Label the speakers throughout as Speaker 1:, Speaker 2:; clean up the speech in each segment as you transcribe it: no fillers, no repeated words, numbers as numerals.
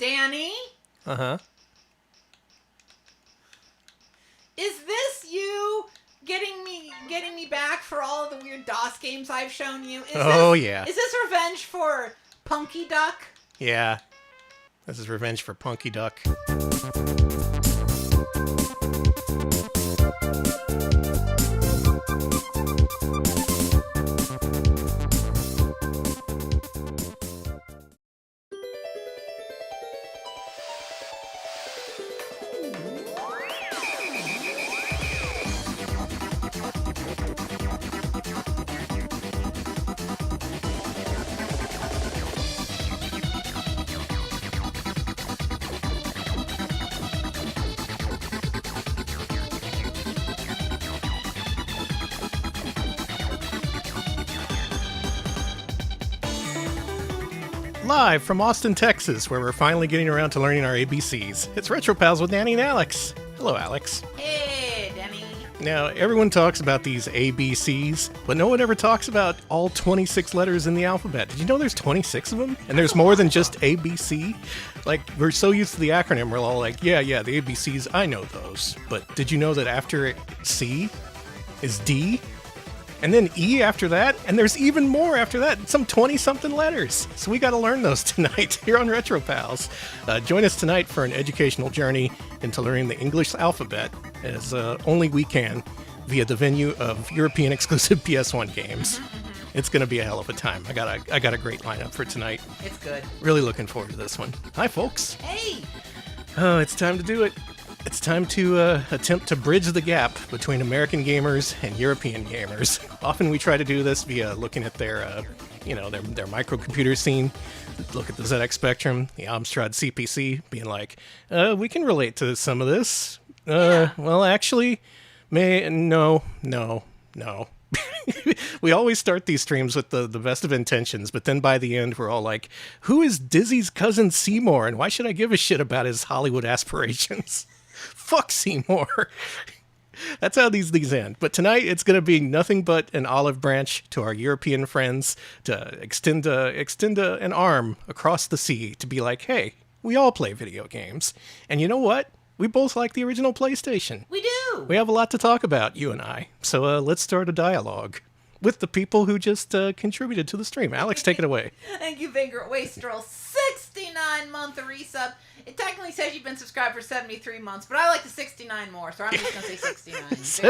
Speaker 1: Danny?
Speaker 2: Uh-huh.
Speaker 1: Is this you getting me back for all of the weird DOS games I've shown you?
Speaker 2: Yeah.
Speaker 1: Is this revenge for Punky Duck?
Speaker 2: Yeah. This is revenge for Punky Duck. Live from Austin, Texas, where we're finally getting around to learning our ABCs. It's Retro Pals with Danny and Alex. Hello, Alex.
Speaker 1: Hey, Danny.
Speaker 2: Now, everyone talks about these ABCs, but no one ever talks about all 26 letters in the alphabet. Did you know there's 26 of them? And there's more than just ABC? Like, we're so used to the acronym, we're all like, yeah, the ABCs, I know those. But did you know that after C is D? And then E after that, and there's even more after that, some 20-something letters. So we got to learn those tonight here on Retro Pals. Join us tonight for an educational journey into learning the English alphabet, as only we can, via the venue of European-exclusive PS1 games. It's going to be a hell of a time. I got a great lineup for tonight.
Speaker 1: It's good.
Speaker 2: Really looking forward to this one. Hi, folks.
Speaker 1: Hey.
Speaker 2: Oh, it's time to do it. It's time to attempt to bridge the gap between American gamers and European gamers. Often we try to do this via looking at their microcomputer scene, look at the ZX Spectrum, the Amstrad CPC, being like, we can relate to some of this. Well, actually, no. We always start these streams with the best of intentions, but then by the end, we're all like, who is Dizzy's cousin Seymour, and why should I give a shit about his Hollywood aspirations? Fuck Seymour. That's how these end. But tonight, it's going to be nothing but an olive branch to our European friends to extend an arm across the sea to be like, hey, we all play video games. And you know what? We both like the original PlayStation.
Speaker 1: We do.
Speaker 2: We have a lot to talk about, you and I. So let's start a dialogue with the people who just contributed to the stream. Alex, take it away.
Speaker 1: Thank you, Vagrant Wastrel. 69-month resub. It technically says you've been subscribed for 73 months, but I like the 69 more, so I'm just going to say 69.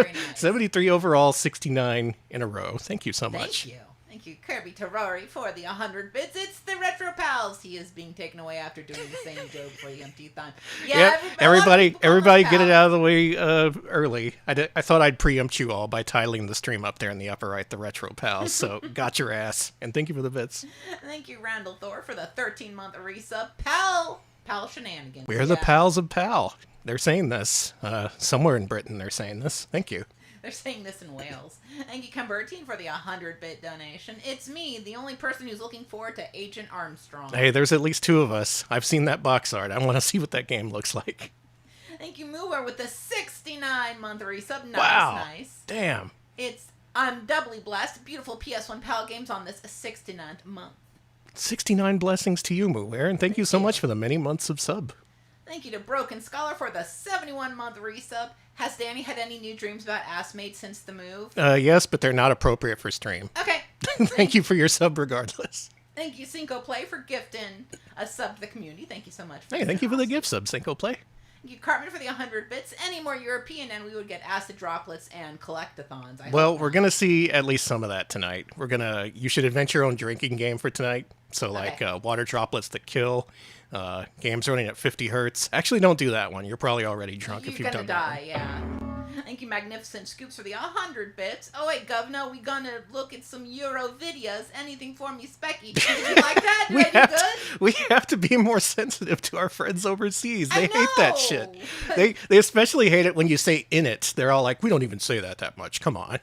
Speaker 1: Very nice.
Speaker 2: 73 overall, 69 in a row. Thank you so much.
Speaker 1: Thank you. Thank you, Kirby Terrari, for the 100 bits. It's the Retro Pals. He is being taken away after doing the same joke for the umpteenth time. Yeah,
Speaker 2: everybody get it out of the way early. I thought I'd preempt you all by titling the stream up there in the upper right, the Retro Pals. So got your ass. And thank you for the bits.
Speaker 1: Thank you, Randall Thor, for the 13-month resub. Pal Shenanigans.
Speaker 2: We're the pals of Pal. They're saying this. Somewhere in Britain they're saying this. Thank you.
Speaker 1: They're saying this in Wales. Thank you, Cumbertine, for the 100-bit donation. It's me, the only person who's looking forward to Agent Armstrong.
Speaker 2: Hey, there's at least two of us. I've seen that box art. I want to see what that game looks like.
Speaker 1: Thank you, Mooer, with the 69-month resub. Nice.
Speaker 2: Damn.
Speaker 1: I'm doubly blessed. Beautiful PS1 PAL games on this 69th month.
Speaker 2: 69 blessings to you, Mooer, and thank you so much for the many months of sub.
Speaker 1: Thank you to Broken Scholar for the 71-month resub. Has Danny had any new dreams about Assmates since the move?
Speaker 2: Yes, but they're not appropriate for stream.
Speaker 1: Okay.
Speaker 2: Thank you for your sub regardless.
Speaker 1: Thank you, Cinco Play, for gifting a sub to the community. Thank you so much.
Speaker 2: Hey, thank you for the gift sub, Cinco Play.
Speaker 1: Thank you, Cartman, for the 100 bits. Any more European, and we would get acid droplets and collectathons.
Speaker 2: Well, we're going to see at least some of that tonight. You should invent your own drinking game for tonight. So, like, water droplets that kill, games running at 50 hertz. Actually, don't do that one. You're probably already drunk if you've done that. You're gonna
Speaker 1: die, yeah. Thank you, Magnificent Scoops, for the 100 bits. Oh, wait, Governor, we gonna look at some Euro videos. Anything for me, Specky? Did you like that? Did I do good?
Speaker 2: We have to be more sensitive to our friends overseas. They hate that shit. They especially hate it when you say in it. They're all like, we don't even say that much. Come on.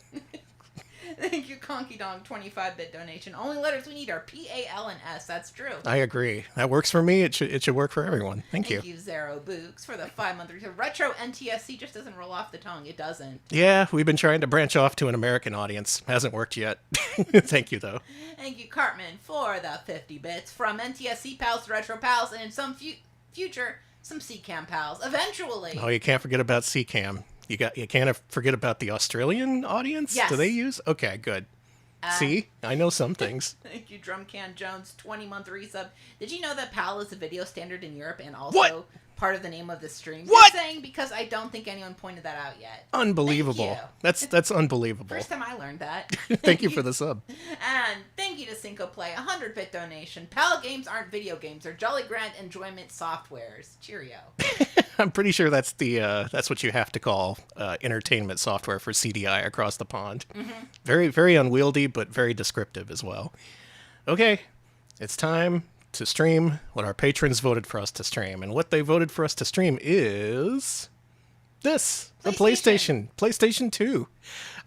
Speaker 1: Thank you, Conky Dong, 25-bit donation. Only letters we need are P, A, L, and S. That's true.
Speaker 2: I agree. That works for me. It should work for everyone. Thank you.
Speaker 1: Thank you, Zero Books, for the 5-month resub. Retro NTSC just doesn't roll off the tongue. It doesn't.
Speaker 2: Yeah, we've been trying to branch off to an American audience. Hasn't worked yet. Thank you, though.
Speaker 1: Thank you, Cartman, for the 50 bits. From NTSC Pals to Retro Pals, and in some future, some CCAM pals. Eventually.
Speaker 2: Oh, you can't forget about CCAM. You can't forget about the Australian audience?
Speaker 1: Yes.
Speaker 2: Do they use? Okay, good. See? I know some things.
Speaker 1: Thank you, Drumcan Jones, 20-month resub. Did you know that PAL is a video standard in Europe and also
Speaker 2: What?
Speaker 1: part of the name of the stream?
Speaker 2: What?
Speaker 1: Just saying because I don't think anyone pointed that out yet.
Speaker 2: Unbelievable.
Speaker 1: Thank you.
Speaker 2: That's unbelievable.
Speaker 1: First time I learned that.
Speaker 2: Thank you for the sub.
Speaker 1: And thank you to Cinco Play, 100-bit donation. PAL games aren't video games. They're Jolly Grant enjoyment softwares. Cheerio.
Speaker 2: I'm pretty sure that's what you have to call entertainment software for CDI across the pond. Mm-hmm. Very, very unwieldy, but very descriptive as well. Okay, it's time to stream what our patrons voted for us to stream. And what they voted for us to stream is this, the PlayStation 2.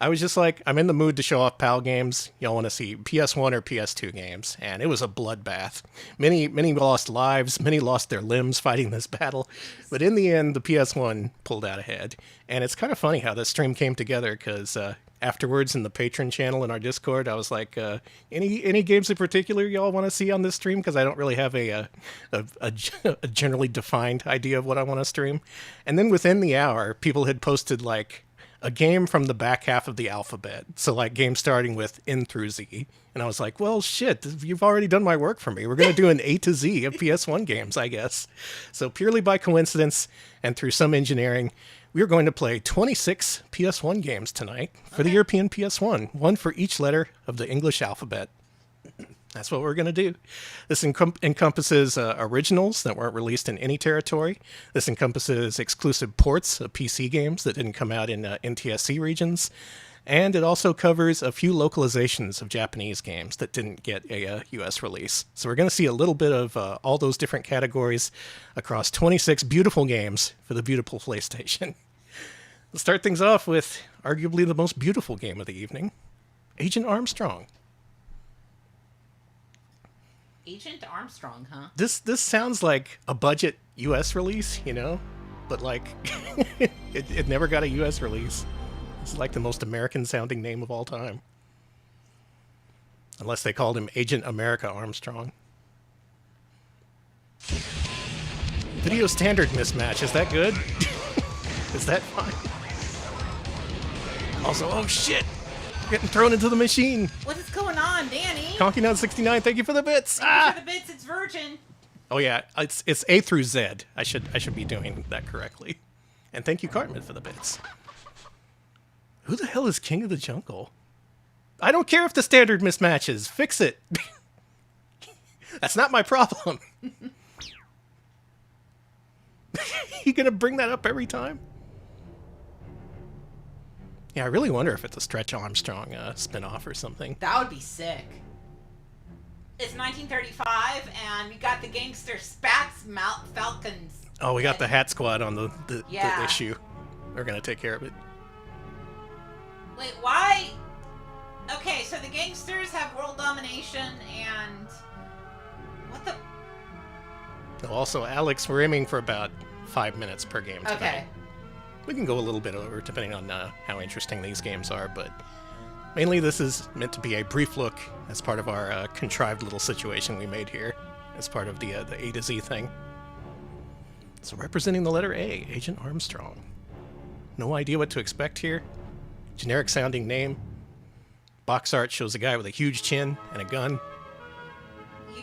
Speaker 2: I was just like, I'm in the mood to show off PAL games. Y'all want to see PS1 or PS2 games. And it was a bloodbath. Many lost lives. Many lost their limbs fighting this battle. But in the end, the PS1 pulled out ahead. And it's kind of funny how this stream came together because afterwards in the patron channel in our Discord, I was like, any games in particular y'all want to see on this stream? Because I don't really have a generally defined idea of what I want to stream. And then within the hour, people had posted like a game from the back half of the alphabet. So like games starting with N through Z. And I was like, well, shit, you've already done my work for me. We're going to do an A to Z of PS1 games, I guess. So purely by coincidence and through some engineering, we're going to play 26 PS1 games tonight for the European PS1, one for each letter of the English alphabet. That's what we're going to do. This encompasses originals that weren't released in any territory. This encompasses exclusive ports of PC games that didn't come out in NTSC regions. And it also covers a few localizations of Japanese games that didn't get a US release. So we're going to see a little bit of all those different categories across 26 beautiful games for the beautiful PlayStation. Let's start things off with arguably the most beautiful game of the evening, Agent Armstrong.
Speaker 1: Agent Armstrong, huh?
Speaker 2: This sounds like a budget US release, you know? But like, it never got a US release. It's like the most American-sounding name of all time. Unless they called him Agent America Armstrong. Video standard mismatch, is that good? Is that fine? Also, oh shit! Getting thrown into the machine!
Speaker 1: What is going on, Danny?
Speaker 2: Conky969, thank you for the bits!
Speaker 1: Thank you for the bits, it's Virgin!
Speaker 2: Oh yeah, it's A through Z. I should be doing that correctly. And thank you, Cartman, for the bits. Who the hell is King of the Jungle? I don't care if the standard mismatches. Fix it. That's not my problem. You gonna bring that up every time? Yeah, I really wonder if it's a Stretch Armstrong spin-off or something.
Speaker 1: That would be sick. It's 1935, and we got the gangster Spats Falcons.
Speaker 2: Oh, we got the Hat Squad on the issue. We're gonna take care of it.
Speaker 1: Wait, why? Okay, so the gangsters have world domination, and what the?
Speaker 2: Also, Alex, we're aiming for about 5 minutes per game today.
Speaker 1: Okay.
Speaker 2: We can go a little bit over, depending on how interesting these games are, but mainly this is meant to be a brief look as part of our contrived little situation we made here, as part of the A to Z thing. So representing the letter A, Agent Armstrong. No idea what to expect here. Generic sounding name. Box art shows a guy with a huge chin and a gun.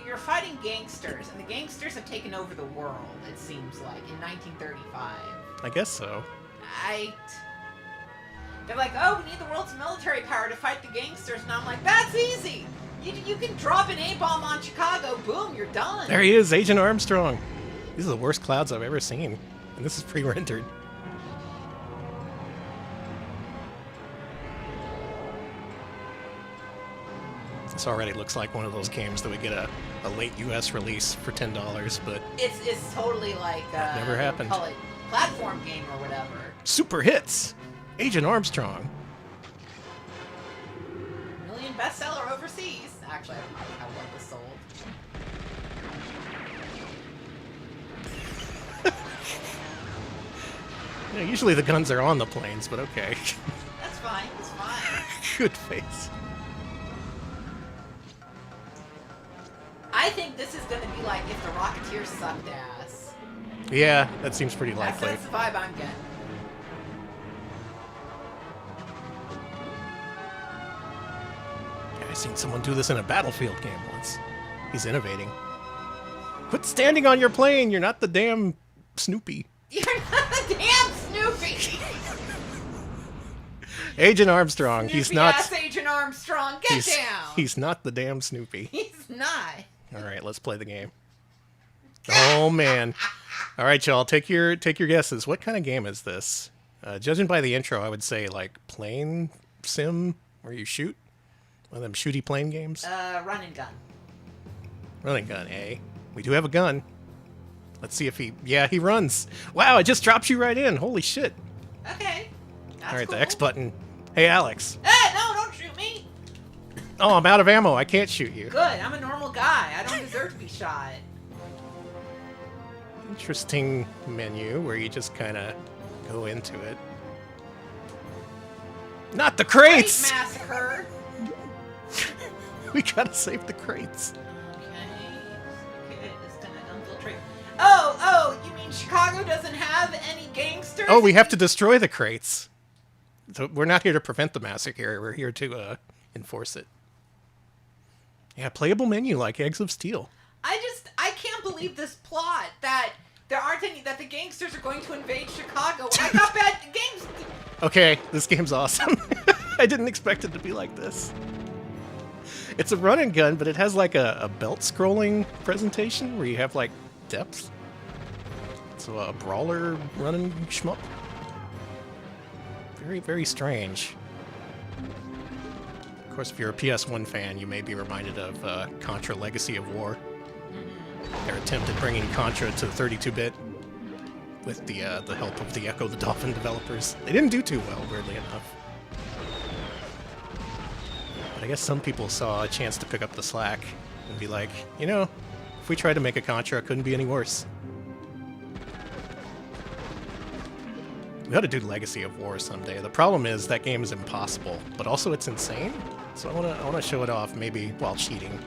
Speaker 1: You're fighting gangsters, and the gangsters have taken over the world, it seems like, in 1935.
Speaker 2: I guess so.
Speaker 1: They're like, oh, we need the world's military power to fight the gangsters, and I'm like, that's easy! You can drop an A-bomb on Chicago, boom, you're done!
Speaker 2: There he is, Agent Armstrong! These are the worst clouds I've ever seen, and this is pre-rendered. This already looks like one of those games that would get a late US release for $10, but
Speaker 1: it's totally like
Speaker 2: never happened.
Speaker 1: Call it platform game or whatever.
Speaker 2: Super hits, Agent Armstrong.
Speaker 1: Million bestseller overseas. Actually, I don't know how one was sold.
Speaker 2: Yeah, usually the guns are on the planes, but okay.
Speaker 1: That's fine. It's fine.
Speaker 2: Good face.
Speaker 1: I think this is going to be like if the Rocketeers sucked ass.
Speaker 2: Yeah, that seems pretty likely.
Speaker 1: That's the vibe I'm getting.
Speaker 2: Yeah, I seen someone do this in a Battlefield game once. He's innovating. Quit standing on your plane. You're not the damn Snoopy.
Speaker 1: You're not the damn Snoopy.
Speaker 2: Agent Armstrong.
Speaker 1: Snoopy
Speaker 2: He's not.
Speaker 1: ass Agent Armstrong. Get down.
Speaker 2: He's not the damn Snoopy.
Speaker 1: He's not.
Speaker 2: All right, let's play the game. Oh man. All right, y'all. Take your guesses. What kind of game is this? Judging by the intro, I would say like plane sim where you shoot. One of them shooty plane games.
Speaker 1: Run and gun.
Speaker 2: Running gun, eh? We do have a gun. Let's see if he... Yeah, he runs. Wow, it just drops you right in. Holy shit.
Speaker 1: Okay. That's
Speaker 2: All right,
Speaker 1: cool.
Speaker 2: the X button. Hey, Alex.
Speaker 1: Hey, no, don't shoot me.
Speaker 2: Oh, I'm out of ammo. I can't shoot you.
Speaker 1: Good. I'm a normal guy. I don't deserve to be shot.
Speaker 2: Interesting menu where you just kind of go into it. Not the
Speaker 1: Great
Speaker 2: crates!
Speaker 1: massacre.
Speaker 2: We gotta save the crates.
Speaker 1: Okay, it's gonna infiltrate. Oh, you mean Chicago doesn't have any gangsters?
Speaker 2: Oh, we have to destroy the crates. So we're not here to prevent the massacre. We're here to enforce it. Yeah, playable menu like Eggs of Steel.
Speaker 1: I can't believe this plot that there aren't any, that the gangsters are going to invade Chicago. I got bad games.
Speaker 2: Okay, this game's awesome. I didn't expect it to be like this. It's a run and gun, but it has like a belt scrolling presentation where you have like depth. So a brawler run and shmup. Very, very strange. Of course, if you're a PS1 fan, you may be reminded of Contra Legacy of War. Their attempt at bringing Contra to 32-bit with the help of the Echo the Dolphin developers. They didn't do too well, weirdly enough. But I guess some people saw a chance to pick up the slack and be like, you know, if we tried to make a Contra, it couldn't be any worse. We ought to do Legacy of War someday. The problem is that game is impossible, but also it's insane. So I wanna show it off, maybe while cheating.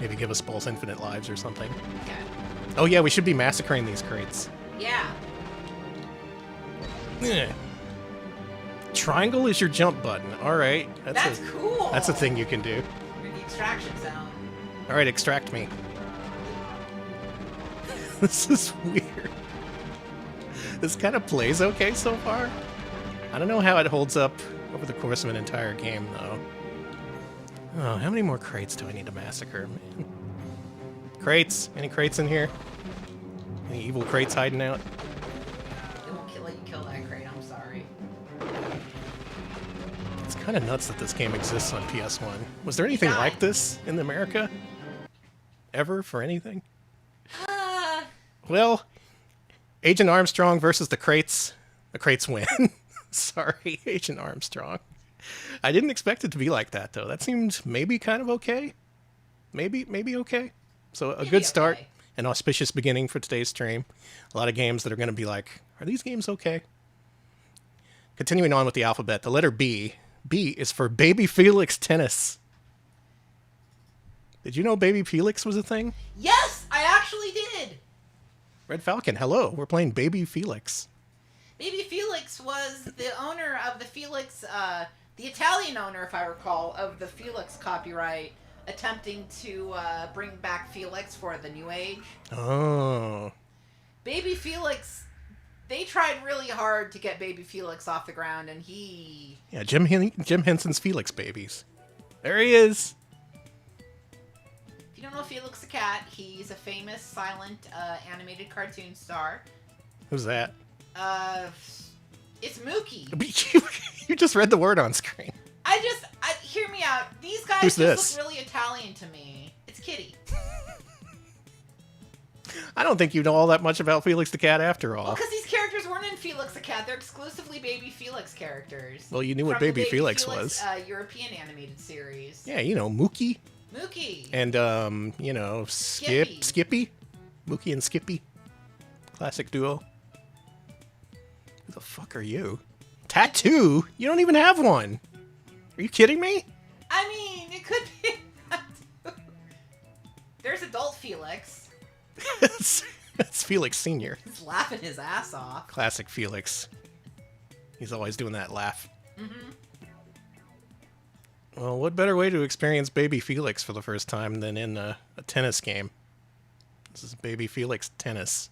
Speaker 2: Maybe give us both infinite lives or something.
Speaker 1: Okay.
Speaker 2: Oh yeah, we should be massacring these crates.
Speaker 1: Yeah.
Speaker 2: Eh. Triangle is your jump button. All right,
Speaker 1: That's cool.
Speaker 2: That's a thing you can do.
Speaker 1: You're in the extraction zone.
Speaker 2: All right, extract me. This is weird. This kind of plays okay so far. I don't know how it holds up over the course of an entire game, though. Oh, how many more crates do I need to massacre, man? Crates? Any crates in here? Any evil crates hiding out?
Speaker 1: It won't let you kill that crate. I'm sorry.
Speaker 2: It's kind of nuts that this game exists on PS1. Was there anything like this in America? Ever for anything? Well, Agent Armstrong versus the crates. The crates win. Sorry, Agent Armstrong. I didn't expect it to be like that, though. That seemed maybe kind of okay. Maybe okay. So a good start,
Speaker 1: okay.
Speaker 2: An auspicious beginning for today's stream. A lot of games that are going to be like, are these games okay? Continuing on with the alphabet, the letter B. B is for Baby Felix Tennis. Did you know Baby Felix was a thing?
Speaker 1: Yes, I actually did.
Speaker 2: Red Falcon, hello. We're playing Baby Felix.
Speaker 1: Baby Felix was the owner of the Felix, the Italian owner, if I recall, of the Felix copyright, attempting to bring back Felix for the new age.
Speaker 2: Oh.
Speaker 1: Baby Felix, they tried really hard to get Baby Felix off the ground, and he...
Speaker 2: Yeah, Jim Henson's Felix babies. There he is.
Speaker 1: If you don't know Felix the Cat, he's a famous silent animated cartoon star.
Speaker 2: Who's that?
Speaker 1: It's Mookie.
Speaker 2: You just read the word on screen.
Speaker 1: Hear me out. These guys
Speaker 2: Who's
Speaker 1: just
Speaker 2: this?
Speaker 1: look really Italian to me. It's Kitty.
Speaker 2: I don't think you know all that much about Felix the Cat after all.
Speaker 1: Well, because these characters weren't in Felix the Cat. They're exclusively Baby Felix characters.
Speaker 2: Well, you knew what
Speaker 1: From the
Speaker 2: Baby Felix was.
Speaker 1: European animated series.
Speaker 2: Yeah, you know, Mookie.
Speaker 1: Mookie.
Speaker 2: And, you know, Skippy. Mookie and Skippy. Classic duo. Who the fuck are you? Tattoo? You don't even have one. Are you kidding me?
Speaker 1: I mean, it could be. There's adult Felix.
Speaker 2: That's Felix Sr.
Speaker 1: He's laughing his ass off.
Speaker 2: Classic Felix. He's always doing that laugh.
Speaker 1: Mm-hmm.
Speaker 2: Well, what better way to experience baby Felix for the first time than in a tennis game? This is baby Felix tennis.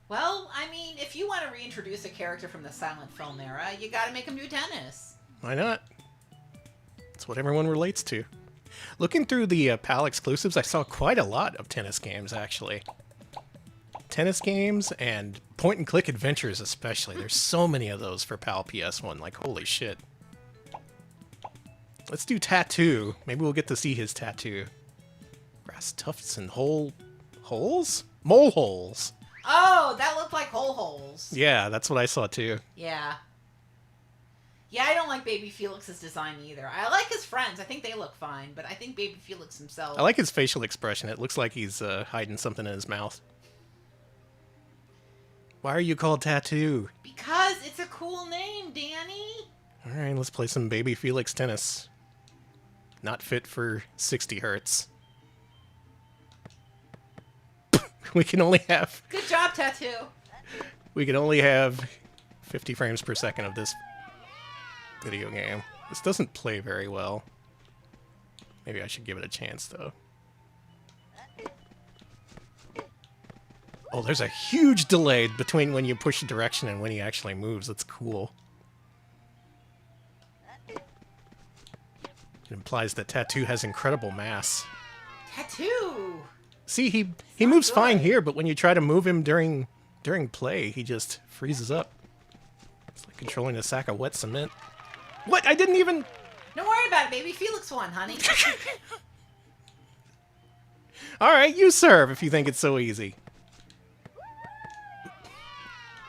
Speaker 1: Well, I mean, if you want to reintroduce a character from the silent film era, you gotta make him do tennis.
Speaker 2: Why not? It's what everyone relates to. Looking through the PAL exclusives, I saw quite a lot of tennis games, actually. Tennis games and point-and-click adventures especially. There's so many of those for PAL PS1, like holy shit. Let's do tattoo. Maybe we'll get to see his tattoo. Grass tufts and holes? Mole holes.
Speaker 1: Oh, that looked like holes.
Speaker 2: Yeah, that's what I saw too.
Speaker 1: Yeah. Yeah, I don't like Baby Felix's design either. I like his friends. I think they look fine, but I think Baby Felix himself...
Speaker 2: I like his facial expression. It looks like he's hiding something in his mouth. Why are you called Tattoo?
Speaker 1: Because it's a cool name, Danny.
Speaker 2: Alright, let's play some Baby Felix tennis. Not fit for 60 hertz. We can only have...
Speaker 1: Good job, Tattoo.
Speaker 2: We can only have 50 frames per second of this video game. This doesn't play very well. Maybe I should give it a chance, though. Oh, there's a huge delay between when you push a direction and when he actually moves. That's cool. It implies that Tattoo has incredible mass.
Speaker 1: Tattoo!
Speaker 2: See, he moves fine here, but when you try to move him during play, he just freezes up. It's like controlling a sack of wet cement. What? I didn't even...
Speaker 1: Don't worry about it, Baby Felix won, honey.
Speaker 2: Alright, you serve if you think it's so easy.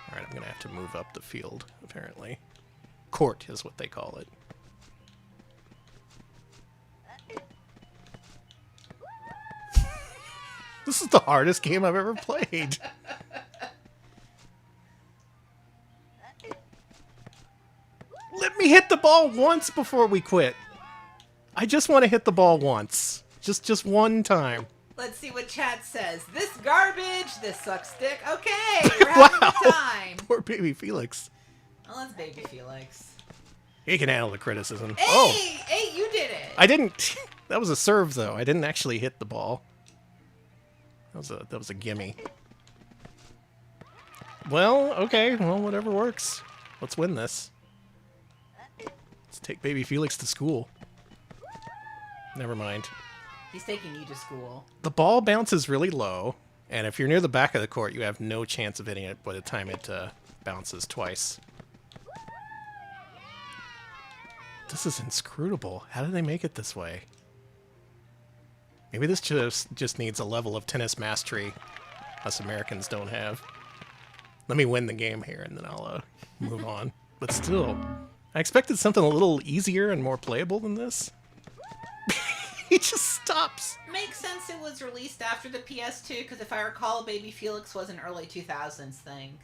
Speaker 2: Alright, I'm gonna have to move up the field, apparently. Court is what they call it. This is the hardest game I've ever played. Let me hit the ball once before we quit. I just want to hit the ball once. Just one time.
Speaker 1: Let's see what chat says. This garbage, this sucks dick. Okay, we're having a good time.
Speaker 2: Poor Baby Felix.
Speaker 1: Oh, that's Baby Felix.
Speaker 2: He can handle the criticism.
Speaker 1: Hey,
Speaker 2: oh,
Speaker 1: hey, you did it.
Speaker 2: I didn't. That was a serve, though. I didn't actually hit the ball. That was a gimme. Well, okay. Well, whatever works. Let's win this. Let's take Baby Felix to school. Never mind.
Speaker 1: He's taking you to school.
Speaker 2: The ball bounces really low, and if you're near the back of the court, you have no chance of hitting it by the time it bounces twice. This is inscrutable. How did they make it this way? Maybe this just needs a level of tennis mastery us Americans don't have. Let me win the game here, and then I'll move on. But still, I expected something a little easier and more playable than this. He just stops.
Speaker 1: Makes sense it was released after the PS2, because if I recall, Baby Felix was an early 2000s thing.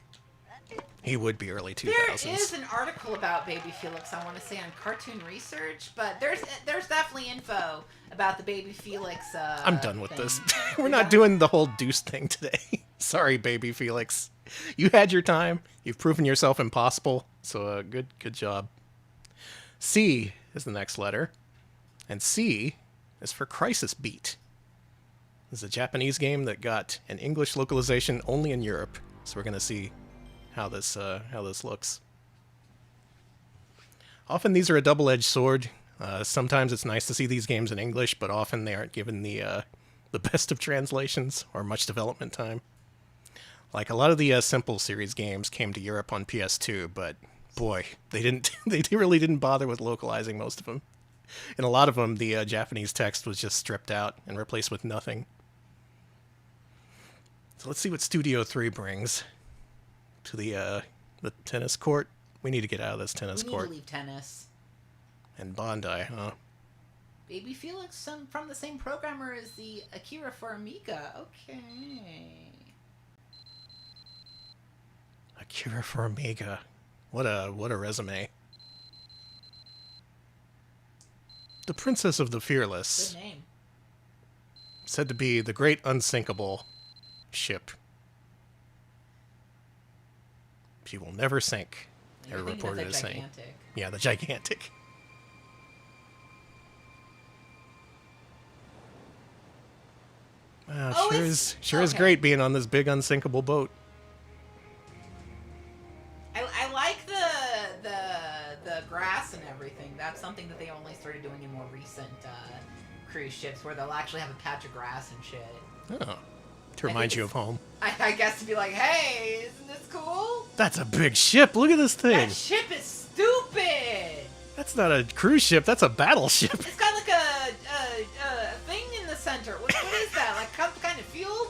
Speaker 2: He would be early 2000s.
Speaker 1: There is an article about Baby Felix, I want to say, on Cartoon Research, but there's definitely info about the Baby Felix
Speaker 2: I'm done with
Speaker 1: thing.
Speaker 2: this. We're not doing the whole deuce thing today. Sorry, Baby Felix. You had your time. You've proven yourself impossible, so good job. C is the next letter, and C is for Crisis Beat. This is a Japanese game that got an English localization only in Europe, so we're going to see how this looks. Often these are a double-edged sword. Sometimes it's nice to see these games in English, but often they aren't given the best of translations or much development time. Like a lot of the Simple series games came to Europe on PS2, but boy, they really didn't bother with localizing most of them. In a lot of them, the Japanese text was just stripped out and replaced with nothing. So let's see what Studio 3 brings to the tennis court. We need to get out of this tennis court.
Speaker 1: We need to leave tennis.
Speaker 2: And Bondi, huh?
Speaker 1: Baby Felix, from the same programmer as the Akira for Amiga. Okay.
Speaker 2: Akira for Amiga. What a resume. The Princess of the Fearless.
Speaker 1: Good name.
Speaker 2: Said to be the great unsinkable ship. She will never sink. Every reporter is saying. Yeah, the gigantic. Wow, sure is great being on this big unsinkable boat.
Speaker 1: I like the grass and everything. That's something that they only started doing in more recent cruise ships, where they'll actually have a patch of grass and shit.
Speaker 2: Oh, to remind you of home.
Speaker 1: I guess to be like, hey, isn't this cool?
Speaker 2: That's a big ship. Look at this thing.
Speaker 1: That ship is stupid.
Speaker 2: That's not a cruise ship. That's a battleship.
Speaker 1: It's got like a thing in the center. What is that? Like some kind of field?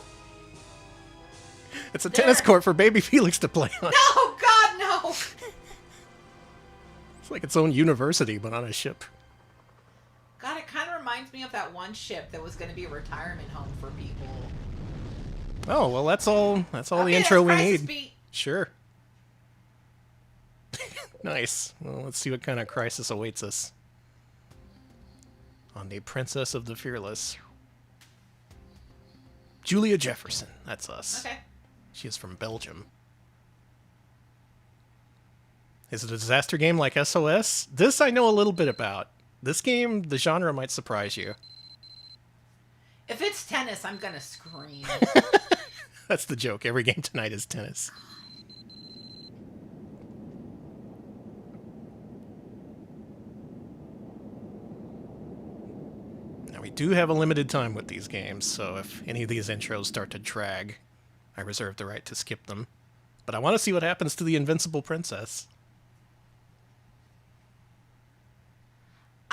Speaker 2: It's a tennis court for baby Felix to play on.
Speaker 1: No, God, no.
Speaker 2: It's like its own university, but on a ship.
Speaker 1: God, it kind of reminds me of that one ship that was going to be a retirement home for people.
Speaker 2: Oh, well, that's all the intro we need.
Speaker 1: Beat.
Speaker 2: Sure. Nice. Well, let's see what kind of crisis awaits us. On the Princess of the Fearless. Julia Jefferson. That's us.
Speaker 1: Okay.
Speaker 2: She is from Belgium. Is it a disaster game like SOS? This I know a little bit about. This game, the genre might surprise you.
Speaker 1: If it's tennis, I'm gonna scream.
Speaker 2: That's the joke. Every game tonight is tennis. Now, we do have a limited time with these games, so if any of these intros start to drag, I reserve the right to skip them. But I want to see what happens to the Invincible Princess.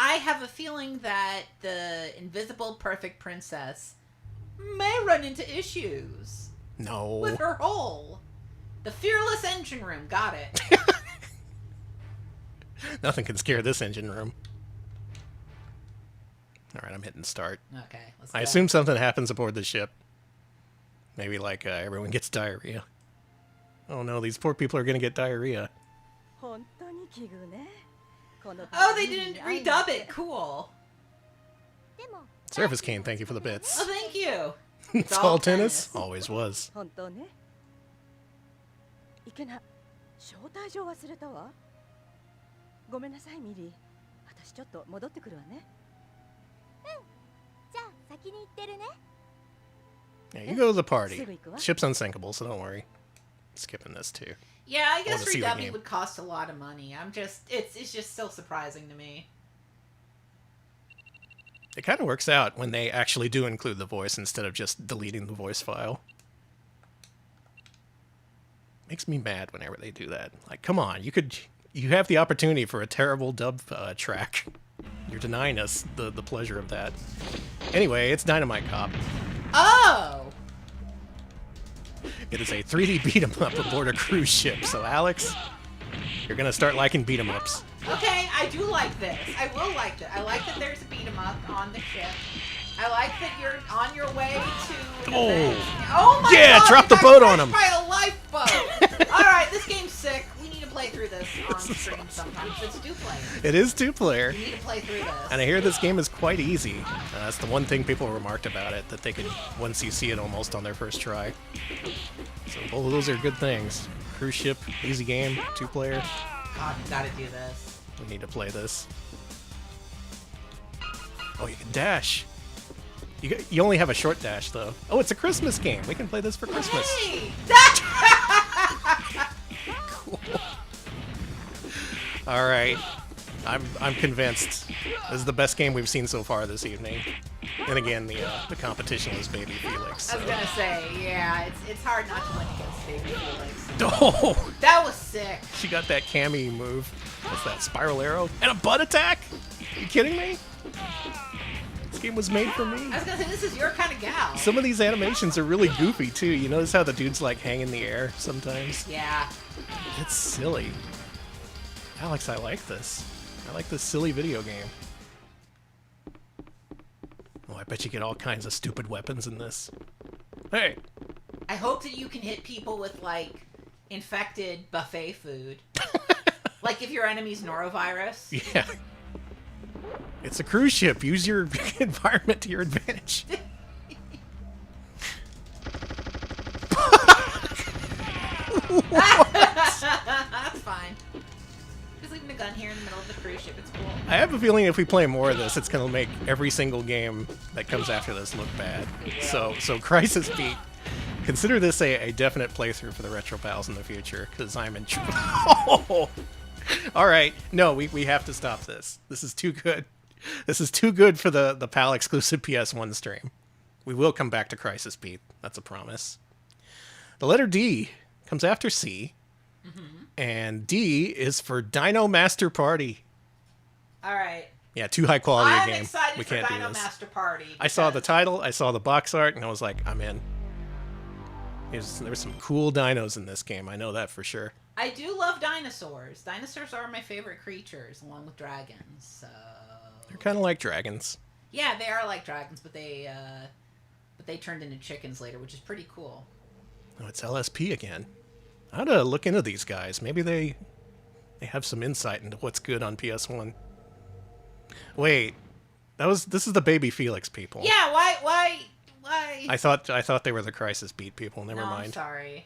Speaker 1: I have a feeling that the Invisible Perfect Princess may run into issues.
Speaker 2: No.
Speaker 1: With her hole. The Fearless Engine Room. Got it.
Speaker 2: Nothing can scare this engine room. Alright, I'm hitting start.
Speaker 1: Okay, let's
Speaker 2: I
Speaker 1: go.
Speaker 2: assume something happens aboard the ship. Maybe like everyone gets diarrhea. Oh no, these poor people are going to get diarrhea.
Speaker 1: Oh, they didn't redub it. Cool.
Speaker 2: Surface Cane, thank you for the bits.
Speaker 1: Oh, thank you.
Speaker 2: It's all tennis? Always was. Yeah, you go to the party. Ship's unsinkable, so don't worry. Skipping this too.
Speaker 1: Yeah, I guess
Speaker 2: see the
Speaker 1: redubbing
Speaker 2: game.
Speaker 1: would cost a lot of money. It's just still surprising to me.
Speaker 2: It kind of works out when they actually do include the voice instead of just deleting the voice file. Makes me mad whenever they do that. Like, come on, you have the opportunity for a terrible dub track. You're denying us the pleasure of that. Anyway, it's Dynamite Cop.
Speaker 1: Oh!
Speaker 2: It is a 3D beat-em-up aboard a cruise ship. So, Alex, you're going to start liking beat-em-ups.
Speaker 1: Okay, I do like this. I will like it. I like that there's a beat-em-up on the ship. I like that you're on your way to... Oh my
Speaker 2: yeah,
Speaker 1: God!
Speaker 2: drop the boat on him!
Speaker 1: By a lifeboat! Alright, this game's sick. We need to play through this on stream sometimes. It's two-player.
Speaker 2: It is two-player.
Speaker 1: We need to play through this.
Speaker 2: And I hear this game is quite easy. That's the one thing people remarked about it, that they could, once you see it, almost on their first try. So both of those are good things. Cruise ship, easy game, two-player.
Speaker 1: God, you gotta do this.
Speaker 2: We need to play this. Oh, you can dash. You only have a short dash, though. Oh, it's a Christmas game. We can play this for Christmas.
Speaker 1: Hey!
Speaker 2: Cool. All right. I'm convinced. This is the best game we've seen so far this evening. And again, the competition was Baby Felix. So.
Speaker 1: I was gonna say, yeah, it's hard not to win against Baby Felix.
Speaker 2: Oh!
Speaker 1: That was sick.
Speaker 2: She got that Cammy move. What's that, spiral arrow? And a butt attack? Are you kidding me? This game was made for me.
Speaker 1: I was gonna say, this is your kind of gal.
Speaker 2: Some of these animations are really goofy, too. You notice how the dudes, like, hang in the air sometimes?
Speaker 1: Yeah.
Speaker 2: It's silly. Alex, I like this. I like this silly video game. Oh, I bet you get all kinds of stupid weapons in this. Hey!
Speaker 1: I hope that you can hit people with, like, infected buffet food. Like if your enemy's norovirus.
Speaker 2: Yeah. It's a cruise ship. Use your environment to your advantage.
Speaker 1: That's fine. Just leaving the gun here in the middle of the cruise ship. It's cool.
Speaker 2: I have a feeling if we play more of this, it's going to make every single game that comes after this look bad. So Crisis Beat. Consider this a definite playthrough for the Retro Pals in the future, because I'm in trouble. All right. No, we have to stop this. This is too good. This is too good for the PAL exclusive PS1 stream. We will come back to Crisis Beat. That's a promise. The letter D comes after C, and D is for Dino Master Party.
Speaker 1: All right.
Speaker 2: Yeah, too high quality a game.
Speaker 1: I'm excited
Speaker 2: we
Speaker 1: for
Speaker 2: can't
Speaker 1: Dino
Speaker 2: do this.
Speaker 1: Master Party.
Speaker 2: I saw the title, I saw the box art, and I was like, I'm in. There's some cool dinos in this game. I know that for sure.
Speaker 1: I do love dinosaurs. Dinosaurs are my favorite creatures, along with dragons. So
Speaker 2: They're kind of like dragons.
Speaker 1: yeah, they are like dragons, but they turned into chickens later, which is pretty cool.
Speaker 2: Oh, it's LSP again. I ought to look into these guys. Maybe they have some insight into what's good on PS1. Wait, this is the Baby Felix people.
Speaker 1: Yeah, why?
Speaker 2: I thought they were the Crisis Beat people. Never mind.
Speaker 1: I'm sorry.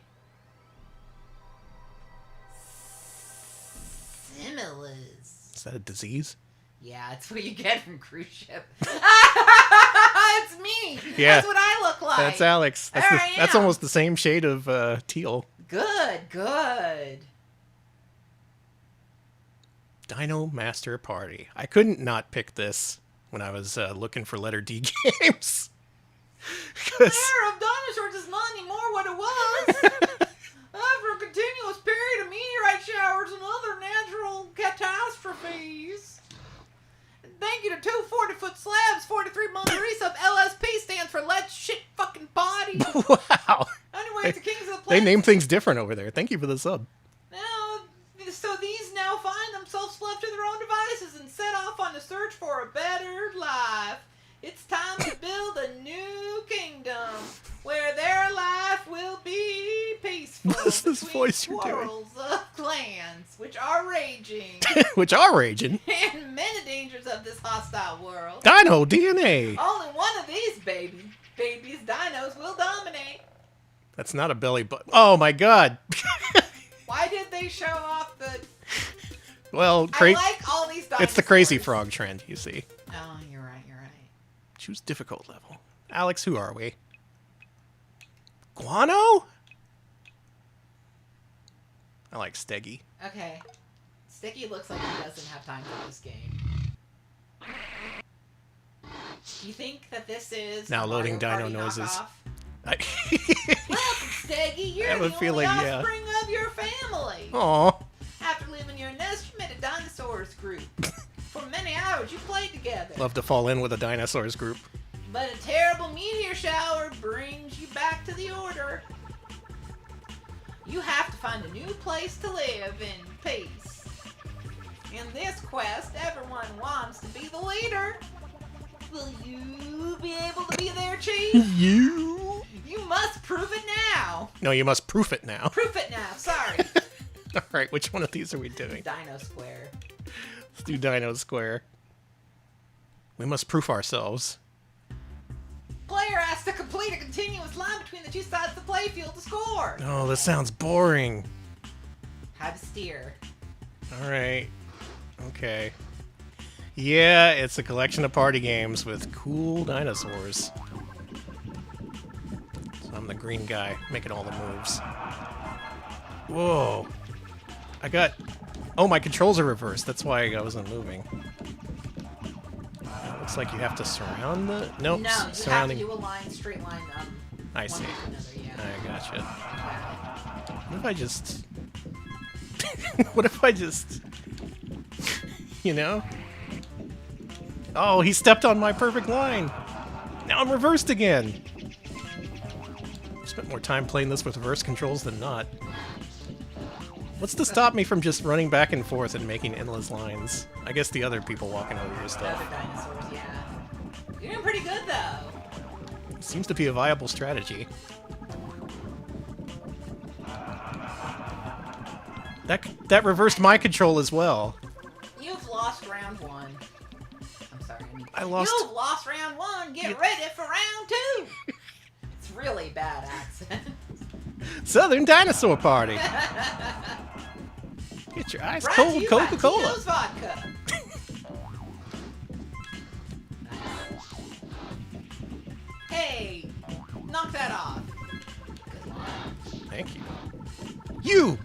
Speaker 1: Similas.
Speaker 2: Is that a disease?
Speaker 1: Yeah, it's what you get from cruise ship. It's me.
Speaker 2: Yeah.
Speaker 1: That's what I look like.
Speaker 2: That's Alex. That's almost the same shade of teal.
Speaker 1: Good.
Speaker 2: Dino Master Party. I couldn't not pick this when I was looking for letter D games.
Speaker 1: The era of dinosaurs is not anymore what it was. After a continuous period of meteorite showers and other natural catastrophes. Thank you to two 40-foot slabs, 43 degrees of LSP stands for Let's Shit Fucking Body.
Speaker 2: Wow.
Speaker 1: Anyway, it's the kings of the planet.
Speaker 2: They name things different over there. Thank you for the sub.
Speaker 1: So these now find themselves left to their own devices and set off on the search for a better life. It's time to build a new kingdom where their life will be peaceful.
Speaker 2: What's this voice you're doing?
Speaker 1: Quarrels of clans, which are raging,
Speaker 2: Which are raging.
Speaker 1: and many dangers of this hostile world.
Speaker 2: Dino DNA.
Speaker 1: Only one of these babies dinos will dominate.
Speaker 2: That's not a belly button. Oh my god.
Speaker 1: Why did they show off the...
Speaker 2: Well,
Speaker 1: I like all these dinosaurs.
Speaker 2: it's the crazy frog trend, you see.
Speaker 1: Oh, you're right.
Speaker 2: Choose difficult level. Alex, who are we? Guano? I like Steggy.
Speaker 1: Okay. Sticky looks like he doesn't have time for this game. Do you think that this is
Speaker 2: Now
Speaker 1: a
Speaker 2: loading
Speaker 1: Mario
Speaker 2: dino
Speaker 1: Party
Speaker 2: noises.
Speaker 1: knockoff?
Speaker 2: Welcome,
Speaker 1: Steggy, you're
Speaker 2: I have a
Speaker 1: the
Speaker 2: feeling,
Speaker 1: only
Speaker 2: yeah.
Speaker 1: offspring of your family.
Speaker 2: Aw.
Speaker 1: After leaving your nest, you made a dinosaurs group. For many hours, you played together.
Speaker 2: Love to fall in with a dinosaurs group.
Speaker 1: But a terrible meteor shower brings you back to the order. You have to find a new place to live in peace. In this quest, everyone wants to be the leader. Will you be able to be their chief?
Speaker 2: You?
Speaker 1: You must prove it now.
Speaker 2: No, you must proof it now.
Speaker 1: Proof it now, sorry.
Speaker 2: Alright, which one of these are we doing?
Speaker 1: Dino Square.
Speaker 2: Let's do Dino Square. We must proof ourselves.
Speaker 1: Player has to complete a continuous line between the two sides of the playfield to score.
Speaker 2: Oh, this sounds boring.
Speaker 1: How to steer.
Speaker 2: Alright. Okay. Yeah, it's a collection of party games with cool dinosaurs. So I'm the green guy, making all the moves. Whoa. Oh, my controls are reversed. That's why I wasn't moving. Looks like you have to surround the... Nope,
Speaker 1: No, you
Speaker 2: surrounding...
Speaker 1: have to do a line, straight line.
Speaker 2: I see.
Speaker 1: One after another, yeah.
Speaker 2: I gotcha. What if I just... what if I just... You know? Oh, he stepped on my perfect line! Now I'm reversed again! Spent more time playing this with reverse controls than not. What's to stop me from just running back and forth and making endless lines? I guess the other people walking over your stuff.
Speaker 1: Other dinosaurs, yeah. You're doing pretty good, though.
Speaker 2: Seems to be a viable strategy. That reversed my control as well.
Speaker 1: You've lost round one. I'm sorry.
Speaker 2: I lost...
Speaker 1: You've lost round one. Get ready for round two. It's really bad accent.
Speaker 2: Southern Dinosaur Party. Get your ice
Speaker 1: Brought to
Speaker 2: cold
Speaker 1: you by
Speaker 2: Coca-Cola.
Speaker 1: Tito's Vodka. Hey, knock that off.
Speaker 2: Thank you.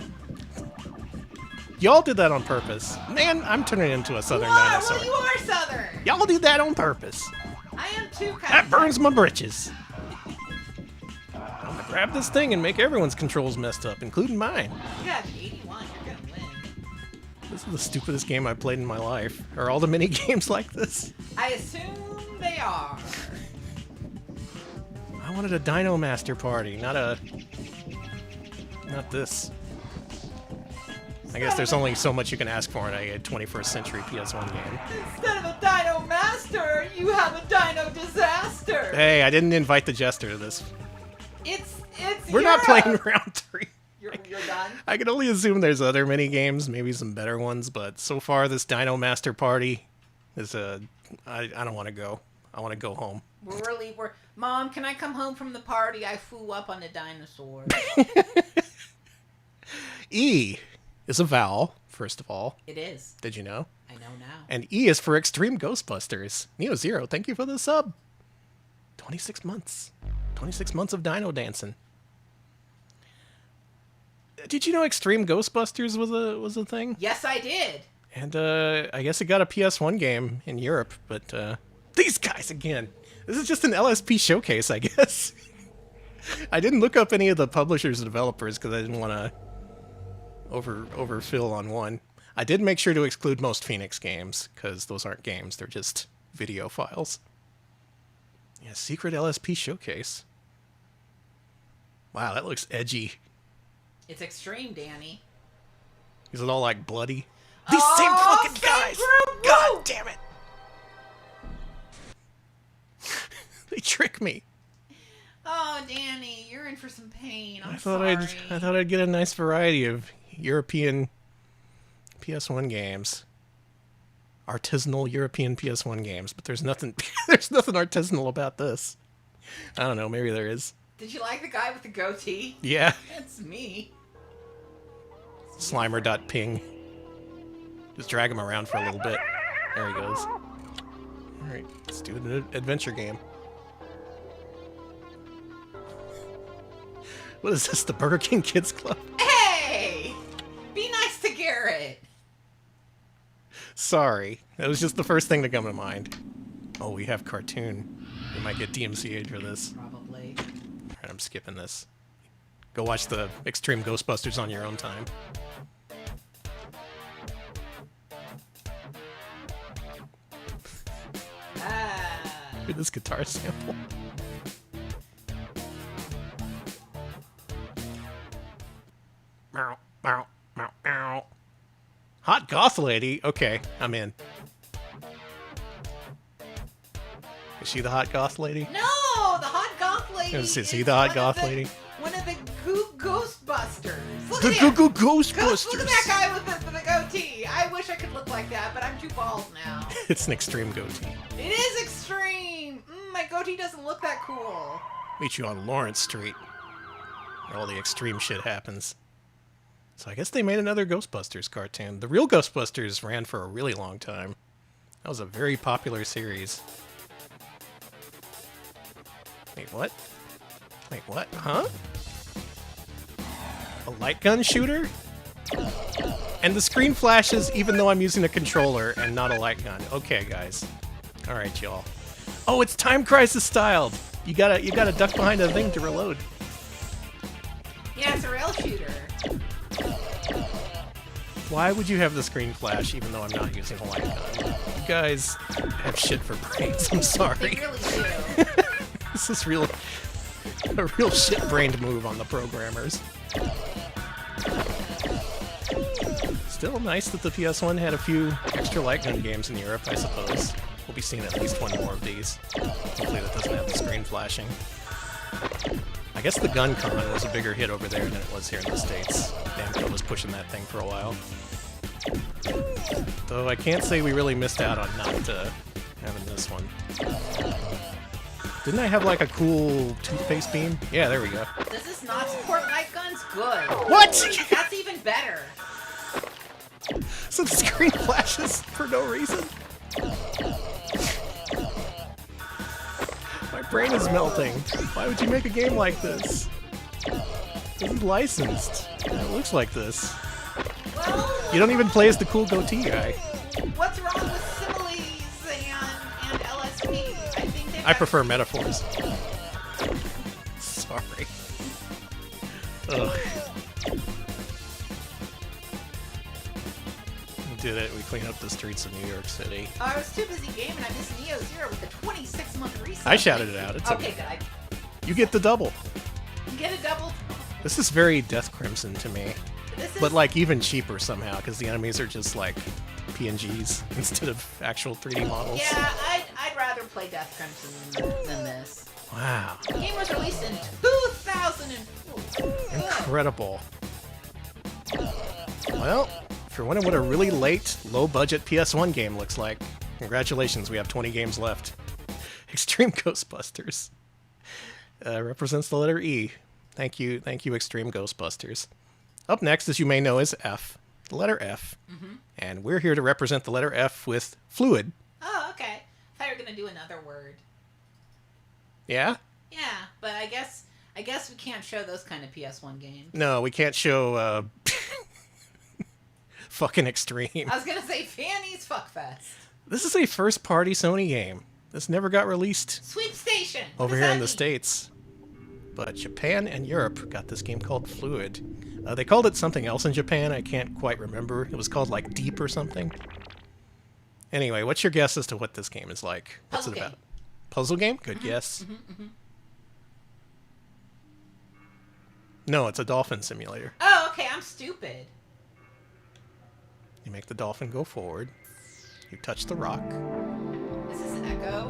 Speaker 2: Y'all did that on purpose. Man, I'm turning into a Southern dinosaur.
Speaker 1: Well, you are Southern.
Speaker 2: Y'all did that on purpose.
Speaker 1: I am too, kind
Speaker 2: That
Speaker 1: of.
Speaker 2: burns my britches. I'm gonna grab this thing and make everyone's controls messed up, including mine.
Speaker 1: You have 81. You're gonna win.
Speaker 2: This is the stupidest game I've played in my life. Are all the mini games like this?
Speaker 1: I assume they are.
Speaker 2: I wanted a Dino Master Party, not this. I guess there's only so much you can ask for in a 21st century PS1 game.
Speaker 1: Instead of a Dino Master, you have a Dino Disaster.
Speaker 2: Hey, I didn't invite the jester to this.
Speaker 1: It's
Speaker 2: We're not
Speaker 1: Europe.
Speaker 2: playing round 3.
Speaker 1: You're done.
Speaker 2: I can only assume there's other mini games, maybe some better ones, but so far this Dino Master Party is I don't want to go. I want to go home.
Speaker 1: We're Mom, can I come home from the party? I flew up on the dinosaur.
Speaker 2: E is a vowel, first of all.
Speaker 1: It is.
Speaker 2: Did you know?
Speaker 1: I know now.
Speaker 2: And E is for Extreme Ghostbusters. Neo Zero, thank you for the sub. 26 months. 26 months of dino dancing. Did you know Extreme Ghostbusters was a thing?
Speaker 1: Yes, I did.
Speaker 2: And I guess it got a PS1 game in Europe, but these guys again. This is just an LSP showcase, I guess. I didn't look up any of the publishers and developers because I didn't want to overfill on one. I did make sure to exclude most Phoenix games because those aren't games; they're just video files. Yeah, secret LSP showcase. Wow, that looks edgy.
Speaker 1: It's extreme, Danny.
Speaker 2: Is it all like bloody? These same fucking guys!
Speaker 1: group,
Speaker 2: God
Speaker 1: woo!
Speaker 2: damn it! They trick me.
Speaker 1: Oh, Danny, you're in for some pain. I'm
Speaker 2: I thought
Speaker 1: sorry.
Speaker 2: I'd get a nice variety of European PS1 games. Artisanal European PS1 games, but there's nothing artisanal about this. I don't know, maybe there is.
Speaker 1: Did you like the guy with the goatee?
Speaker 2: Yeah.
Speaker 1: That's me.
Speaker 2: Slimer.ping. Just drag him around for a little bit. There he goes. Alright, let's do an adventure game. What is this, the Burger King Kids Club?
Speaker 1: Hey! Be nice to Garrett.
Speaker 2: Sorry. That was just the first thing to come to mind. Oh, we have cartoon. We might get DMCA'd for this.
Speaker 1: Probably.
Speaker 2: Alright, I'm skipping this. Go watch the Extreme Ghostbusters on your own time. Hear this guitar sample. Meow, meow, meow, meow. Hot goth lady? Okay, I'm in. Is she the hot goth lady?
Speaker 1: No, the hot goth lady.
Speaker 2: Is he the hot goth lady?
Speaker 1: One of the Ghostbusters. Look
Speaker 2: The
Speaker 1: at him.
Speaker 2: Ghostbusters!
Speaker 1: Look at that guy with the goatee. I wish I could look like that, but I'm too bald now.
Speaker 2: It's an extreme goatee.
Speaker 1: It is extreme. My goatee doesn't look that cool.
Speaker 2: Meet you on Lawrence Street, where all the extreme shit happens. So I guess they made another Ghostbusters cartoon. The real Ghostbusters ran for a really long time. That was a very popular series. Wait, what? Wait, what? Huh? A light gun shooter? And the screen flashes even though I'm using a controller and not a light gun. Okay, guys. Alright, y'all. Oh, it's Time Crisis styled! You gotta duck behind a thing to reload.
Speaker 1: Yeah, it's a rail shooter.
Speaker 2: Why would you have the screen flash even though I'm not using a light gun? You guys have shit for brains, I'm
Speaker 1: They
Speaker 2: sorry.
Speaker 1: really do.
Speaker 2: This is a real shit-brained move on the programmers. Still nice that the PS1 had a few extra light gun games in Europe, I suppose. We'll be seeing at least one more of these. Hopefully that doesn't have the screen flashing. I guess the Gun Con was a bigger hit over there than it was here in the States. Namco was pushing that thing for a while. Though I can't say we really missed out on not having this one. Didn't I have like a cool toothpaste beam? Yeah, there we go.
Speaker 1: Does this not support light guns? Good.
Speaker 2: What?
Speaker 1: That's even better.
Speaker 2: So the screen flashes for no reason? My brain is melting. Why would you make a game like this? This is licensed. It looks like this.
Speaker 1: Well,
Speaker 2: You don't even play as the cool goatee guy.
Speaker 1: what's wrong with similes and LSP? I think they've
Speaker 2: I
Speaker 1: got-
Speaker 2: prefer metaphors. Sorry. Ugh. We did it. We cleaned up the streets of New York City.
Speaker 1: Oh, I was too busy gaming. I missed Neo Zero with the 26-month reset.
Speaker 2: I shouted it out. It's
Speaker 1: Okay,
Speaker 2: okay.
Speaker 1: good.
Speaker 2: You get the double.
Speaker 1: You get a double.
Speaker 2: This is very Death Crimson to me.
Speaker 1: This is
Speaker 2: But like even cheaper somehow, because the enemies are just like PNGs instead of actual 3D models.
Speaker 1: yeah. I'd rather play Death Crimson than this.
Speaker 2: Wow.
Speaker 1: The game was released in 2004.
Speaker 2: Incredible. Well, if you're wondering what a really late, low-budget PS1 game looks like, congratulations, we have 20 games left. Extreme Ghostbusters represents the letter E. Thank you, Extreme Ghostbusters. Up next, as you may know, is F, the letter F.
Speaker 1: Mm-hmm.
Speaker 2: And we're here to represent the letter F with Fluid.
Speaker 1: Oh, okay. I thought you were gonna do another word.
Speaker 2: Yeah?
Speaker 1: Yeah, but I guess we can't show those kind of PS1 games.
Speaker 2: No, we can't show fucking Extreme.
Speaker 1: I was gonna say Fanny's Fuckfest.
Speaker 2: This is a first-party Sony game. This never got released
Speaker 1: Sweep Station. What
Speaker 2: over
Speaker 1: does
Speaker 2: here
Speaker 1: that
Speaker 2: in the
Speaker 1: mean?
Speaker 2: States. But Japan and Europe got this game called Fluid. They called it something else in Japan. I can't quite remember. It was called like Deep or something. Anyway, what's your guess as to what this game is like? What's
Speaker 1: Puzzle
Speaker 2: it
Speaker 1: game.
Speaker 2: about? Puzzle game? Good guess. No, it's a dolphin simulator.
Speaker 1: Oh, okay. I'm stupid.
Speaker 2: You make the dolphin go forward. You touch the rock.
Speaker 1: Is this an echo?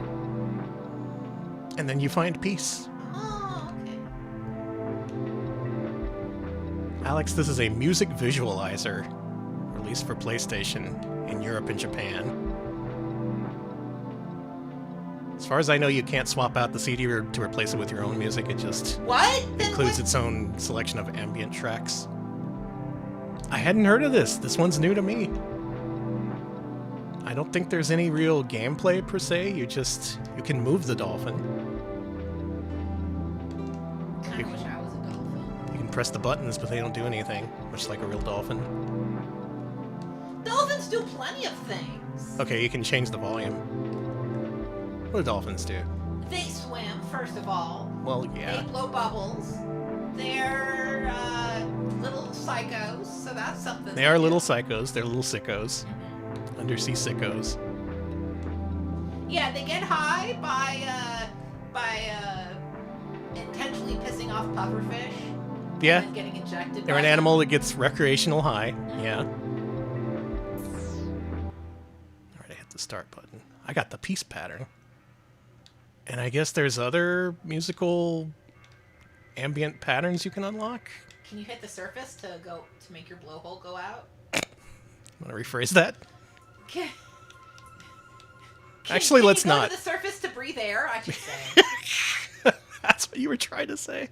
Speaker 2: And then you find peace.
Speaker 1: Oh, okay.
Speaker 2: Alex, this is a music visualizer released for PlayStation in Europe and Japan. As far as I know, you can't swap out the CD to replace it with your own music. It just
Speaker 1: What? Then
Speaker 2: includes
Speaker 1: what-
Speaker 2: its own selection of ambient tracks. I hadn't heard of this. This one's new to me. I don't think there's any real gameplay per se. You can move the dolphin.
Speaker 1: I wish I was a dolphin.
Speaker 2: You can press the buttons, but they don't do anything, much like a real dolphin.
Speaker 1: Dolphins do plenty of things.
Speaker 2: Okay, you can change the volume. What do dolphins do?
Speaker 1: They swim, first of all.
Speaker 2: Well,
Speaker 1: They
Speaker 2: yeah.
Speaker 1: blow bubbles. They're little psychos, so that's something.
Speaker 2: They are little psychos. They're little sickos. Undersea sickos.
Speaker 1: Yeah, they get high by intentionally pissing off pufferfish.
Speaker 2: Yeah,
Speaker 1: And then getting injected.
Speaker 2: they're
Speaker 1: by
Speaker 2: an
Speaker 1: them.
Speaker 2: animal that gets recreational high. Yeah. Alright, I hit the start button. I got the peace pattern. And I guess there's other musical ambient patterns you can unlock.
Speaker 1: Can you hit the surface to make your blowhole go out?
Speaker 2: Want to rephrase that?
Speaker 1: Can,
Speaker 2: Actually, let's
Speaker 1: can you go
Speaker 2: not.
Speaker 1: to the surface to breathe air, I should say.
Speaker 2: That's what you were trying to say?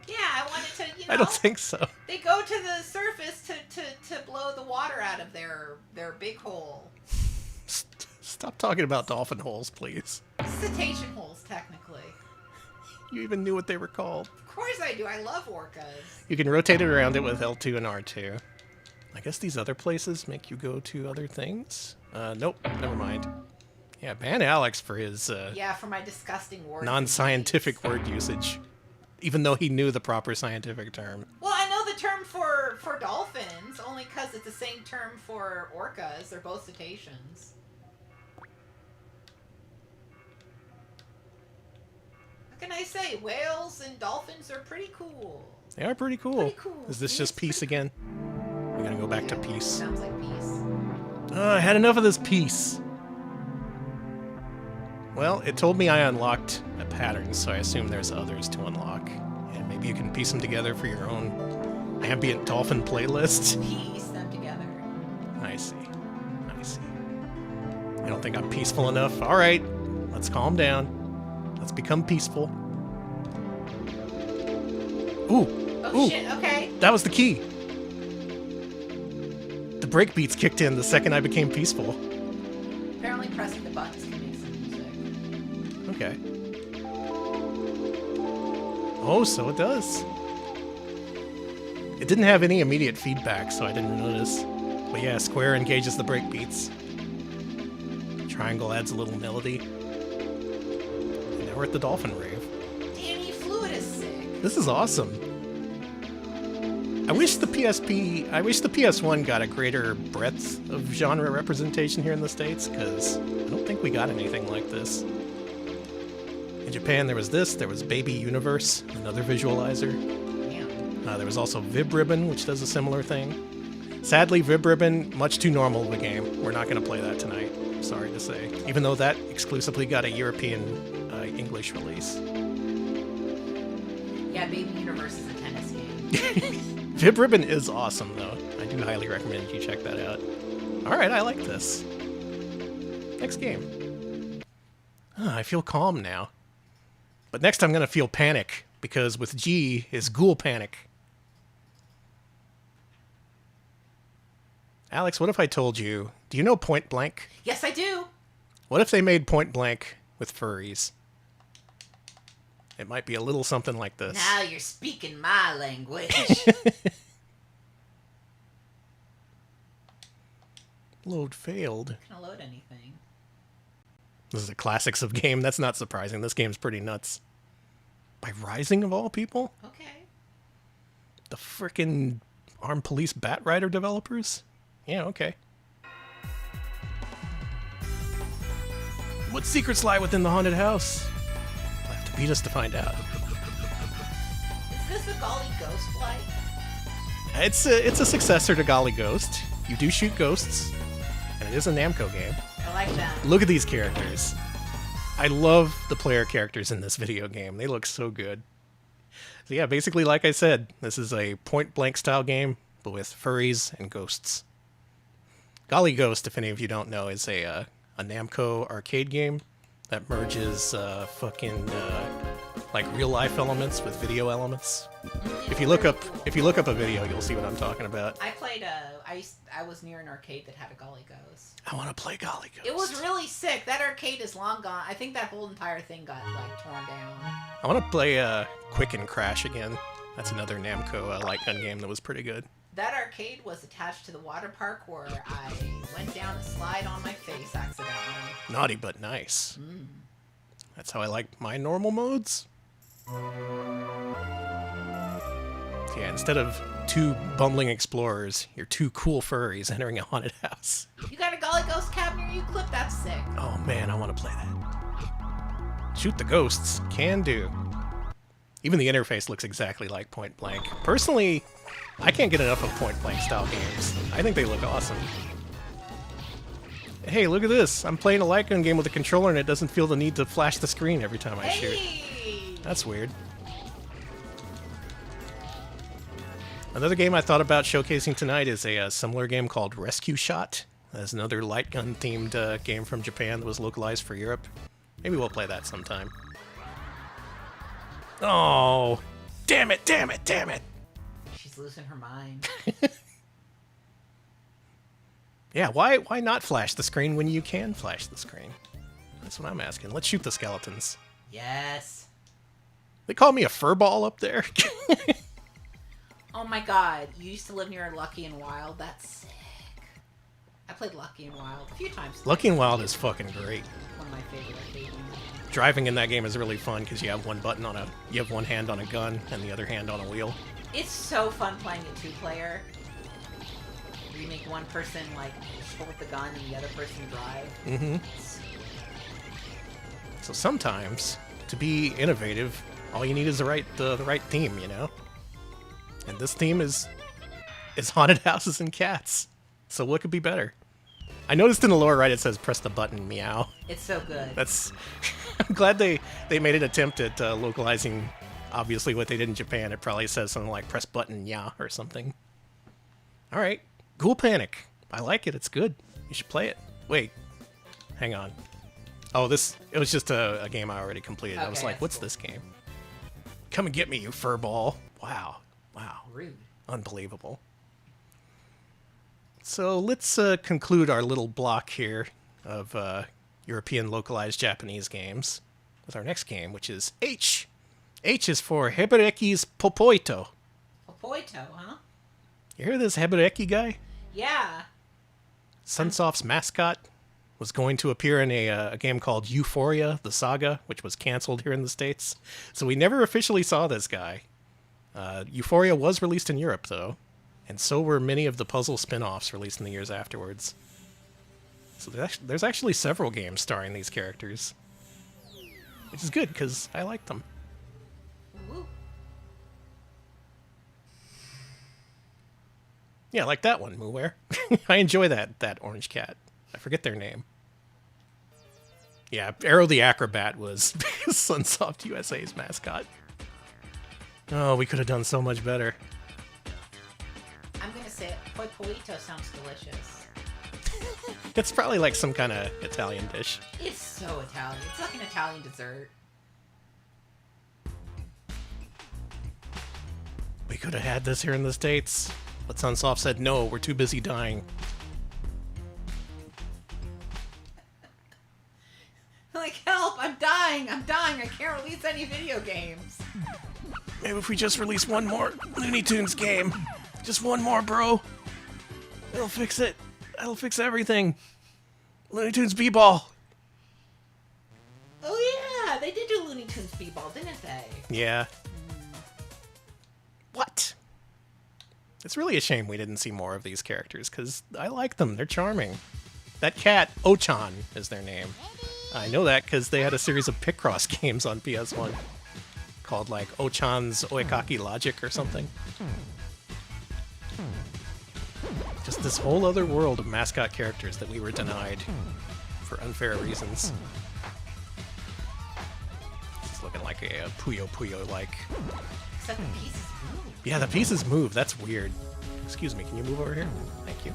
Speaker 1: Yeah, I wanted to,
Speaker 2: I don't think so.
Speaker 1: They go to the surface to blow the water out of their big hole.
Speaker 2: Stop talking about dolphin holes, please.
Speaker 1: Cetacean holes, technically.
Speaker 2: You even knew what they were called.
Speaker 1: Of course I do. I love orcas.
Speaker 2: You can rotate it around it with L2 and R2. I guess these other places make you go to other things? Nope, never mind. Yeah, ban Alex for his
Speaker 1: Yeah, for my disgusting words.
Speaker 2: non-scientific word usage. Even though he knew the proper scientific term.
Speaker 1: Well, I know the term for dolphins, only because it's the same term for orcas. They're both cetaceans. What can I say? Whales and dolphins are pretty cool.
Speaker 2: They are pretty cool.
Speaker 1: Pretty cool.
Speaker 2: Is this
Speaker 1: It
Speaker 2: just
Speaker 1: is
Speaker 2: peace
Speaker 1: pretty
Speaker 2: again? We're gonna go back to peace.
Speaker 1: Sounds like peace.
Speaker 2: I had enough of this peace. Well, it told me I unlocked a pattern, so I assume there's others to unlock. And maybe you can piece them together for your own ambient dolphin playlist.
Speaker 1: Piece them together.
Speaker 2: I see. I see. I don't think I'm peaceful enough. All right, let's calm down. Let's become peaceful. Ooh.
Speaker 1: Oh,
Speaker 2: ooh.
Speaker 1: shit, okay.
Speaker 2: That was the key. The breakbeats kicked in the second I became peaceful.
Speaker 1: Apparently pressing the buttons can make some music.
Speaker 2: Okay. Oh, so it does. It didn't have any immediate feedback, so I didn't notice. But yeah, square engages the breakbeats. Triangle adds a little melody. And now we're at the dolphin rave.
Speaker 1: Danny, Fluid is sick.
Speaker 2: This is awesome. I wish the PS1 got a greater breadth of genre representation here in the States, because I don't think we got anything like this. In Japan, there was this, there was Baby Universe, another visualizer.
Speaker 1: Damn.
Speaker 2: There was also VibRibbon, which does a similar thing. Sadly, VibRibbon, much too normal of a game. We're not going to play that tonight, sorry to say. Even though that exclusively got a European English release.
Speaker 1: Yeah, Baby Universe is a tennis game.
Speaker 2: VibRibbon is awesome, though. I do highly recommend you check that out. Alright, I like this. Next game. I feel calm now. But next I'm going to feel panic, because with G is Ghoul Panic. Alex, what if I told you, do you know Point Blank?
Speaker 1: Yes, I do.
Speaker 2: What if they made Point Blank with furries? It might be a little something like this.
Speaker 1: Now you're speaking my language.
Speaker 2: Load failed.
Speaker 1: Can I load anything?
Speaker 2: This is a classics of game. That's not surprising. This game's pretty nuts. By Rising of all people?
Speaker 1: Okay.
Speaker 2: The frickin' Armed Police Bat Rider developers? Yeah, okay. What secrets lie within the haunted house? You'll have to beat us to find out.
Speaker 1: Is this a Golly Ghost like?
Speaker 2: It's a successor to Golly Ghost. You do shoot ghosts, and it is a Namco game.
Speaker 1: I like that.
Speaker 2: Look at these characters. I love the player characters in this video game. They look so good. So yeah, basically, like I said, this is a point-blank style game, but with furries and ghosts. Golly Ghost, if any of you don't know, is a Namco arcade game that merges like real-life elements with video elements. If you look up a video, you'll see what I'm talking about.
Speaker 1: I played I was near an arcade that had a Golly Ghost.
Speaker 2: I want to play Golly Ghost.
Speaker 1: It was really sick. That arcade is long gone. I think that whole entire thing got like torn down.
Speaker 2: I want to play Quick and Crash again. That's another Namco light gun game that was pretty good.
Speaker 1: That arcade was attached to the water park where I went down a slide on my face accidentally.
Speaker 2: Naughty but nice. That's how I like my normal modes. Yeah, instead of two bumbling explorers, you're two cool furries entering a haunted house.
Speaker 1: You got a Golly Ghost cab near you? Clip, that's sick.
Speaker 2: Oh man, I want to play that. Shoot the ghosts. Can do. Even the interface looks exactly like Point Blank. Personally, I can't get enough of Point Blank style games. I think they look awesome. Hey, look at this. I'm playing a light gun game with a controller and it doesn't feel the need to flash the screen every time I shoot. That's weird. Another game I thought about showcasing tonight is a similar game called Rescue Shot. That's another light gun themed game from Japan that was localized for Europe. Maybe we'll play that sometime. Oh, damn it, damn it, damn it.
Speaker 1: She's losing her mind.
Speaker 2: Yeah, why not flash the screen when you can flash the screen? That's what I'm asking. Let's shoot the skeletons.
Speaker 1: Yes.
Speaker 2: They call me a furball up there.
Speaker 1: Oh my god, you used to live near Lucky and Wild? That's sick. I played Lucky and Wild a few times.
Speaker 2: Lucky and Wild is fucking great.
Speaker 1: One of my favorite arcade games.
Speaker 2: Driving in that game is really fun because you have one hand on a gun and the other hand on a wheel.
Speaker 1: It's so fun playing it 2-player. You make one person like hold the gun and the other person drive.
Speaker 2: Mm-hmm. So sometimes, to be innovative, all you need is the right theme, you know? And this theme is haunted houses and cats. So what could be better? I noticed in the lower right it says press the button, meow.
Speaker 1: It's so good.
Speaker 2: That's I'm glad they made an attempt at localizing obviously what they did in Japan. It probably says something like press button, yeah, or something. All right. Ghoul Panic. I like it. It's good. You should play it. Wait. Hang on. Oh, it was just a game I already completed. I was
Speaker 1: Okay,
Speaker 2: like,
Speaker 1: that's
Speaker 2: what's
Speaker 1: cool.
Speaker 2: this game? Come and get me, you furball. Wow.
Speaker 1: Rude.
Speaker 2: Unbelievable. So let's conclude our little block here of European localized Japanese games with our next game, which is H. H is for Hebereke's Popoitto.
Speaker 1: Popoitto, huh?
Speaker 2: You hear this Hebereke guy?
Speaker 1: Yeah.
Speaker 2: Sunsoft's mascot was going to appear in a game called Euphoria, the Saga, which was canceled here in the States. So we never officially saw this guy. Euphoria was released in Europe, though, and so were many of the puzzle spin-offs released in the years afterwards. So there's actually several games starring these characters, which is good, because I like them.
Speaker 1: Ooh.
Speaker 2: Yeah, like that one, Mooware. I enjoy that orange cat. I forget their name. Yeah, Arrow the Acrobat was Sunsoft USA's mascot. Oh, we could have done so much better.
Speaker 1: I'm gonna say it. Popoitto sounds delicious.
Speaker 2: It's probably like some kind of Italian dish.
Speaker 1: It's so Italian. It's like an Italian dessert.
Speaker 2: We could have had this here in the States, but Sunsoft said, no, we're too busy dying.
Speaker 1: Like, help! I'm dying! I can't release any video games.
Speaker 2: Maybe if we just release one more Looney Tunes game. Just one more, bro. It'll fix it. That'll fix everything. Looney Tunes B-Ball.
Speaker 1: Oh yeah, they did do Looney Tunes Speedball, didn't they?
Speaker 2: Yeah. What? It's really a shame we didn't see more of these characters, because I like them. They're charming. That cat, Ochan, is their name. I know that because they had a series of Picross games on PS1 called, like, Ochan's Oikaki Logic or something. Just this whole other world of mascot characters that we were denied for unfair reasons. This is looking like a Puyo Puyo-like.
Speaker 1: Except the pieces move.
Speaker 2: Yeah, the pieces move. That's weird. Excuse me, can you move over here? Thank you.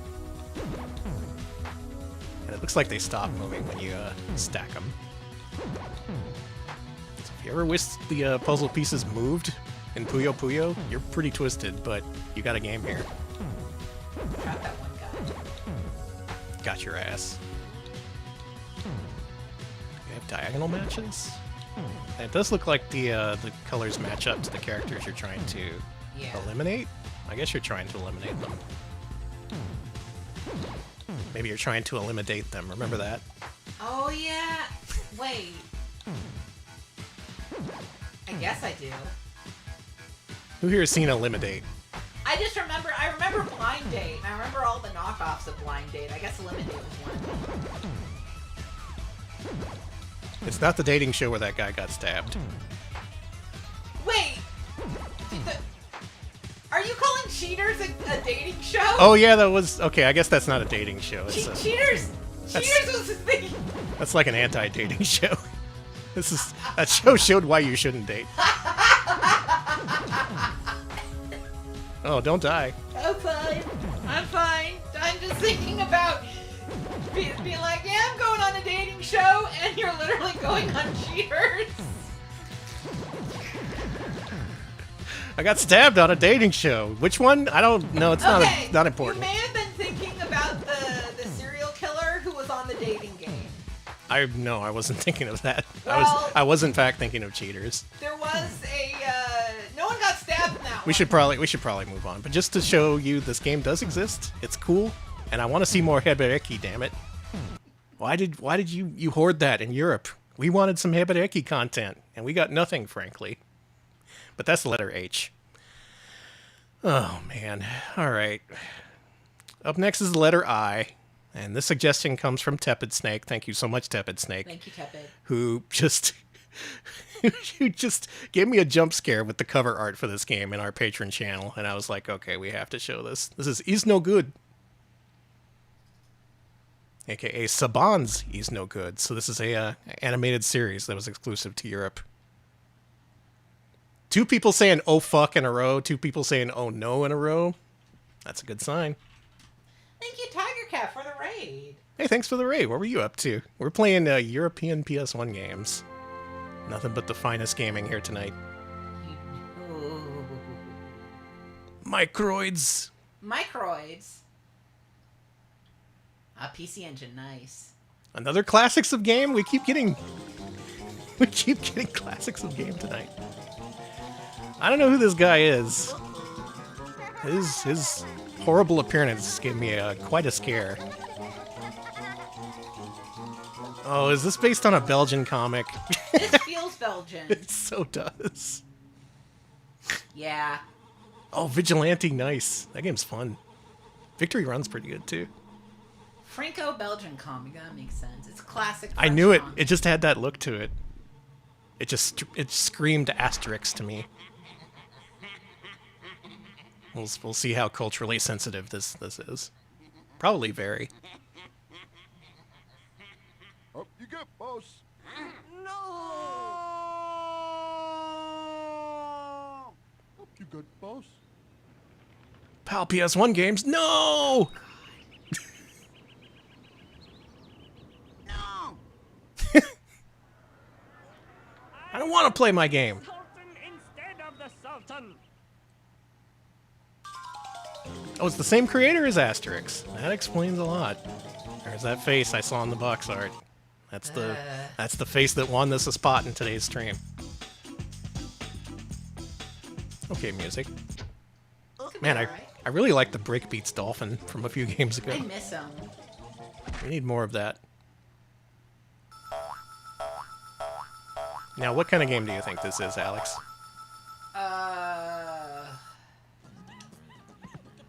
Speaker 2: And it looks like they stop moving when you stack them. So if you ever wish the puzzle pieces moved in Puyo Puyo, you're pretty twisted, but you got a game here.
Speaker 1: Got that one guy.
Speaker 2: Got your ass. You have diagonal matches? And it does look like the colors match up to the characters you're trying to eliminate. I guess you're trying to eliminate them. Maybe you're trying to eliminate them. Remember that?
Speaker 1: Oh yeah. Wait. I guess I do.
Speaker 2: Who here has seen Eliminate?
Speaker 1: I remember Blind Date, and I remember all the knockoffs of Blind Date. I guess Eliminate was one.
Speaker 2: It's not the dating show where that guy got stabbed.
Speaker 1: Wait! Are you calling Cheaters a dating show?
Speaker 2: Oh yeah, that was... Okay, I guess that's not a dating show. It's
Speaker 1: Cheaters! Cheaters was the thing!
Speaker 2: That's like an anti-dating show. That show showed why you shouldn't date. Oh, don't die.
Speaker 1: I'm fine. I'm fine. I'm just thinking about being like, yeah, I'm going on a dating show, and you're literally going on Cheaters.
Speaker 2: I got stabbed on a dating show. Which one? I don't know. It's not important.
Speaker 1: You may have been thinking about the serial killer who was on the dating game.
Speaker 2: No, I wasn't thinking of that.
Speaker 1: Well,
Speaker 2: I was in fact thinking of Cheaters.
Speaker 1: There was no one got stabbed in that
Speaker 2: We
Speaker 1: one.
Speaker 2: should probably move on. But just to show you this game does exist, it's cool, and I want to see more Hebereke, damn it. Why did you hoard that in Europe? We wanted some Hebereke content, and we got nothing, frankly. But that's the letter H. Oh, man. All right. Up next is the letter I. And this suggestion comes from Tepid Snake. Thank you so much, Tepid Snake.
Speaker 1: Thank you, Tepid.
Speaker 2: Who just... you just gave me a jump scare with the cover art for this game in our Patreon channel. And I was like, okay, we have to show this. This is Iznogoud. AKA Saban's Iznogoud. So this is a animated series that was exclusive to Europe. 2 people saying "oh fuck" in a row, 2 people saying "oh no" in a row. That's a good sign.
Speaker 1: Thank you, Tiger Cat, for the raid.
Speaker 2: Hey, thanks for the raid. What were you up to? We're playing European PS1 games. Nothing but the finest gaming here tonight. Microids.
Speaker 1: Microids. PC Engine, nice.
Speaker 2: Another classics of game. We keep getting classics of game tonight. I don't know who this guy is. His horrible appearance gave me quite a scare. Oh, is this based on a Belgian comic?
Speaker 1: This feels Belgian.
Speaker 2: It so does.
Speaker 1: Yeah.
Speaker 2: Oh, Vigilante, nice. That game's fun. Victory Run's pretty good too.
Speaker 1: Franco-Belgian comic, that makes sense. It's classic.
Speaker 2: I knew it.
Speaker 1: comic.
Speaker 2: It just had that look to it. It screamed Asterix to me. We'll see how culturally sensitive this is. Probably very.
Speaker 3: Up you get, boss.
Speaker 4: No!
Speaker 3: Up you get, boss.
Speaker 2: PAL PS1 games? No!
Speaker 4: No!
Speaker 2: I don't want to play my game.
Speaker 4: Sultan instead of the Sultan.
Speaker 2: Oh, it's the same creator as Asterix. That explains a lot. There's that face I saw in the box art. That's the face that won this a spot in today's stream. Okay, music. Man, I really like the Breakbeats Dolphin from a few games ago.
Speaker 1: I miss him.
Speaker 2: We need more of that. Now, what kind of game do you think this is, Alex?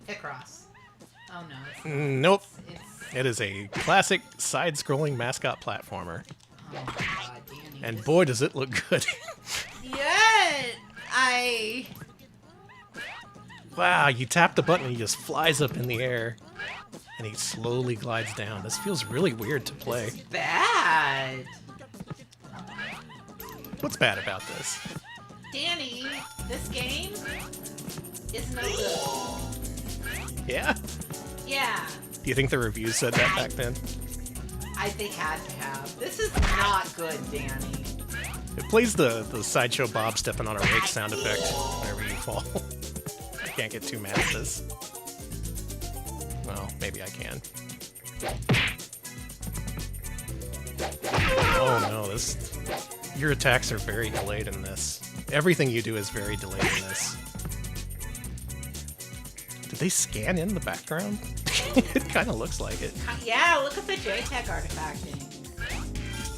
Speaker 1: Picross. Oh no. It's
Speaker 2: Nope.
Speaker 1: It's,
Speaker 2: It is a classic side-scrolling mascot platformer.
Speaker 1: oh my god, Danny.
Speaker 2: And boy, does it look good.
Speaker 1: Yeah,
Speaker 2: Wow, you tap the button and he just flies up in the air. And he slowly glides down. This feels really weird to play.
Speaker 1: It's bad.
Speaker 2: What's bad about this?
Speaker 1: Danny, this game is no good.
Speaker 2: Yeah?
Speaker 1: Yeah,
Speaker 2: Do you think the reviews said that back then?
Speaker 1: they had to have. This is not good, Danny.
Speaker 2: It plays the Sideshow Bob stepping on a rake sound effect whenever you fall. I can't get too mad at this. Well, maybe I can. Oh no, your attacks are very delayed in this. Everything you do is very delayed in this. Did they scan in the background? It kind of looks like it.
Speaker 1: Yeah, look at the JTAG artifacting.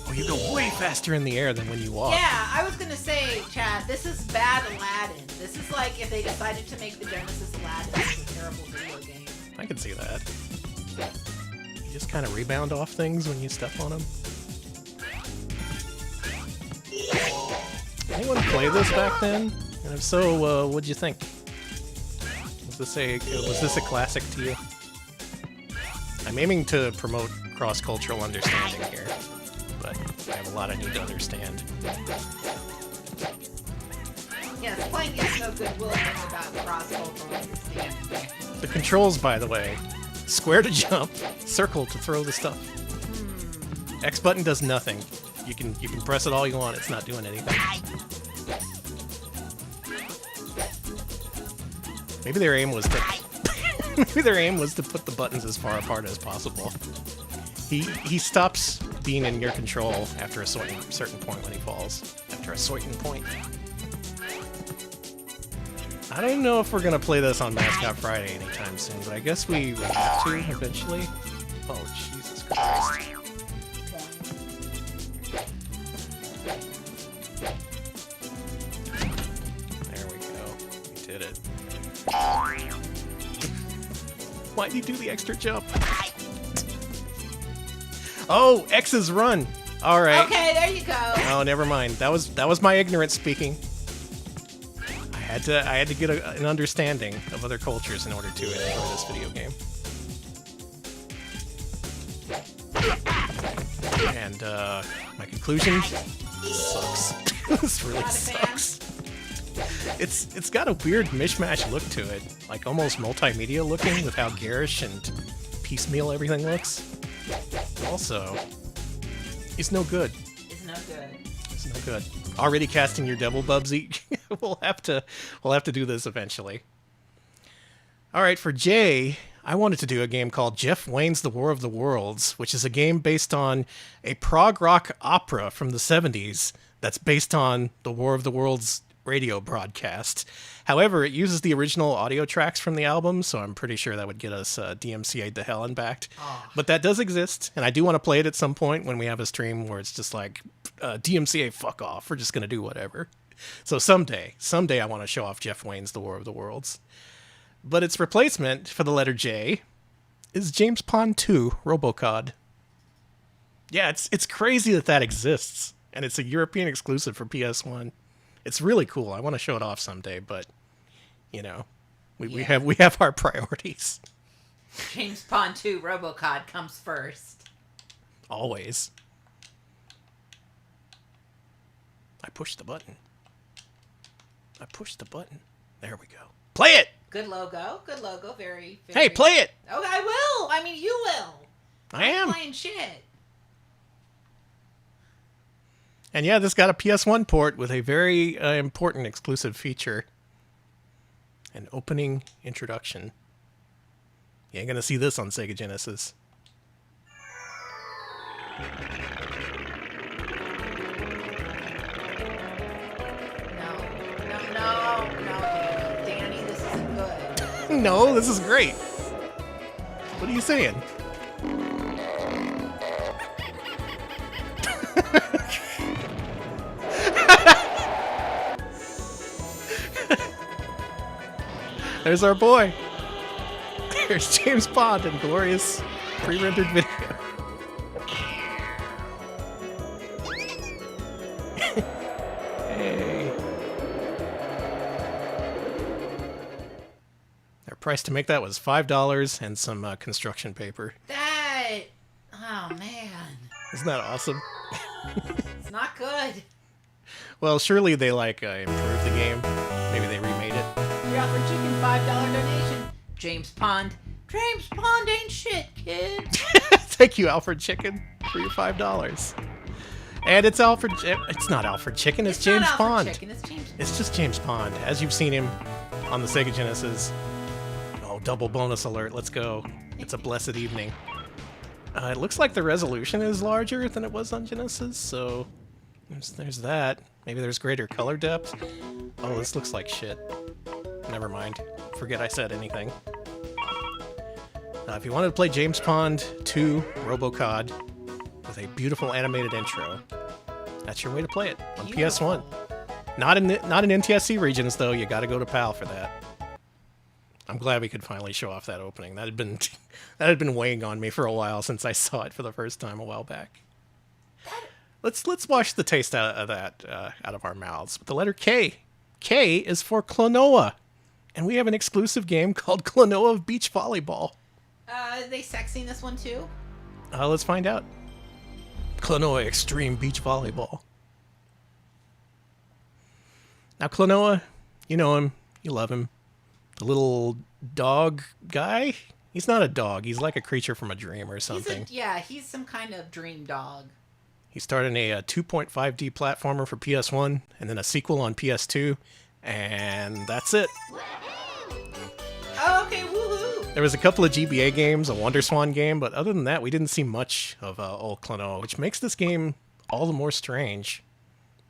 Speaker 2: Oh, you go way faster in the air than when you walk.
Speaker 1: Yeah, I was gonna say, Chad, this is bad Aladdin. This is like if they decided to make the Genesis Aladdin as a terrible video game.
Speaker 2: I can see that. You just kind of rebound off things when you step on them. Anyone play this back then? And if so, what'd you think? Was this a classic to you? I'm aiming to promote cross-cultural understanding here, but I have a lot I need to understand.
Speaker 1: Yes, playing is no good will bring about cross-cultural understanding.
Speaker 2: The controls, by the way, square to jump, circle to throw the stuff. X button does nothing. You can press it all you want, it's not doing anything. Maybe their aim was to put the buttons as far apart as possible. He stops being in your control after a certain point when he falls. After a certain point. I don't know if we're gonna play this on Mascot Friday anytime soon, but I guess we will have to eventually. Oh, Jesus Christ. There we go. We did it. Why'd he do the extra jump? Oh, X's run. All right.
Speaker 1: Okay, there you go.
Speaker 2: Oh, never mind. That was my ignorance speaking. I had to get an understanding of other cultures in order to enjoy this video game. And my conclusion sucks. This really sucks. It's got a weird mishmash look to it, like almost multimedia looking with how garish and piecemeal everything looks. also is no good.
Speaker 1: It's no good.
Speaker 2: It's no good. Already casting your devil, Bubsy. we'll have to do this eventually. All right, for Jay, I wanted to do a game called Jeff Wayne's The War of the Worlds, which is a game based on a prog rock opera from the 70s that's based on the War of the Worlds radio broadcast. However, it uses the original audio tracks from the album, so I'm pretty sure that would get us DMCA'd to hell and back.
Speaker 1: Oh.
Speaker 2: But that does exist, and I do want to play it at some point when we have a stream where it's just like, DMCA, fuck off. We're just going to do whatever. So someday I want to show off Jeff Wayne's The War of the Worlds. But its replacement for the letter J is James Pond 2 Robocod. Yeah, it's crazy that exists, and it's a European exclusive for PS1. It's really cool. I want to show it off someday, but you know, we have our priorities.
Speaker 1: James Pond 2 Robocod comes first.
Speaker 2: Always. I pushed the button. There we go. Play it!
Speaker 1: Good logo. Very, very...
Speaker 2: Hey, play it!
Speaker 1: Oh, I will! I mean, you will!
Speaker 2: I am.
Speaker 1: I'm playing shit.
Speaker 2: And yeah, this got a PS1 port with a very important exclusive feature. An opening introduction. You ain't gonna see this on Sega Genesis.
Speaker 1: No, Danny, this isn't good.
Speaker 2: No, this is great. What are you saying? There's our boy. There's James Pond in glorious pre-rendered video. Hey. Their price to make that was $5 and some construction paper.
Speaker 1: Oh man.
Speaker 2: Isn't that awesome?
Speaker 1: It's not good.
Speaker 2: Well, surely they improved the game. Maybe they remade it.
Speaker 1: Free Alfred Chicken, $5 donation. James Pond ain't shit, kid.
Speaker 2: Thank you, Alfred Chicken, for your $5. And it's Alfred. It's not Alfred Chicken. It's James
Speaker 1: not
Speaker 2: Pond.
Speaker 1: Chicken, it's James.
Speaker 2: It's just James Pond, as you've seen him on the Sega Genesis. Oh, double bonus alert! Let's go. It's a blessed evening. It looks like the resolution is larger than it was on Genesis, so there's that. Maybe there's greater color depth. Oh, this looks like shit. Never mind. Forget I said anything. If you wanted to play James Pond 2 Robocod with a beautiful animated intro, that's your way to play it on PS1. Not in NTSC regions though. You got to go to PAL for that. I'm glad we could finally show off that opening. That had been weighing on me for a while since I saw it for the first time a while back. Let's wash the taste out of that out of our mouths. With the letter K. K is for Klonoa, and we have an exclusive game called Klonoa Beach Volleyball.
Speaker 1: Are they sexing this one too?
Speaker 2: Let's find out. Klonoa Extreme Beach Volleyball. Now, Klonoa, you know him, you love him. The little dog guy? He's not a dog. He's like a creature from a dream or something.
Speaker 1: He's some kind of dream dog.
Speaker 2: He started a 2.5D platformer for PS1, and then a sequel on PS2, and that's it.
Speaker 1: Oh, okay, woohoo!
Speaker 2: There was a couple of GBA games, a Wonder Swan game, but other than that, we didn't see much of old Klonoa, which makes this game all the more strange.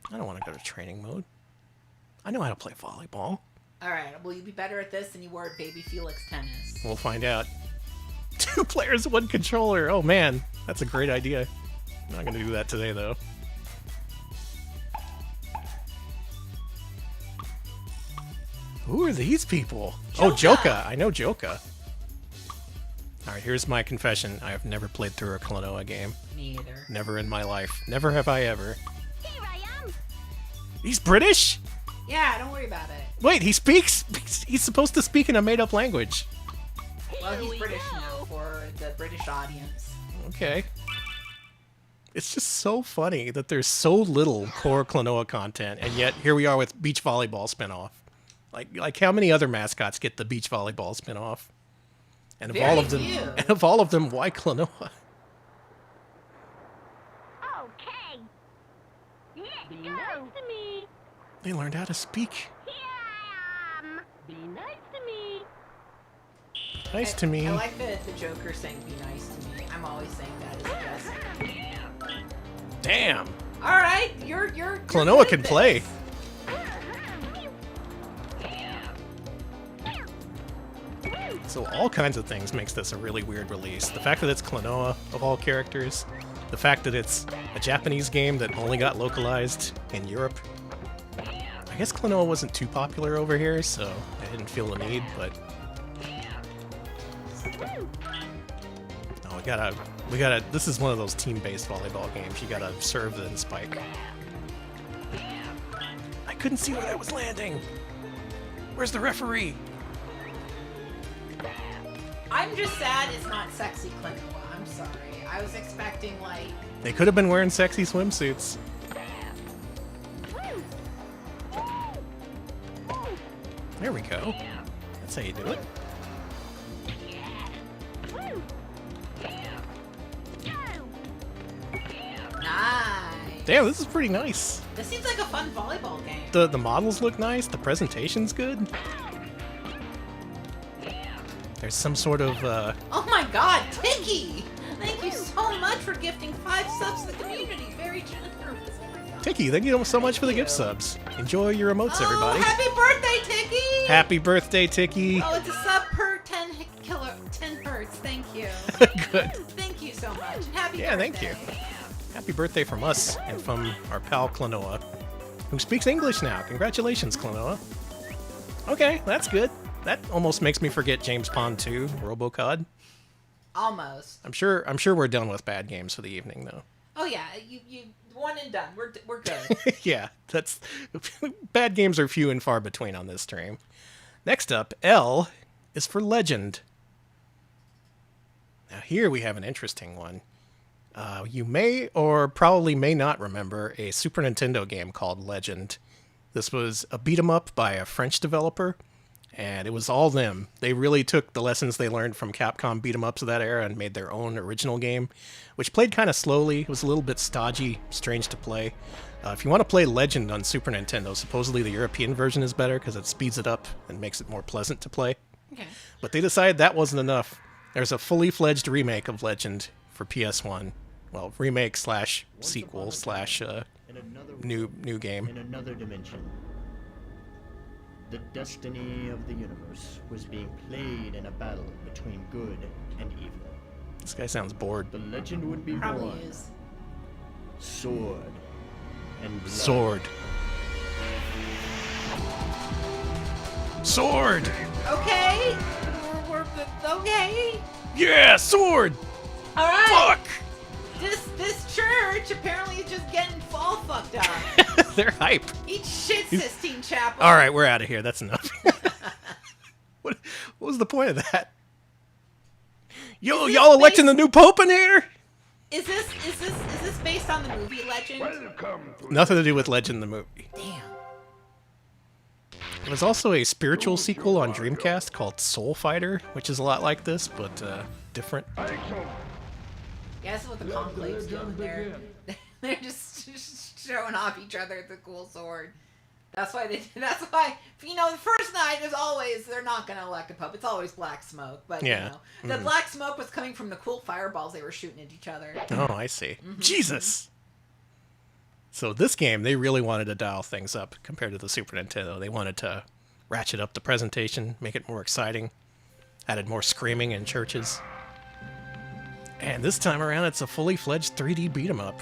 Speaker 2: I don't want to go to training mode. I know how to play volleyball.
Speaker 1: Alright, will you be better at this than you were at Baby Felix Tennis?
Speaker 2: We'll find out. 2 players, 1 controller. Oh man, that's a great idea. I'm not going to do that today, though. Who are these people? Oh, Joka. I know Joka. Alright, here's my confession. I have never played through a Klonoa game.
Speaker 1: Me either.
Speaker 2: Never in my life. Never have I ever.
Speaker 5: Here I am.
Speaker 2: He's British?
Speaker 1: Yeah, don't worry about it.
Speaker 2: Wait, he speaks? He's supposed to speak in a made-up language.
Speaker 1: Well,
Speaker 5: Here
Speaker 1: he's
Speaker 5: we
Speaker 1: British
Speaker 5: go.
Speaker 1: now for the British audience.
Speaker 2: Okay. It's just so funny that there's so little core Klonoa content, and yet here we are with beach volleyball spinoff. Like how many other mascots get the beach volleyball spinoff? And of
Speaker 1: Very
Speaker 2: all of them,
Speaker 1: few.
Speaker 2: and of all of them, why Klonoa? They learned how to speak.
Speaker 5: Be nice to me.
Speaker 2: Nice to me.
Speaker 1: I like the Joker saying "be nice to me." I'm always saying that as a jest.
Speaker 2: Damn.
Speaker 1: All right, you're
Speaker 2: Klonoa
Speaker 1: good
Speaker 2: can
Speaker 1: at
Speaker 2: play.
Speaker 1: this.
Speaker 2: So all kinds of things makes this a really weird release. The fact that it's Klonoa of all characters, the fact that it's a Japanese game that only got localized in Europe. I guess Klonoa wasn't too popular over here, so I didn't feel the need, but... Oh, we gotta, this is one of those team-based volleyball games. You gotta serve then spike. I couldn't see where that was landing! Where's the referee?
Speaker 1: I'm just sad it's not sexy Klonoa. I'm sorry. I was expecting like.
Speaker 2: They could have been wearing sexy swimsuits. There we go. That's how you do it.
Speaker 1: Nice.
Speaker 2: Damn, this is pretty nice.
Speaker 1: This seems like a fun volleyball game.
Speaker 2: The models look nice. The presentation's good. There's some sort of,
Speaker 1: Oh my god, Tiki! Thank you so much for gifting 5 subs to the community. Very generous. Oh my God.
Speaker 2: Tiki, thank you so much for the gift subs. Enjoy your emotes, everybody.
Speaker 1: Oh, happy birthday, Tiki!
Speaker 2: Happy birthday, Tiki.
Speaker 1: Oh, it's a sub per 10 hertz. Thank you.
Speaker 2: Good.
Speaker 1: Thank you so much. Happy
Speaker 2: Yeah,
Speaker 1: birthday.
Speaker 2: thank you. Happy birthday from us and from our pal Klonoa, who speaks English now. Congratulations, Klonoa. Okay, that's good. That almost makes me forget James Pond 2, RoboCod.
Speaker 1: Almost.
Speaker 2: I'm sure we're done with bad games for the evening, though.
Speaker 1: Oh yeah, you one and done. We're good.
Speaker 2: Yeah, that's bad games are few and far between on this stream. Next up, L is for Legend. Now here we have an interesting one. You may or probably may not remember a Super Nintendo game called Legend. This was a beat 'em up by a French developer, and it was all them. They really took the lessons they learned from Capcom beat 'em ups of that era and made their own original game, which played kind of slowly. It was a little bit stodgy, strange to play. If you want to play Legend on Super Nintendo, supposedly the European version is better because it speeds it up and makes it more pleasant to play.
Speaker 1: Okay.
Speaker 2: But they decided that wasn't enough. There's a fully fledged remake of Legend for PS1. Well, remake slash sequel slash new game.
Speaker 6: In another dimension, the destiny of the universe was being played in a battle between good and evil.
Speaker 2: This guy sounds bored.
Speaker 6: The legend would be
Speaker 1: Probably
Speaker 6: born.
Speaker 1: is.
Speaker 6: Sword and blood.
Speaker 2: Sword. Sword!
Speaker 1: Okay. We're okay.
Speaker 2: Yeah, sword!
Speaker 1: All right.
Speaker 2: Fuck!
Speaker 1: This church apparently is just getting all fucked up.
Speaker 2: They're hype.
Speaker 1: Eat shit, Sistine Chapel.
Speaker 2: All right, we're out of here. That's enough. what was the point of that? Yo,
Speaker 1: Is this
Speaker 2: y'all electing
Speaker 1: based-
Speaker 2: the new pope in here?
Speaker 1: Is this based on the movie Legend?
Speaker 3: Welcome to
Speaker 2: Nothing to do with Legend the movie.
Speaker 1: Damn.
Speaker 2: There was also a spiritual sequel on Dreamcast called Soul Fighter, which is a lot like this, but different.
Speaker 3: Excellent.
Speaker 1: Yeah, that's what the conclave's doing there. They're just showing off each other the cool sword. That's why you know, the first night as always they're not gonna elect a pope. It's always black smoke, but
Speaker 2: Yeah.
Speaker 1: you know, the black smoke was coming from the cool fireballs they were shooting at each other.
Speaker 2: Oh, I see. Jesus! So this game, they really wanted to dial things up compared to the Super Nintendo. They wanted to ratchet up the presentation, make it more exciting, added more screaming in churches. And this time around, it's a fully fledged 3D beat 'em up.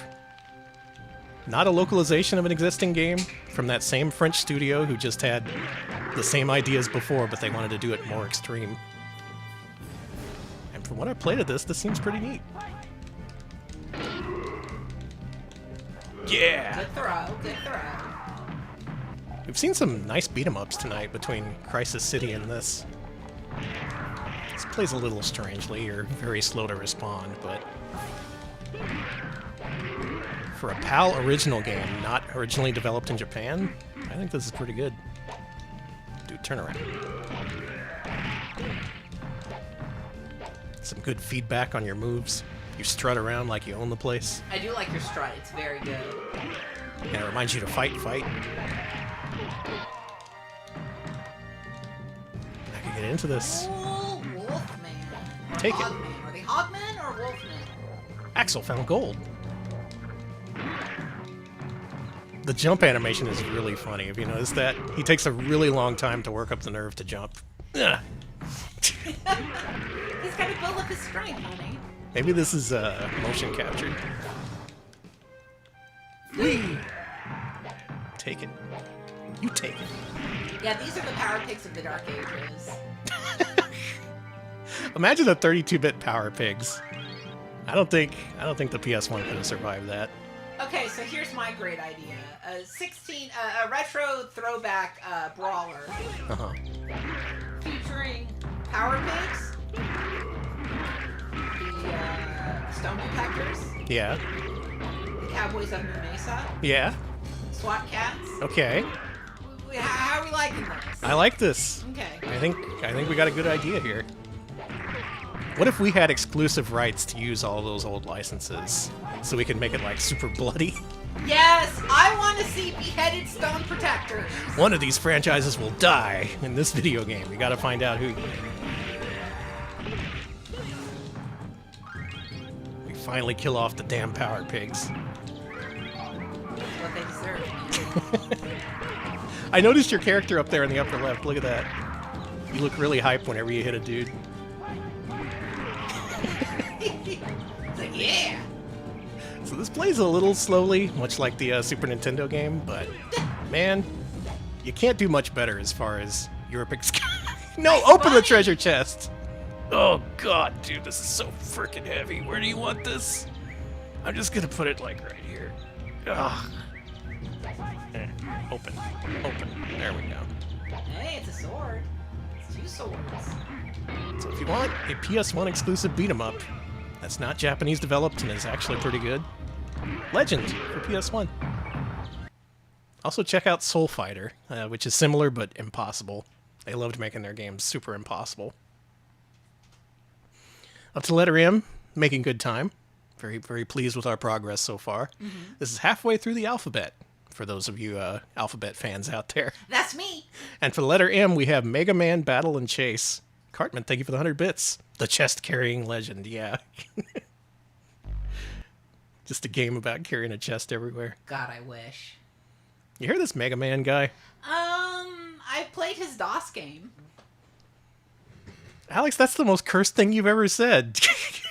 Speaker 2: Not a localization of an existing game from that same French studio who just had the same ideas before, but they wanted to do it more extreme. And from what I played of this seems pretty neat. Yeah!
Speaker 1: Good throw, good throw.
Speaker 2: We've seen some nice beat 'em ups tonight between Crisis City and this. This plays a little strangely. You're very slow to respond, but for a PAL original game, not originally developed in Japan, I think this is pretty good. Dude, turn around. Some good feedback on your moves. You strut around like you own the place.
Speaker 1: I do like your strut. It's very good.
Speaker 2: And it reminds you to fight. I can get into this.
Speaker 1: Ooh, Wolfman.
Speaker 2: Take it.
Speaker 1: Hogman. Are they Hogmen or Wolfmen?
Speaker 2: Axel found gold. The jump animation is really funny. Have you noticed that? He takes a really long time to work up the nerve to jump. Ugh.
Speaker 1: He's got to build up his strength, honey.
Speaker 2: Maybe this is motion captured. Whee! Take it. You take it.
Speaker 1: Yeah, these are the power pigs of the Dark Ages.
Speaker 2: Imagine the 32-bit Power Pigs. I don't think the PS1 could have survived that.
Speaker 1: Okay, so here's my great idea. A retro throwback brawler
Speaker 2: Uh-huh.
Speaker 1: featuring Power Pigs, the Stone Detectors,
Speaker 2: Yeah.
Speaker 1: the Cowboys of New Mesa,
Speaker 2: Yeah.
Speaker 1: SWAT Cats.
Speaker 2: Okay.
Speaker 1: How are we liking this?
Speaker 2: I like this.
Speaker 1: Okay.
Speaker 2: I think we got a good idea here. What if we had exclusive rights to use all those old licenses so we could make it like super bloody?
Speaker 1: Yes, I want to see beheaded Stone Protectors.
Speaker 2: One of these franchises will die in this video game. We gotta find out who. We finally kill off the damn Power Pigs.
Speaker 1: That's what they deserve.
Speaker 2: I noticed your character up there in the upper left. Look at that. You look really hype whenever you hit a dude.
Speaker 1: It's like, yeah.
Speaker 2: So this plays a little slowly, much like the Super Nintendo game, but man, you can't do much better as far as Europe-exclusive. No, open the treasure chest! Oh god, dude, this is so freaking heavy. Where do you want this? I'm just gonna put it like right here. Ugh. Open. There we go.
Speaker 1: Hey, it's a sword. It's two swords.
Speaker 2: So if you want a PS1 exclusive beat 'em up that's not Japanese developed and is actually pretty good, Legend for PS1. Also check out Soul Fighter, which is similar but impossible. They loved making their games super impossible. Up to letter M, making good time. Very, very pleased with our progress so far. Mm-hmm. This is halfway through the alphabet, for those of you alphabet fans out there.
Speaker 1: That's me.
Speaker 2: And for the letter M, we have Mega Man Battle and Chase. Cartman, thank you for the 100 bits. The chest-carrying legend, yeah. Just a game about carrying a chest everywhere.
Speaker 1: God, I wish.
Speaker 2: You hear this Mega Man guy?
Speaker 1: I played his DOS game.
Speaker 2: Alex, that's the most cursed thing you've ever said.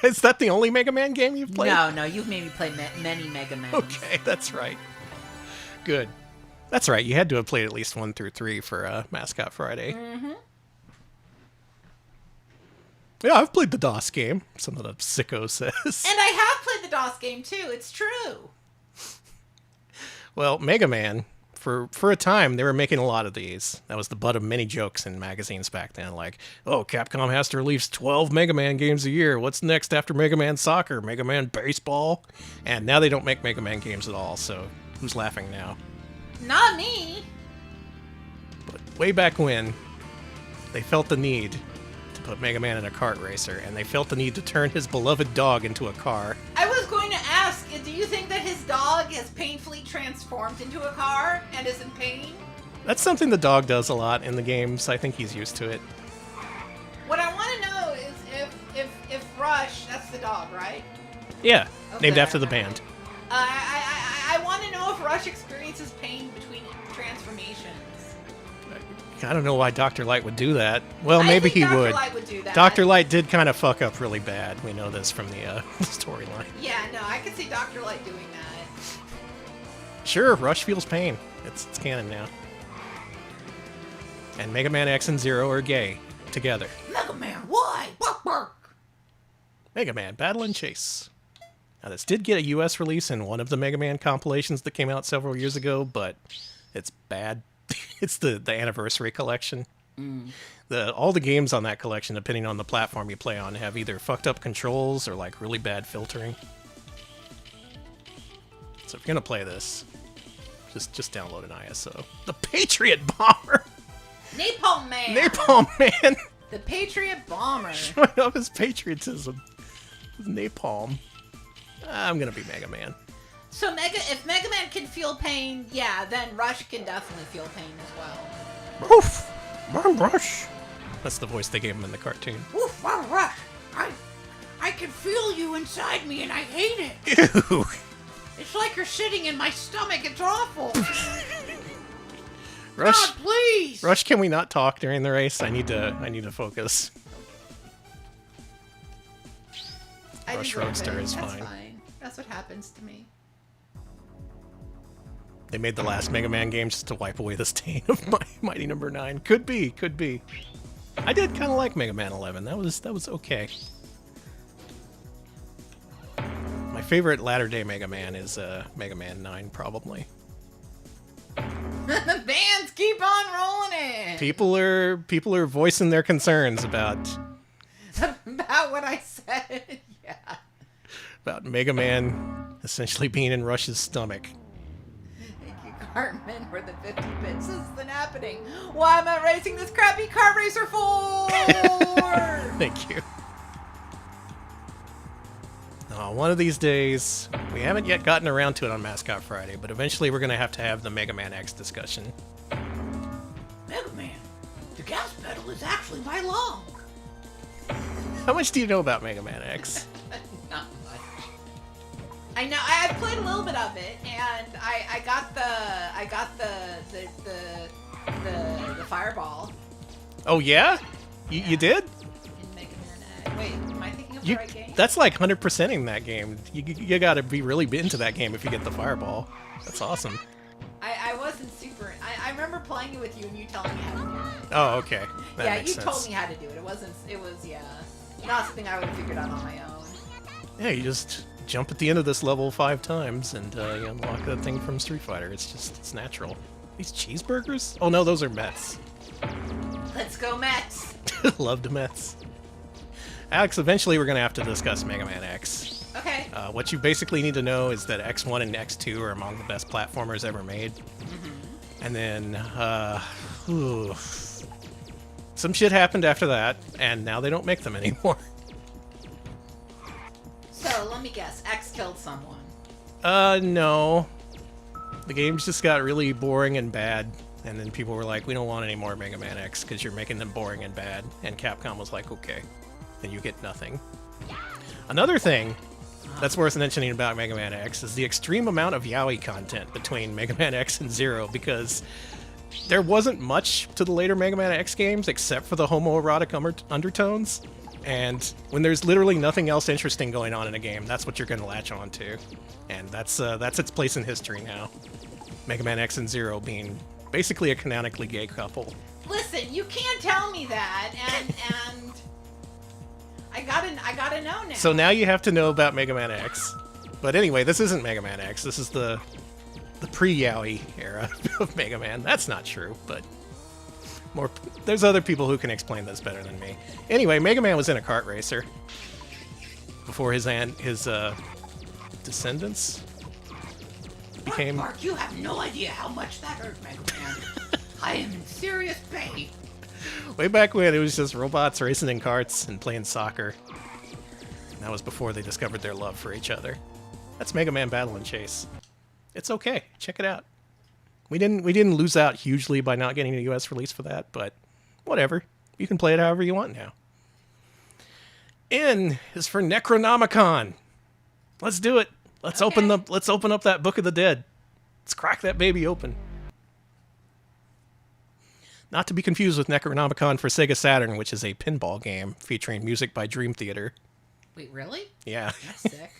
Speaker 2: Is that the only Mega Man game you've played?
Speaker 1: No, you've made me play many Mega Mans.
Speaker 2: Okay, that's right. Good. That's right, you had to have played at least 1 through 3 for Mascot Friday.
Speaker 1: Mm-hmm.
Speaker 2: Yeah, I've played the DOS game, some of the sicko says.
Speaker 1: And I have played the DOS game, too. It's true.
Speaker 2: Well, Mega Man, for a time, they were making a lot of these. That was the butt of many jokes in magazines back then, like, oh, Capcom has to release 12 Mega Man games a year. What's next after Mega Man Soccer? Mega Man Baseball? And now they don't make Mega Man games at all, so who's laughing now?
Speaker 1: Not me.
Speaker 2: But way back when, they felt the need to put Mega Man in a kart racer, and they felt the need to turn his beloved dog into a car.
Speaker 1: I was going to ask, do you think that his dog has painfully transformed into a car and is in pain?
Speaker 2: That's something the dog does a lot in the games. I think he's used to it.
Speaker 1: What I want to know is if Rush, that's the dog, right?
Speaker 2: Yeah,
Speaker 1: Okay.
Speaker 2: named after the band.
Speaker 1: I want to know if Rush experiences pain between transformations.
Speaker 2: I don't know why Dr. Light would do that. Well,
Speaker 1: I
Speaker 2: maybe
Speaker 1: think
Speaker 2: he
Speaker 1: Dr.
Speaker 2: would.
Speaker 1: Light would do that.
Speaker 2: Dr. Light did kind of fuck up really bad. We know this from the storyline.
Speaker 1: Yeah, no, I could see Dr. Light doing that.
Speaker 2: Sure, Rush feels pain. It's canon now. And Mega Man X and Zero are gay together.
Speaker 1: Mega Man, why? Bark, bark.
Speaker 2: Mega Man Battle and Chase. Now, this did get a US release in one of the Mega Man compilations that came out several years ago, but it's bad. It's the Anniversary Collection. All the games on that collection, depending on the platform you play on, have either fucked up controls or like really bad filtering. So if you're gonna play this, just download an ISO. The Patriot Bomber!
Speaker 1: Napalm Man.
Speaker 2: Napalm Man!
Speaker 1: The Patriot Bomber.
Speaker 2: Showing off his patriotism. Napalm. I'm gonna be Mega Man.
Speaker 1: So if Mega Man can feel pain, yeah, then Rush can definitely feel pain as well.
Speaker 2: Oof! I'm Rush! That's the voice they gave him in the cartoon.
Speaker 1: Woof, wow, Rush! I can feel you inside me and I hate it!
Speaker 2: Ew!
Speaker 1: It's like you're sitting in my stomach, it's awful!
Speaker 2: Rush,
Speaker 1: God, please!
Speaker 2: Rush, can we not talk during the race? I need to focus. Rush Roadster is
Speaker 1: That's
Speaker 2: fine.
Speaker 1: fine. That's what happens to me.
Speaker 2: They made the last Mega Man game just to wipe away the stain of my Mighty Number 9. Could be, could be. I did kind of like Mega Man 11. That was okay. My favorite latter-day Mega Man is Mega Man 9, probably.
Speaker 1: The bands keep on rolling it!
Speaker 2: People are voicing their concerns about
Speaker 1: About what I said, yeah.
Speaker 2: about Mega Man essentially being in Rush's stomach.
Speaker 1: Thank you, Cartman, for the 50 bits. This isn't happening. Why am I racing this crappy Kart Racer 4?
Speaker 2: Thank you. One of these days, we haven't yet gotten around to it on Mascot Friday, but eventually we're going to have the Mega Man X discussion.
Speaker 1: Mega Man, the gas pedal is actually my lung.
Speaker 2: How much do you know about Mega Man X?
Speaker 1: Not much. I know I've played a little bit of it, and I got the fireball
Speaker 2: Oh yeah? You did?
Speaker 1: in Mega Man X. Wait, am I thinking of the right game?
Speaker 2: That's like 100%ing that game. You gotta be really into that game if you get the fireball. That's awesome.
Speaker 1: I wasn't super. I remember playing it with you and you telling me how to do it.
Speaker 2: Oh, okay. That
Speaker 1: Yeah,
Speaker 2: makes
Speaker 1: you
Speaker 2: sense.
Speaker 1: told me how to do it. It was not something I would have figured out on my own.
Speaker 2: Yeah, you just jump at the end of this level 5 times and you unlock that thing from Street Fighter. It's natural. These cheeseburgers? Oh no, those are Mets.
Speaker 1: Let's go Mets!
Speaker 2: Loved Mets. Alex, eventually we're going to have to discuss Mega Man X.
Speaker 1: Okay.
Speaker 2: What you basically need to know is that X1 and X2 are among the best platformers ever made. And then, some shit happened after that, and now they don't make them anymore.
Speaker 1: So, let me guess. X killed someone.
Speaker 2: No. The games just got really boring and bad, and then people were like, we don't want any more Mega Man X because you're making them boring and bad. And Capcom was like, okay, then you get nothing. Another thing that's worth mentioning about Mega Man X is the extreme amount of yaoi content between Mega Man X and Zero, because there wasn't much to the later Mega Man X games except for the homoerotic undertones. And when there's literally nothing else interesting going on in a game, that's what you're going to latch on to. And that's its place in history now. Mega Man X and Zero being basically a canonically gay couple.
Speaker 1: Listen, you can't tell me that, and I gotta know now.
Speaker 2: So now you have to know about Mega Man X. But anyway, this isn't Mega Man X. This is the pre-yaoi era of Mega Man. That's not true, but there's other people who can explain this better than me. Anyway, Mega Man was in a kart racer before his descendants became...
Speaker 1: Mark, you have no idea how much that hurt Mega Man. I am in serious pain.
Speaker 2: Way back when, it was just robots racing in karts and playing soccer. And that was before they discovered their love for each other. That's Mega Man Battle and Chase. It's okay. Check it out. We didn't lose out hugely by not getting a US release for that, but whatever. You can play it however you want now. N is for Necronomicon. Let's do it. Let's open up that Book of the Dead. Let's crack that baby open. Not to be confused with Necronomicon for Sega Saturn, which is a pinball game featuring music by Dream Theater.
Speaker 1: Wait, really?
Speaker 2: Yeah.
Speaker 1: That's sick.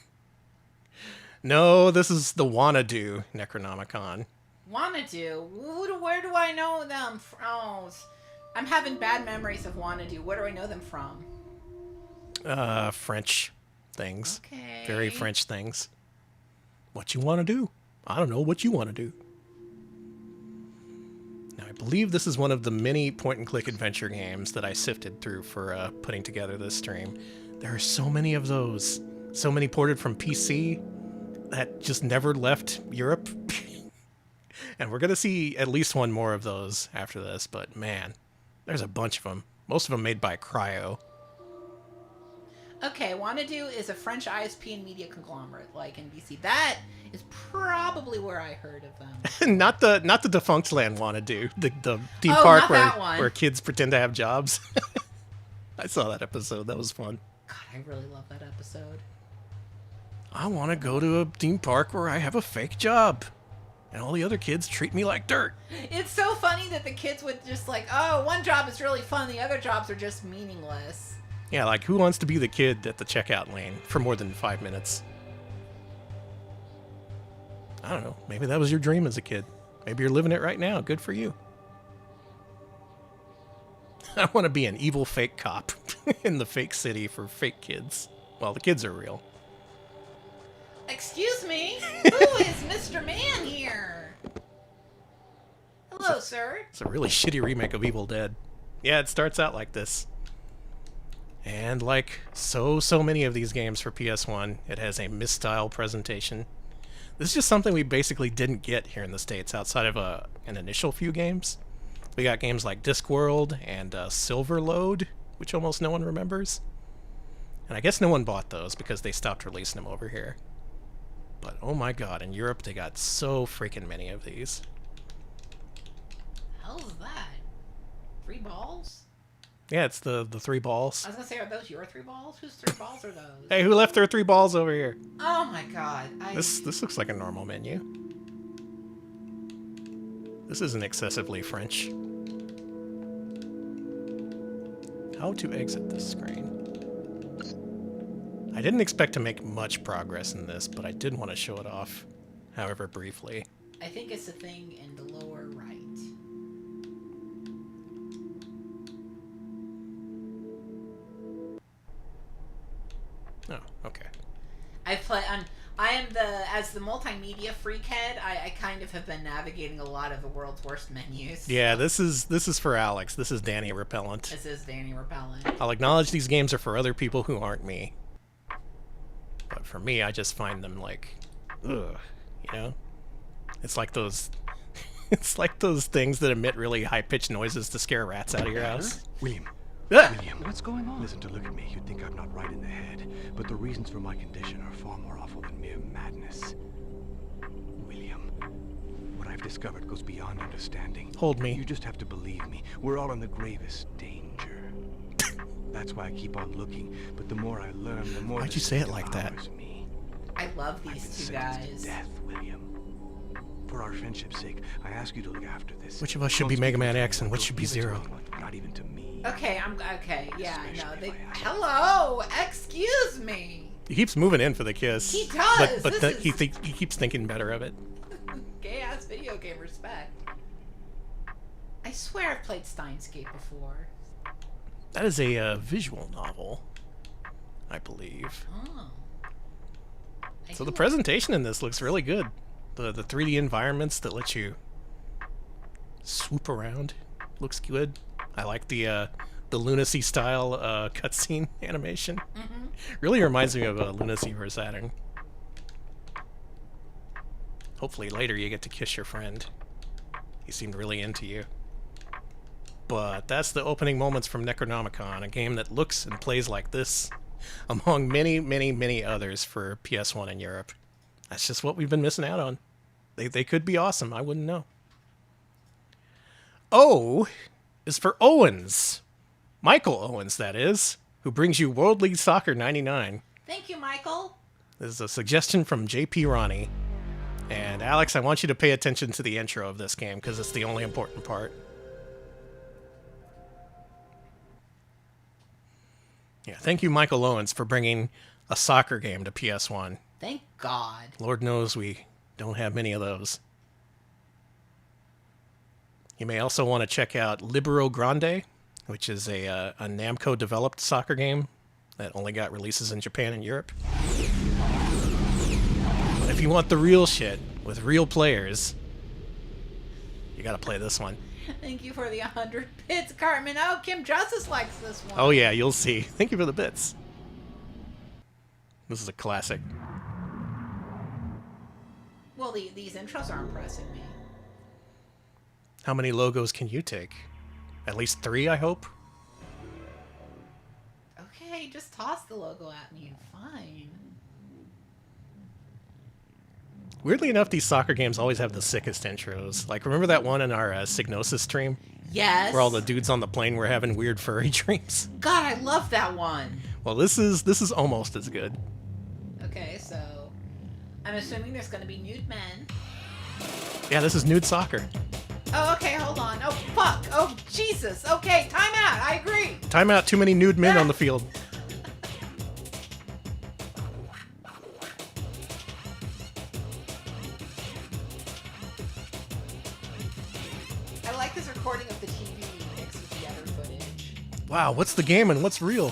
Speaker 2: No, this is the Wanna-Do Necronomicon.
Speaker 1: Wanna-Do? Where do I know them from? Oh, I'm having bad memories of Wanna-Do. Where do I know them from?
Speaker 2: French things.
Speaker 1: Okay.
Speaker 2: Very French things. What you want to do? I don't know what you want to do. Now, I believe this is one of the many point-and-click adventure games that I sifted through for putting together this stream. There are so many of those. So many ported from PC that just never left Europe. And we're going to see at least one more of those after this, but man, there's a bunch of them. Most of them made by Cryo.
Speaker 1: Okay, Wanadu is a French ISP and media conglomerate like NBC. That is probably where I heard of them.
Speaker 2: not the defunct land want to do the theme
Speaker 1: Oh,
Speaker 2: park
Speaker 1: not
Speaker 2: where
Speaker 1: that one.
Speaker 2: where kids pretend to have jobs. I saw that episode. That was fun.
Speaker 1: God, I really love that episode.
Speaker 2: I want to go to a theme park where I have a fake job, and all the other kids treat me like dirt.
Speaker 1: It's so funny that the kids would just like, oh, one job is really fun, the other jobs are just meaningless.
Speaker 2: Yeah, like who wants to be the kid at the checkout lane for more than 5 minutes? I don't know. Maybe that was your dream as a kid. Maybe you're living it right now. Good for you. I want to be an evil fake cop in the fake city for fake kids. Well, the kids are real.
Speaker 1: Excuse me? Who is Mr. Man here? Hello, sir.
Speaker 2: It's a really shitty remake of Evil Dead. Yeah, it starts out like this. And like so many of these games for PS1, it has a misstyle presentation. This is just something we basically didn't get here in the States outside of an initial few games. We got games like Discworld and Silverload, which almost no one remembers. And I guess no one bought those because they stopped releasing them over here. But oh my god, in Europe they got so freaking many of these.
Speaker 1: Hell's that? 3 balls?
Speaker 2: Yeah, it's the 3 balls.
Speaker 1: I was gonna say, are those your 3 balls? Whose 3 balls are those?
Speaker 2: Hey, who left their 3 balls over here?
Speaker 1: Oh my god.
Speaker 2: This looks like a normal menu. This isn't excessively French. How to exit this screen. I didn't expect to make much progress in this, but I did want to show it off, however briefly.
Speaker 1: I think it's the thing in the lower right.
Speaker 2: Oh, okay.
Speaker 1: As the multimedia freakhead, I kind of have been navigating a lot of the world's worst menus.
Speaker 2: Yeah, this is for Alex. This is Danny Repellent.
Speaker 1: This is Danny Repellent.
Speaker 2: I'll acknowledge these games are for other people who aren't me. But for me, I just find them like, ugh, you know? It's like those it's like those things that emit really high-pitched noises to scare rats out of your house.
Speaker 7: William.
Speaker 2: Ah!
Speaker 7: William,
Speaker 8: What's going on?
Speaker 7: listen, to look at me, you'd think I'm not right in the head, but the reasons for my condition are far more awful than mere madness. William, what I've discovered goes beyond understanding.
Speaker 2: Hold me.
Speaker 7: You just have to believe me. We're all in the gravest danger. That's why I keep on looking, but the more I learn, the more
Speaker 2: Why'd
Speaker 7: this
Speaker 2: you say it
Speaker 7: thing
Speaker 2: like that?
Speaker 7: devours me.
Speaker 1: I love
Speaker 7: I've been
Speaker 1: these two
Speaker 7: sentenced
Speaker 1: guys.
Speaker 7: to death, William. For our friendship's sake, I ask you to look after this.
Speaker 2: Which of us should
Speaker 7: Don't
Speaker 2: be
Speaker 7: speak
Speaker 2: Mega
Speaker 7: of it
Speaker 2: Man
Speaker 7: to
Speaker 2: X and
Speaker 7: anyone.
Speaker 2: which
Speaker 7: Don't
Speaker 2: should be
Speaker 7: give it to
Speaker 2: Zero?
Speaker 7: anyone, not even to me.
Speaker 1: Okay, okay, yeah, I know.
Speaker 7: Especially if I ask.
Speaker 1: Hello, excuse me.
Speaker 2: He keeps moving in for the kiss.
Speaker 1: He does,
Speaker 2: But
Speaker 1: this
Speaker 2: he
Speaker 1: is-
Speaker 2: he keeps thinking better of it.
Speaker 1: Gay ass video game respect. I swear I've played Steinscape before.
Speaker 2: That is a visual novel, I believe.
Speaker 1: Oh.
Speaker 2: So the presentation in this looks really good. The 3D environments that let you swoop around looks good. I like the Lunacy style cutscene animation.
Speaker 1: Mm-hmm.
Speaker 2: Really reminds me of Lunacy for Saturn. Hopefully later you get to kiss your friend. He seemed really into you. But that's the opening moments from Necronomicon, a game that looks and plays like this, among many, many, many others for PS1 in Europe. That's just what we've been missing out on. They could be awesome, I wouldn't know. O is for Owens. Michael Owens, that is, who brings you World League Soccer 99.
Speaker 1: Thank you, Michael.
Speaker 2: This is a suggestion from JP Ronnie. And Alex, I want you to pay attention to the intro of this game, because it's the only important part. Yeah, thank you, Michael Owens, for bringing a soccer game to PS1.
Speaker 1: Thank God.
Speaker 2: Lord knows we don't have many of those. You may also want to check out Libero Grande, which is a Namco-developed soccer game that only got releases in Japan and Europe. But if you want the real shit with real players, you gotta play this one.
Speaker 1: Thank you for the 100 bits, Cartman. Oh, Kim Justice likes this one.
Speaker 2: Oh yeah, you'll see. Thank you for the bits. This is a classic.
Speaker 1: Well, these intros are impressing me.
Speaker 2: How many logos can you take? At least 3, I hope?
Speaker 1: Okay, Okay, just toss the logo at me and fine.
Speaker 2: Weirdly enough, these soccer games always have the sickest intros. Like, remember that one in our Signosis stream?
Speaker 1: Yes.
Speaker 2: Where all the dudes on the plane were having weird furry dreams?
Speaker 1: God, I love that one.
Speaker 2: Well, this is almost as good.
Speaker 1: Okay, so I'm assuming there's going to be nude men.
Speaker 2: Yeah, this is nude soccer.
Speaker 1: Oh, okay, hold on. Oh, fuck. Oh, Jesus. Okay, time out. I agree.
Speaker 2: Timeout, too many nude men on the field.
Speaker 1: I like his recording of the TV mixed with the other footage.
Speaker 2: Wow, what's the game and what's real?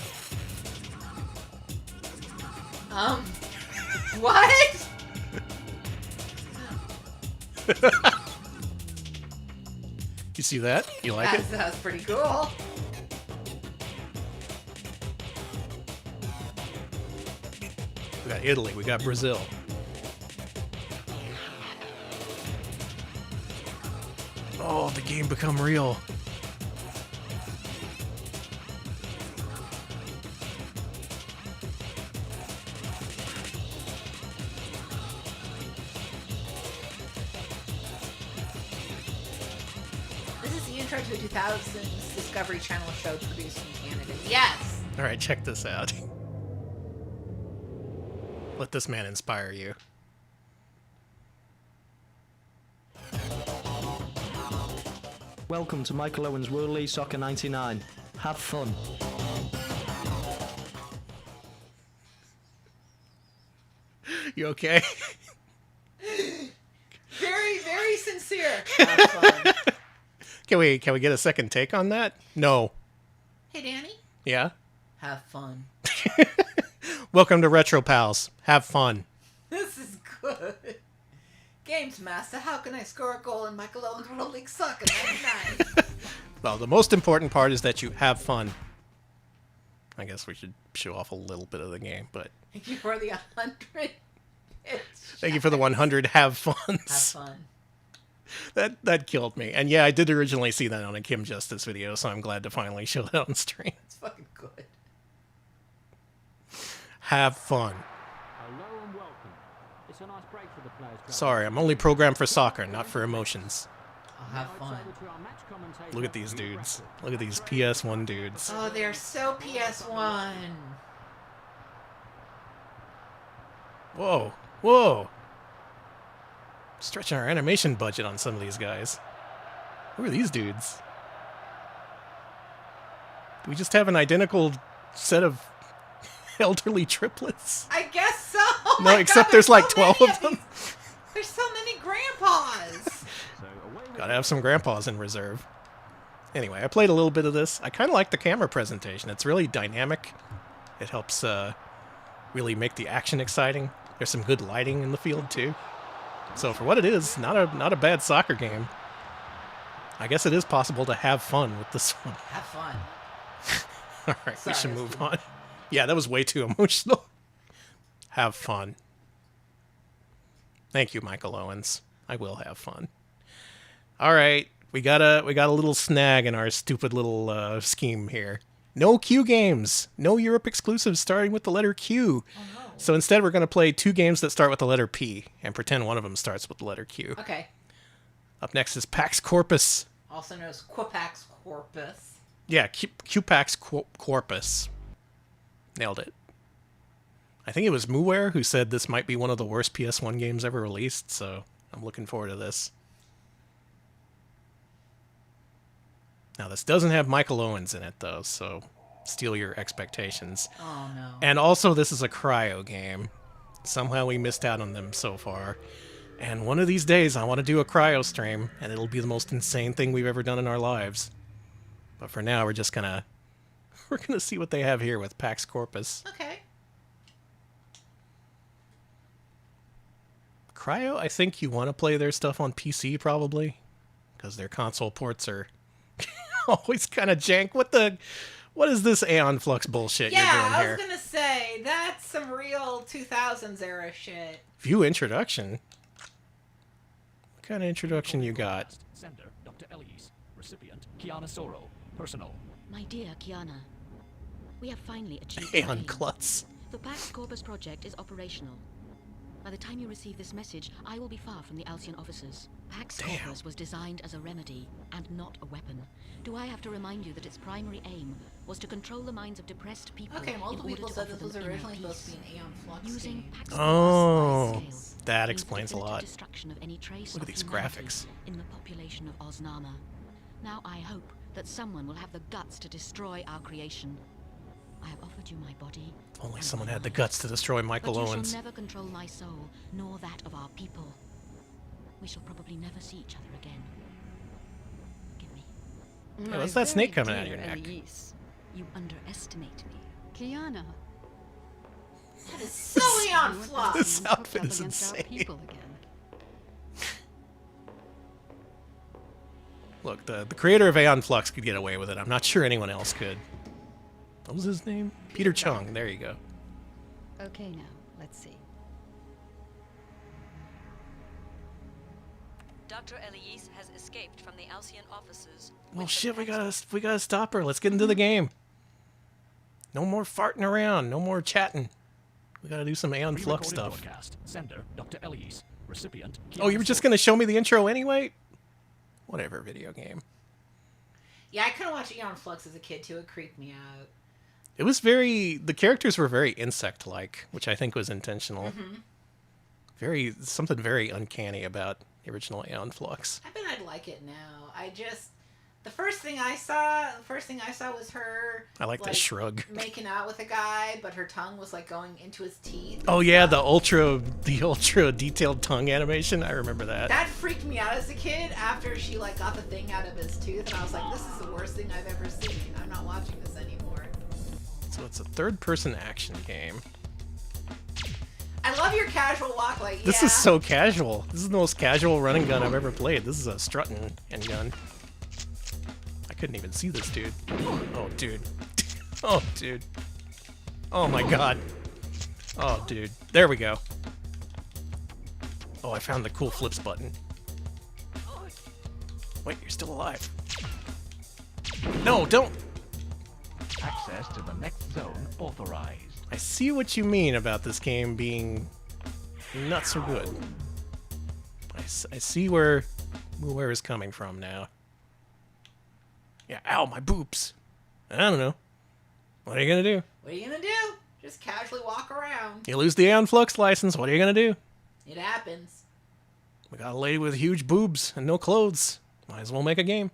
Speaker 1: What?
Speaker 2: You see that? You like it?
Speaker 1: That's pretty cool.
Speaker 2: We got Italy, we got Brazil. Oh, the game become real.
Speaker 1: This is the intro to a 2000s Discovery Channel show produced in Canada. Yes!
Speaker 2: All right, check this out. Let this man inspire you.
Speaker 8: Welcome to Michael Owen's World League Soccer 99. Have fun.
Speaker 2: You okay?
Speaker 1: Very, very sincere. Have fun.
Speaker 2: Can we get a second take on that? No.
Speaker 1: Hey, Danny.
Speaker 2: Yeah?
Speaker 1: Have fun.
Speaker 2: Welcome to Retro Pals. Have fun.
Speaker 1: This is good. Games Master, how can I score a goal in Michael Owen's World League Soccer 99?
Speaker 2: Well, the most important part is that you have fun. I guess we should show off a little bit of the game, but...
Speaker 1: Thank you for the 100.
Speaker 2: Thank you for the 100 have funs.
Speaker 1: Have fun.
Speaker 2: That killed me. And yeah, I did originally see that on a Kim Justice video, so I'm glad to finally show that on stream.
Speaker 1: It's fucking good.
Speaker 2: Have fun.
Speaker 4: Hello and welcome. It's a nice break for the players.
Speaker 2: Sorry, I'm only programmed for soccer, not for emotions.
Speaker 1: I'll have fun.
Speaker 2: Look at these dudes. Look at these PS1 dudes.
Speaker 1: Oh, they're so PS1.
Speaker 2: Whoa. Whoa. Stretching our animation budget on some of these guys. Who are these dudes? Do we just have an identical set of elderly triplets?
Speaker 1: I guess so. Oh
Speaker 2: No,
Speaker 1: my
Speaker 2: except
Speaker 1: God,
Speaker 2: there's like
Speaker 1: so
Speaker 2: 12
Speaker 1: many
Speaker 2: of them.
Speaker 1: There's so many grandpas.
Speaker 2: Gotta have some grandpas in reserve. Anyway, I played a little bit of this. I kind of like the camera presentation. It's really dynamic. It helps really make the action exciting. There's some good lighting in the field too. So for what it is, not a bad soccer game. I guess it is possible to have fun with this one.
Speaker 1: Have fun.
Speaker 2: All right,
Speaker 1: Sorry,
Speaker 2: we should
Speaker 1: that's
Speaker 2: move
Speaker 1: too
Speaker 2: on. Yeah, that was way too emotional. Have fun. Thank you, Michael Owens. I will have fun. All right, we got a little snag in our stupid little scheme here. No Q games. No Europe exclusives starting with the letter Q.
Speaker 1: Oh, no.
Speaker 2: So instead, we're going to play 2 games that start with the letter P and pretend one of them starts with the letter Q.
Speaker 1: Okay.
Speaker 2: Up next is Pax Corpus.
Speaker 1: Also known as Pax Corpus.
Speaker 2: Yeah, Pax Corpus. Nailed it. I think it was Muware who said this might be one of the worst PS1 games ever released, so I'm looking forward to this. Now, this doesn't have Michael Owens in it, though, so steal your expectations.
Speaker 1: Oh, no.
Speaker 2: And also, this is a cryo game. Somehow we missed out on them so far. And one of these days, I want to do a cryo stream, and it'll be the most insane thing we've ever done in our lives. But for now, we're just gonna... We're gonna see what they have here with Pax Corpus.
Speaker 1: Okay.
Speaker 2: Cryo, I think you want to play their stuff on PC, probably. Because their console ports are always kind of jank. What is this Aeon Flux bullshit you're doing
Speaker 1: Yeah, I
Speaker 2: here?
Speaker 1: was gonna say, that's some real 2000s era shit.
Speaker 2: View introduction? What kind of introduction you got?
Speaker 9: Sender, Dr. Elias. Recipient, Kiana Soro. Personal.
Speaker 10: My dear Kiana,
Speaker 9: We have finally achieved
Speaker 2: Aeon
Speaker 9: our aim.
Speaker 2: Klutz.
Speaker 9: The Pax Corpus project is operational. By the time you receive this message, I will be far from the Alcyon officers. Pax Corpus was designed as a remedy, and not a weapon. Do I have to remind you that its primary aim was to control the minds of depressed people?
Speaker 1: Okay, multiple
Speaker 9: in order
Speaker 1: people
Speaker 9: to
Speaker 1: said
Speaker 9: offer
Speaker 1: this was
Speaker 9: them inner
Speaker 1: originally supposed to
Speaker 9: peace.
Speaker 1: be an Aeon Flux
Speaker 9: Using
Speaker 1: game.
Speaker 9: Pax
Speaker 2: Oh,
Speaker 9: Corpus scale
Speaker 2: that
Speaker 9: means
Speaker 2: explains a
Speaker 9: definitive
Speaker 2: lot.
Speaker 9: destruction of any trace
Speaker 2: Look at
Speaker 9: of
Speaker 2: these
Speaker 9: humanity
Speaker 2: graphics.
Speaker 9: in the population of Oznama. Now I hope that someone will have the guts to destroy our creation. I have offered you my body.
Speaker 2: If only
Speaker 9: and
Speaker 2: someone
Speaker 9: my
Speaker 2: had the
Speaker 9: mind.
Speaker 2: guts to destroy Michael
Speaker 9: But you
Speaker 2: Owens.
Speaker 9: shall never control my soul, nor that of our people. We shall probably never see each other again. Forgive me.
Speaker 2: Hey, what's that snake coming out of your neck?
Speaker 10: Elise,
Speaker 9: You underestimate me.
Speaker 10: Kiana.
Speaker 1: That is so Aeon Flux!
Speaker 2: This outfit
Speaker 10: Up
Speaker 2: is
Speaker 10: against our
Speaker 2: insane.
Speaker 10: people again.
Speaker 2: Look, the creator of Aeon Flux could get away with it. I'm not sure anyone else could. What was his name? Peter Chung. There you go.
Speaker 10: Okay, now, let's see.
Speaker 11: Dr. Elise has escaped from the Alcyon officers.
Speaker 2: Well, shit, we gotta stop her. Let's get into the game. No more farting around. No more chatting. We gotta do some Aeon Flux stuff.
Speaker 4: Broadcast. Sender, Dr. Elise. Recipient,
Speaker 2: Oh, you were just gonna show me the intro anyway? Whatever, video game.
Speaker 1: Yeah, I couldn't watch Aeon Flux as a kid too. It creeped me out.
Speaker 2: It was very... The characters were very insect-like, which I think was intentional. Something very uncanny about the original Aeon Flux.
Speaker 1: I bet I'd like it now. The first thing I saw was her.
Speaker 2: I like that shrug.
Speaker 1: Making out with a guy, but her tongue was like going into his teeth.
Speaker 2: Oh yeah, the ultra detailed tongue animation. I remember that.
Speaker 1: That freaked me out as a kid. After she like got the thing out of his tooth, and I was like, "This is the worst thing I've ever seen. I'm not watching this anymore."
Speaker 2: So it's a third-person action game.
Speaker 1: I love your casual walk. Like,
Speaker 2: This is so casual. This is the most casual running gun I've ever played. This is a strutting handgun. I couldn't even see this dude. Oh, dude. Oh, dude. Oh, my God. Oh, dude. There we go. Oh, I found the cool flips button. Wait, you're still alive. No, don't.
Speaker 4: Access to the next zone authorized.
Speaker 2: I see what you mean about this game being not so good. I see where it's coming from now. Yeah, ow, my boobs. I don't know. What are you gonna do?
Speaker 1: What are you gonna do? Just casually walk around.
Speaker 2: You lose the Aeon Flux license, what are you gonna do?
Speaker 1: It happens.
Speaker 2: We got a lady with huge boobs and no clothes. Might as well make a game.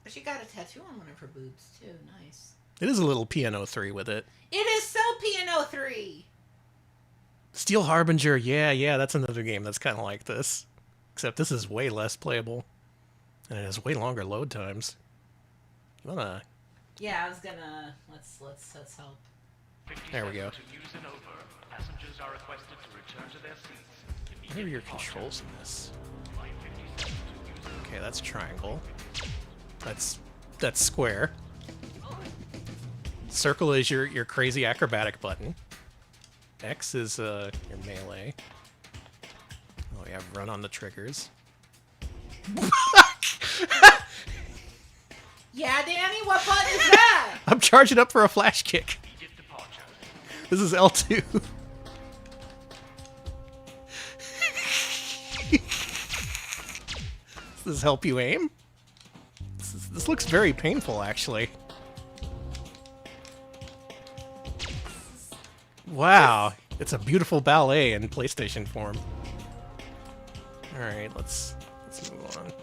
Speaker 1: But she got a tattoo on one of her boobs too. Nice.
Speaker 2: It is a little P.N.03 with it.
Speaker 1: It is so PNO3.
Speaker 2: Steel Harbinger, yeah, that's another game that's kind of like this. Except this is way less playable. And it has way longer load times. You wanna...
Speaker 1: Yeah, I was gonna... Let's help.
Speaker 2: There we go.
Speaker 4: To use and over. Passengers are requested to return to their seats.
Speaker 2: What are your controls in this? Okay, that's triangle. That's square. Circle is your crazy acrobatic button. X is your melee. Oh, we have run on the triggers.
Speaker 1: Yeah, Danny, what button is that?
Speaker 2: I'm charging up for a flash kick. This is L2. Does this help you aim? This looks very painful, actually. Wow, it's a beautiful ballet in PlayStation form. All right, let's move on.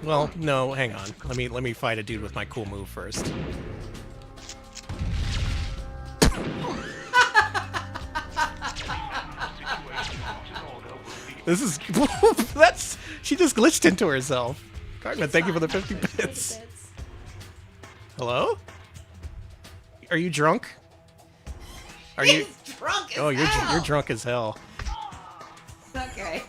Speaker 2: Well, no, hang on. Let me fight a dude with my cool move first. This is she just glitched into herself. Cartman, thank you for the 50 bits. Hello? Are you drunk? Are you
Speaker 1: drunk as
Speaker 2: Oh, you're
Speaker 1: hell.
Speaker 2: drunk as hell.
Speaker 1: Okay.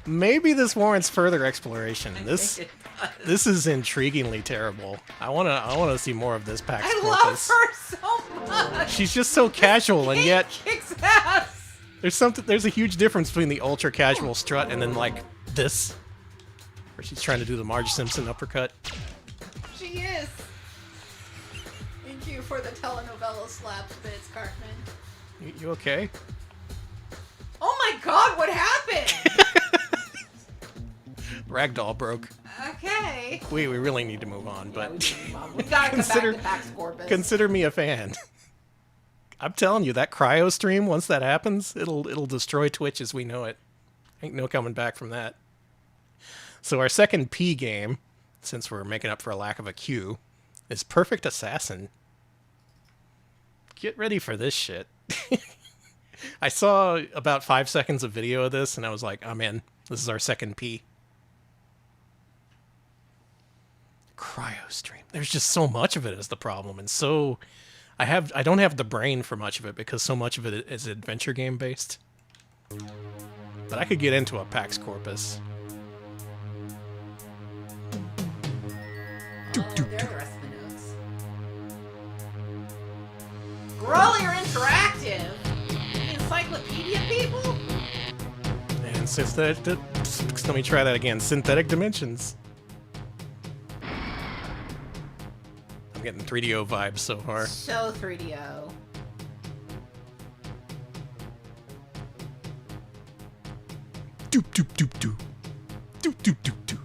Speaker 2: Maybe this warrants further exploration.
Speaker 1: I
Speaker 2: This
Speaker 1: think it does.
Speaker 2: this is intriguingly terrible. I wanna see more of this Pax
Speaker 1: I
Speaker 2: Corpus.
Speaker 1: love her so much.
Speaker 2: She's just so casual, and yet
Speaker 1: Kicks ass.
Speaker 2: there's a huge difference between the ultra casual strut and then like this, where she's trying to do the Marge Simpson uppercut.
Speaker 1: She is. Thank you for the telenovela slaps bits, Cartman.
Speaker 2: You okay?
Speaker 1: Oh my god, what happened?
Speaker 2: Ragdoll broke.
Speaker 1: Okay.
Speaker 2: We really need to move on, but
Speaker 1: We gotta come back to Pax Corpus.
Speaker 2: consider me a fan. I'm telling you, that cryo stream, once that happens, it'll destroy Twitch as we know it. Ain't no coming back from that. So our second P game, since we're making up for a lack of a Q, is Perfect Assassin. Get ready for this shit. I saw about 5 seconds of video of this, and I was like, I'm in. This is our second P. Cryo stream. There's just so much of it is the problem, and so I don't have the brain for much of it because so much of it is adventure game based. But I could get into a Pax Corpus.
Speaker 1: There are the rest of the notes. Grolier Interactive? The encyclopedia people?
Speaker 2: And let me try that again. Synthetic Dimensions. I'm getting 3DO vibes so far.
Speaker 1: So 3DO.
Speaker 2: Doop doop doop doop. Doop doop doop doop.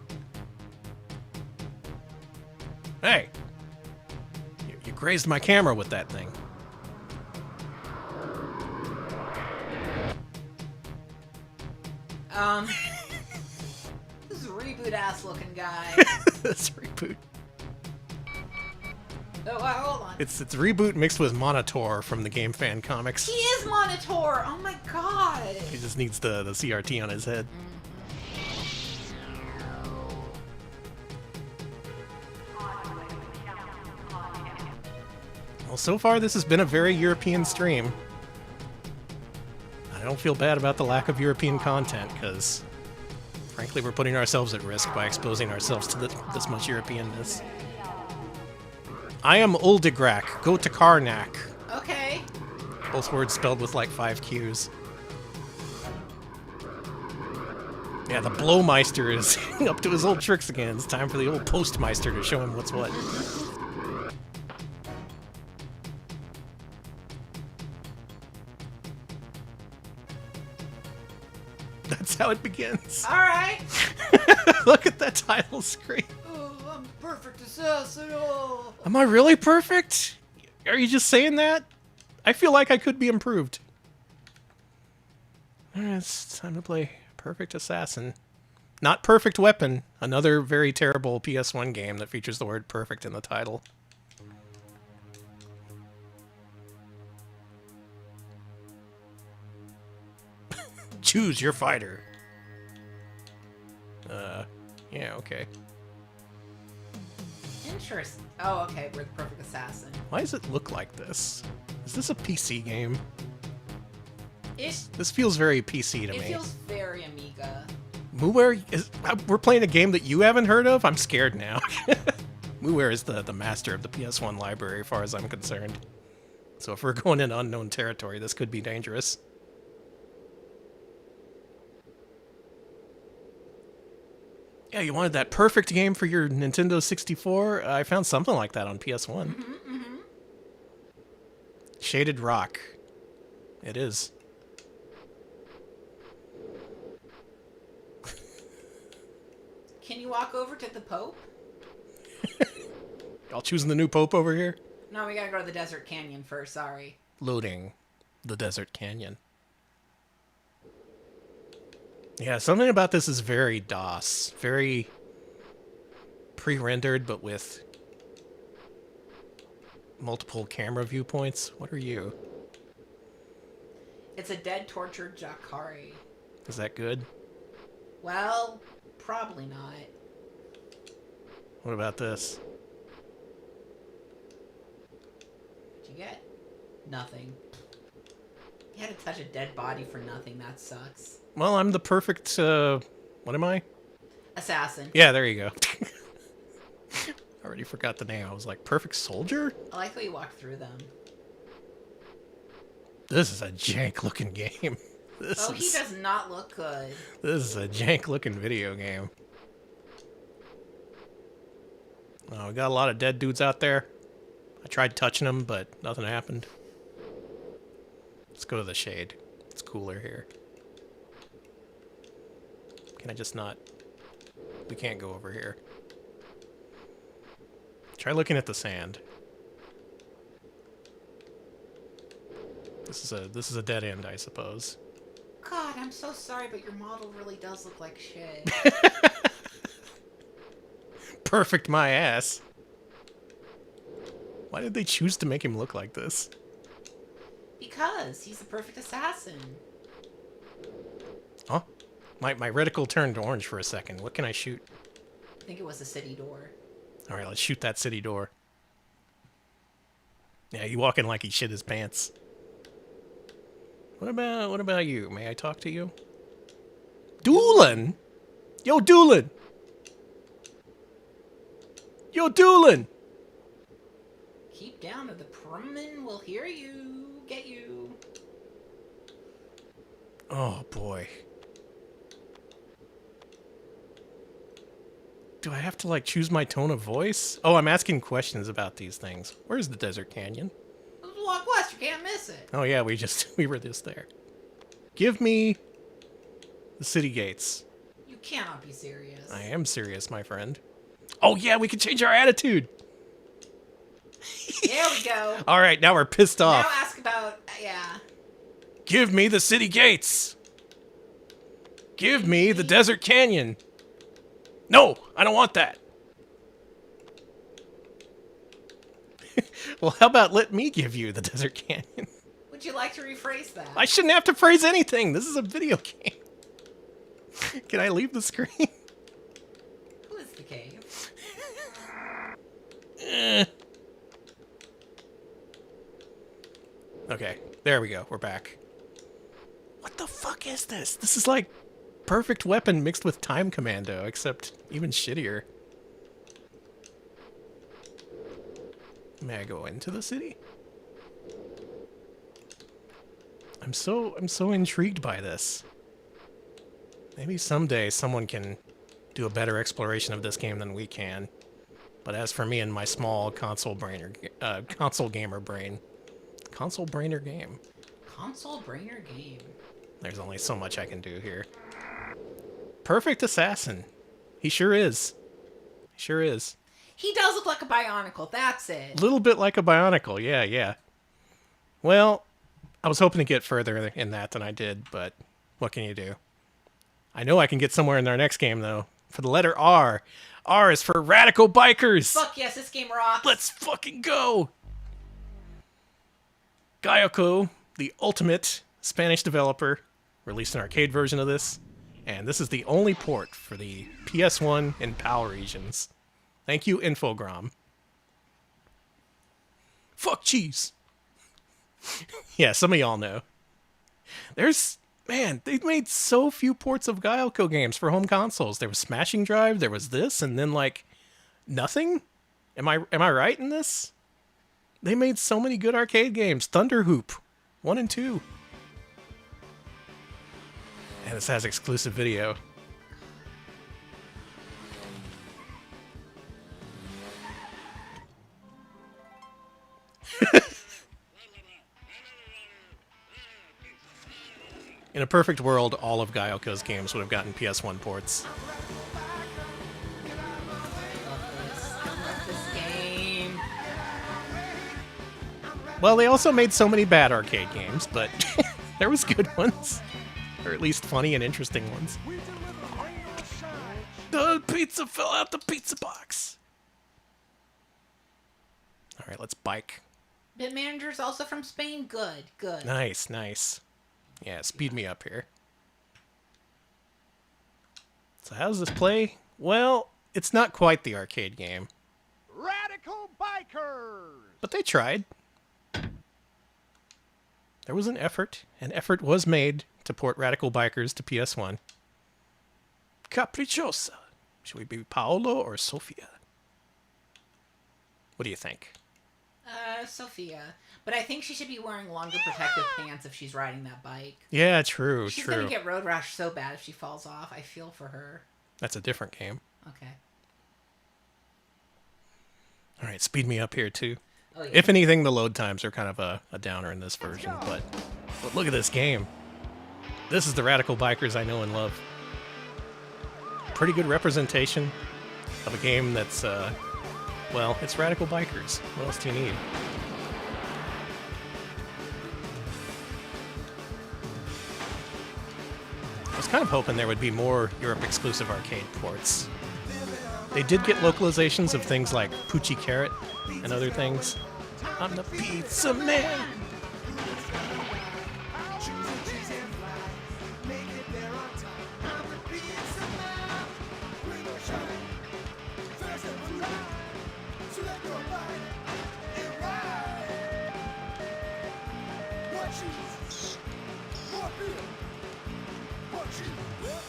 Speaker 2: Hey! You grazed my camera with that thing.
Speaker 1: This is a reboot-ass looking guy.
Speaker 2: That's Reboot.
Speaker 1: Oh, wow, hold on.
Speaker 2: It's Reboot mixed with Monitor from the Game Fan comics.
Speaker 1: He is Monitor! Oh my god!
Speaker 2: He just needs the CRT on his head. Well, so far this has been a very European stream. I don't feel bad about the lack of European content, because frankly we're putting ourselves at risk by exposing ourselves to this much Europeanness. I am Uldegrak, go to Karnak.
Speaker 1: Okay.
Speaker 2: Both words spelled with like 5 Qs. Yeah, the Blowmeister is up to his old tricks again. It's time for the old Postmeister to show him what's what. That's how it begins.
Speaker 1: Alright.
Speaker 2: Look at that title screen.
Speaker 1: Oh, I'm perfect assassin. Oh.
Speaker 2: Am I really perfect? Are you just saying that? I feel like I could be improved. Alright, it's time to play Perfect Assassin. Not Perfect Weapon, another very terrible PS1 game that features the word perfect in the title. Choose your fighter. Yeah, okay.
Speaker 1: Interesting. Oh, okay, we're the perfect assassin.
Speaker 2: Why does it look like this? Is this a PC game?
Speaker 1: It
Speaker 2: This feels very PC to me.
Speaker 1: feels very Amiga.
Speaker 2: Muware is... We're playing a game that you haven't heard of? I'm scared now. Muware is the master of the PS1 library, as far as I'm concerned. So if we're going in unknown territory, this could be dangerous. Yeah, you wanted that perfect game for your Nintendo 64? I found something like that on PS1. Shaded Rock. It is.
Speaker 1: Can you walk over to the Pope?
Speaker 2: Y'all choosing the new Pope over here?
Speaker 1: No, we gotta go to the Desert Canyon first, sorry.
Speaker 2: Loading the Desert Canyon. Yeah, something about this is very DOS. Very pre-rendered, but with multiple camera viewpoints. What are you?
Speaker 1: It's a dead, tortured Jakari.
Speaker 2: Is that good?
Speaker 1: Well, probably not.
Speaker 2: What about this?
Speaker 1: What'd you get? Nothing. You had to touch a dead body for nothing, that sucks.
Speaker 2: Well, I'm the perfect, what am I?
Speaker 1: Assassin.
Speaker 2: Yeah, there you go. I already forgot the name. I was like, perfect soldier?
Speaker 1: I like how you walk through them.
Speaker 2: This is a jank-looking game.
Speaker 1: He does not look good.
Speaker 2: This is a jank-looking video game. Oh, we got a lot of dead dudes out there. I tried touching them, but nothing happened. Let's go to the shade. It's cooler here. Can I just not... We can't go over here. Try looking at the sand. This is a dead end, I suppose.
Speaker 1: God, I'm so sorry, but your model really does look like shit.
Speaker 2: Perfect my ass. Why did they choose to make him look like this?
Speaker 1: Because he's the perfect assassin.
Speaker 2: Huh? My reticle turned orange for a second. What can I shoot?
Speaker 1: I think it was the city door.
Speaker 2: Alright, let's shoot that city door. Yeah, you walking like he shit his pants. What about you? May I talk to you? Doolin? Yo, Doolin! Yo, Doolin!
Speaker 1: Keep down or the Prumman will hear you. Get you.
Speaker 2: Oh, boy. Do I have to, like, choose my tone of voice? Oh, I'm asking questions about these things. Where's the Desert Canyon?
Speaker 1: Walk west, you can't miss it.
Speaker 2: Oh, yeah, we were just there. Give me the city gates.
Speaker 1: You cannot be serious.
Speaker 2: I am serious, my friend. Oh, yeah, we can change our attitude.
Speaker 1: There we go.
Speaker 2: All right, now we're pissed off.
Speaker 1: Now ask about, yeah.
Speaker 2: Give me the city gates. Give me the Desert Canyon. No, I don't want that. Well, how about let me give you the Desert Canyon?
Speaker 1: Would you like to rephrase that?
Speaker 2: I shouldn't have to phrase anything. This is a video game. Can I leave the screen?
Speaker 1: Who is the cave?
Speaker 2: Okay, there we go. We're back. What the fuck is this? This is like Perfect Weapon mixed with Time Commando, except even shittier. May I go into the city? I'm so intrigued by this. Maybe someday someone can do a better exploration of this game than we can. But as for me and my small console gamer brain, console brainer game.
Speaker 1: Console brainer game.
Speaker 2: There's only so much I can do here. Perfect assassin. He sure is. He sure is.
Speaker 1: He does look like a Bionicle, that's it.
Speaker 2: A little bit like a Bionicle, yeah. Well, I was hoping to get further in that than I did, but what can you do? I know I can get somewhere in our next game, though. For the letter R. R is for Radical Bikers!
Speaker 1: Fuck yes, this game rocks.
Speaker 2: Let's fucking go! Gaioko, the ultimate Spanish developer, released an arcade version of this, and this is the only port for the PS1 and PAL regions. Thank you, Infogram. Fuck cheese! Yeah, some of y'all know. Man, they've made so few ports of Gaioko games for home consoles. There was Smashing Drive, there was this, and then, like, nothing? Am I right in this? They made so many good arcade games. Thunder Hoop, 1 and 2. And this has exclusive video. In a perfect world, all of Gaioko's games would have gotten PS1 ports.
Speaker 1: Love this game.
Speaker 2: Well, they also made so many bad arcade games, but there was good ones. Or at least funny and interesting ones. The pizza fell out the pizza box. Alright, let's bike.
Speaker 1: Bit Manager's also from Spain. Good.
Speaker 2: Nice. Yeah, speed me up here. So how does this play? Well, it's not quite the arcade game.
Speaker 3: Radical Bikers!
Speaker 2: But they tried. There was an effort. An effort was made to port Radical Bikers to PS1. Capricciosa. Should we be Paolo or Sofia? What do you think?
Speaker 1: Sophia. But I think she should be wearing longer protective pants if she's riding that bike.
Speaker 2: Yeah, true.
Speaker 1: She's gonna get road rash so bad if she falls off. I feel for her.
Speaker 2: That's a different game.
Speaker 1: Okay.
Speaker 2: All right, speed me up here too.
Speaker 1: Oh, yeah.
Speaker 2: If anything, the load times are kind of a downer in this version, but look at this game. This is the Radical Bikers I know and love. Pretty good representation of a game that's, well, it's Radical Bikers. What else do you need? I was kind of hoping there would be more Europe-exclusive arcade ports. They did get localizations of things like Poochie Carrot and other things. I'm the pizza man!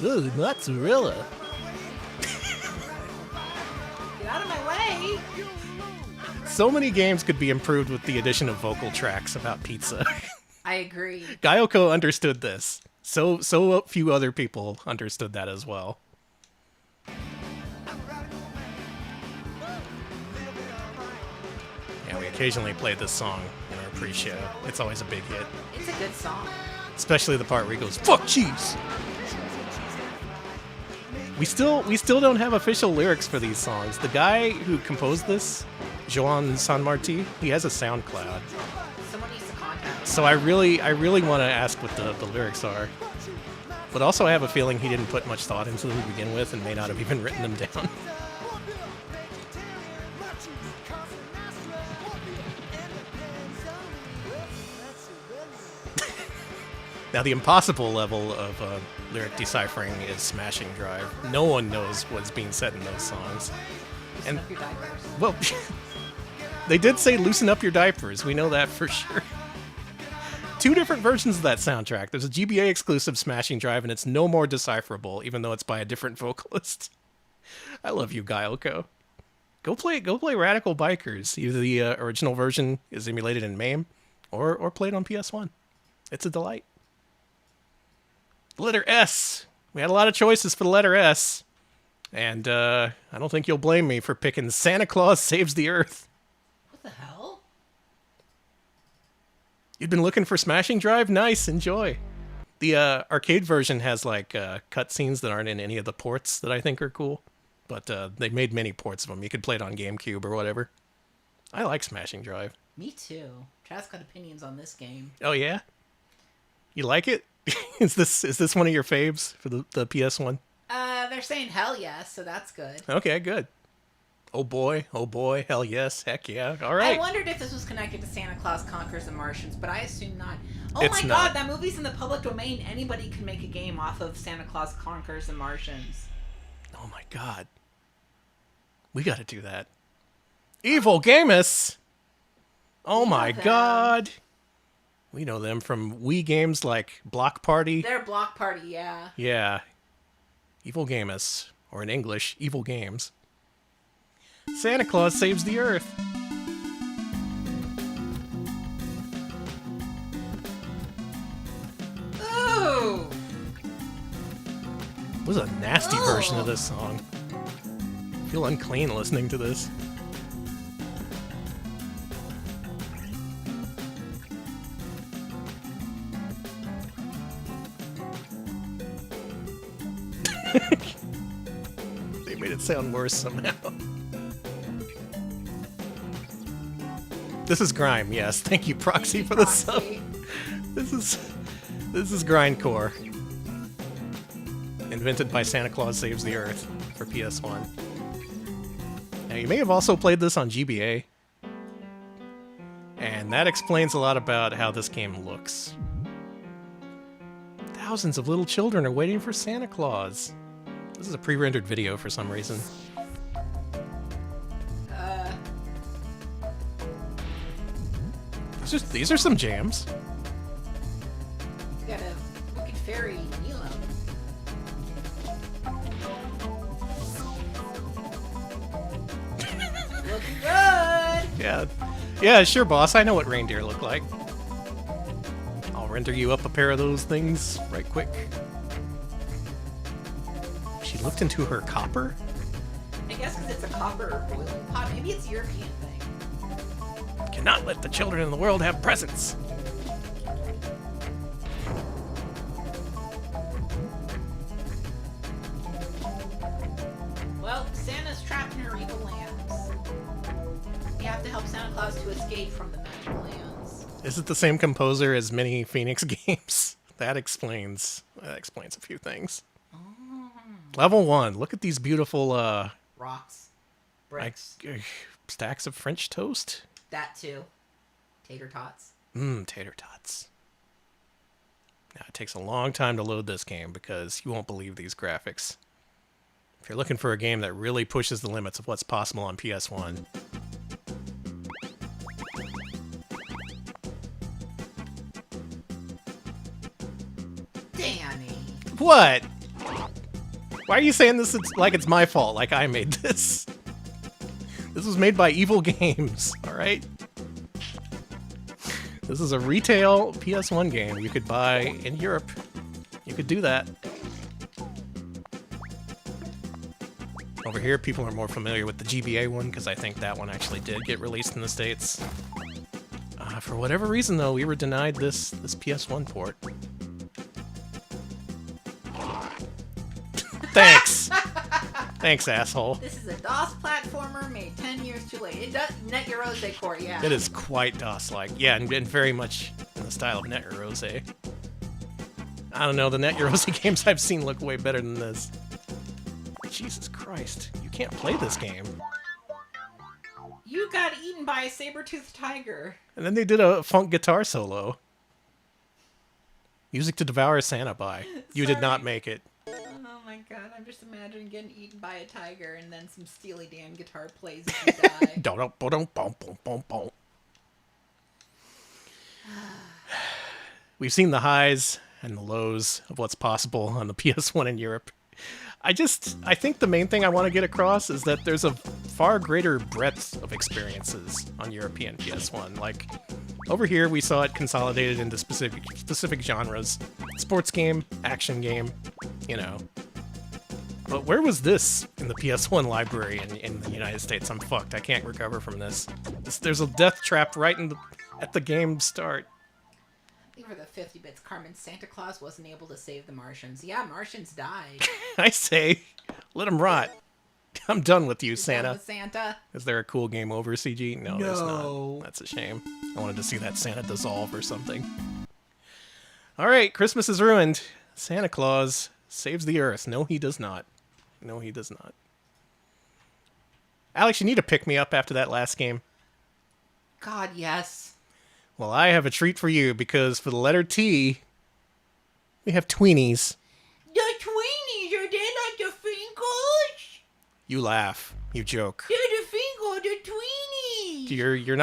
Speaker 2: Ooh, mozzarella!
Speaker 1: Get out of my way!
Speaker 2: So many games could be improved with the addition of vocal tracks about pizza.
Speaker 1: I agree.
Speaker 2: Gyoko understood this. So few other people understood that as well. Yeah, we occasionally play this song in our pre-show. It's always a big hit.
Speaker 1: It's a good song.
Speaker 2: Especially the part where he goes, "Fuck cheese!" We still don't have official lyrics for these songs. The guy who composed this, Joan Sanmarti, he has a SoundCloud.
Speaker 1: Someone needs to contact him.
Speaker 2: So I really want to ask what the lyrics are. But also I have a feeling he didn't put much thought into them to begin with and may not have even written them down. Now, the impossible level of lyric deciphering is Smashing Drive. No one knows what's being said in those songs.
Speaker 1: Loosen up your diapers.
Speaker 2: Well, they did say loosen up your diapers. We know that for sure. 2 different versions of that soundtrack. There's a GBA exclusive Smashing Drive, and it's no more decipherable, even though it's by a different vocalist. I love you, Gyoko. Go play Radical Bikers. Either the original version is emulated in MAME, or play it on PS1. It's a delight. The letter S. We had a lot of choices for the letter S. And I don't think you'll blame me for picking Santa Claus Saves the Earth.
Speaker 1: What the hell?
Speaker 2: You've been looking for Smashing Drive? Nice, enjoy. The arcade version has like cutscenes that aren't in any of the ports that I think are cool. But they made many ports of them. You could play it on GameCube or whatever. I like Smashing Drive.
Speaker 1: Me too. Chad's got opinions on this game.
Speaker 2: Oh yeah? You like it? Is this one of your faves for the PS1?
Speaker 1: They're saying hell yes, so that's good.
Speaker 2: Okay, good. Oh boy, hell yes, heck yeah, all right.
Speaker 1: I wondered if this was connected to Santa Claus Conquers the Martians, but I assume not. Oh
Speaker 2: It's
Speaker 1: my
Speaker 2: not.
Speaker 1: god, that movie's in the public domain. Anybody can make a game off of Santa Claus Conquers the Martians.
Speaker 2: Oh my god. We gotta do that. Evil Gamus! Oh my
Speaker 1: them.
Speaker 2: god! We know them from Wii games like Block Party.
Speaker 1: They're Block Party, yeah.
Speaker 2: Yeah. Evil Gamus. Or in English, Evil Games. Santa Claus Saves the Earth.
Speaker 1: Ooh!
Speaker 2: It was a nasty version of this song. I feel unclean listening to this. They made it sound worse somehow. This is Grime, yes. Thank you, Proxy, for the sub. This is Grindcore. Invented by Santa Claus Saves the Earth for PS1. Now, you may have also played this on GBA. And that explains a lot about how this game looks. Thousands of little children are waiting for Santa Claus. This is a pre-rendered video for some reason. These are some jams.
Speaker 1: You got a wicked fairy Nilo. Looking good!
Speaker 2: Yeah, sure, boss. I know what reindeer look like. I'll render you up a pair of those things right quick. She looked into her copper?
Speaker 1: It guess because it's a copper boiling pot. Maybe it's a European thing.
Speaker 2: Cannot let the children in the world have presents.
Speaker 1: Well, Santa's trapped in her evil lands. You have to help Santa Claus to escape from the magic lands.
Speaker 2: Is it the same composer as many Phoenix games? That explains a few things.
Speaker 1: Oh.
Speaker 2: Level 1. Look at these beautiful
Speaker 1: Rocks. Bricks.
Speaker 2: Stacks of French toast.
Speaker 1: That too. Tater tots.
Speaker 2: Tater tots. Now, it takes a long time to load this game because you won't believe these graphics. If you're looking for a game that really pushes the limits of what's possible on PS1.
Speaker 1: Danny.
Speaker 2: What? Why are you saying this like it's my fault, like I made this? This was made by Evil Games, alright? This is a retail PS1 game you could buy in Europe. You could do that. Over here, people are more familiar with the GBA one, because I think that one actually did get released in the States. For whatever reason, though, we were denied this PS1 port. Thanks! Thanks, asshole.
Speaker 1: This is a DOS platformer made 10 years too late. It does Net Eurose core, yeah.
Speaker 2: It is quite DOS-like. Yeah, and very much in the style of Net Eurose. I don't know, the Net Eurose games I've seen look way better than this. Jesus Christ, you can't play this game.
Speaker 1: You got eaten by a saber-toothed tiger.
Speaker 2: And then they did a funk guitar solo. Music to Devour Santa by. You did not make it.
Speaker 1: Oh my god, I'm just imagining getting eaten by a tiger and then some Steely Dan guitar plays as you die. We've seen the highs and the lows of what's possible on the PS1 in Europe. I think the main thing I want to get across is that there's a far greater breadth of experiences on European PS1. Like, over here we saw it consolidated into specific genres. Sports game, action game, you know. But where was this in the PS1 library in the United States? I'm fucked. I can't recover from this. There's a death trap right at the game start. I think for the 50 bits, Carmen, Santa Claus wasn't able to save the Martians. Yeah, Martians died.
Speaker 2: I say, let them rot. I'm done with you, Santa.
Speaker 1: Done with Santa.
Speaker 2: Is there a cool game over, CG? No, there's not. That's a shame. I wanted to see that Santa dissolve or something. Alright, Christmas is ruined. Santa Claus saves the Earth. No, he does not. No, he does not. Alex, you need to pick me up after that last game.
Speaker 1: God, yes.
Speaker 2: Well, I have a treat for you, because for the letter T, we have Tweenies.
Speaker 1: The Tweenies, are they like the Finkles?
Speaker 2: You laugh. You joke.
Speaker 1: They're the Finkles, the Tweenies.
Speaker 2: You're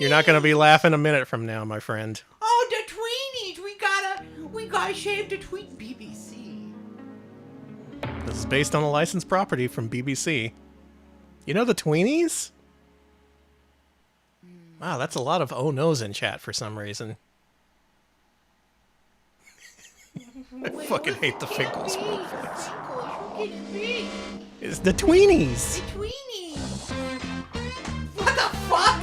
Speaker 2: not gonna be laughing a minute from now, my friend.
Speaker 1: Oh, the Tweenies. We gotta shave the tweet BBC.
Speaker 2: This is based on a licensed property from BBC. You know the Tweenies? Wow, that's a lot of oh no's in chat for some reason. I fucking hate the Finkles. It's the Tweenies.
Speaker 1: The Tweenies. What the fuck?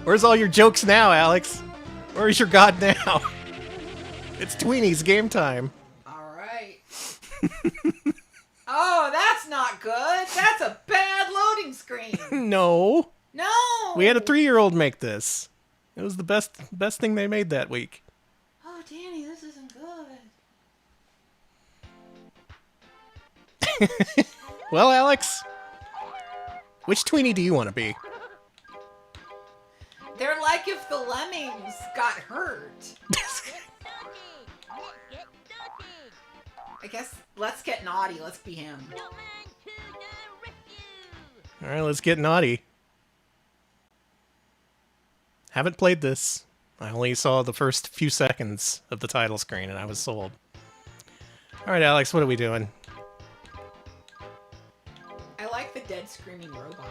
Speaker 2: Where's all your jokes now, Alex? Where's your god now? It's Tweenies game time.
Speaker 1: Alright. Oh, that's not good. That's a bad loading screen.
Speaker 2: No.
Speaker 1: No.
Speaker 2: We had a 3-year-old make this. It was the best thing they made that week.
Speaker 1: Oh, Danny, this isn't good.
Speaker 2: Well, Alex, which Tweenie do you want to be?
Speaker 1: They're like if the lemmings got hurt. I guess let's get naughty. Let's be him.
Speaker 2: All right, let's get naughty. Haven't played this. I only saw the first few seconds of the title screen and I was sold. All right, Alex, what are we doing?
Speaker 1: I like the dead screaming robot.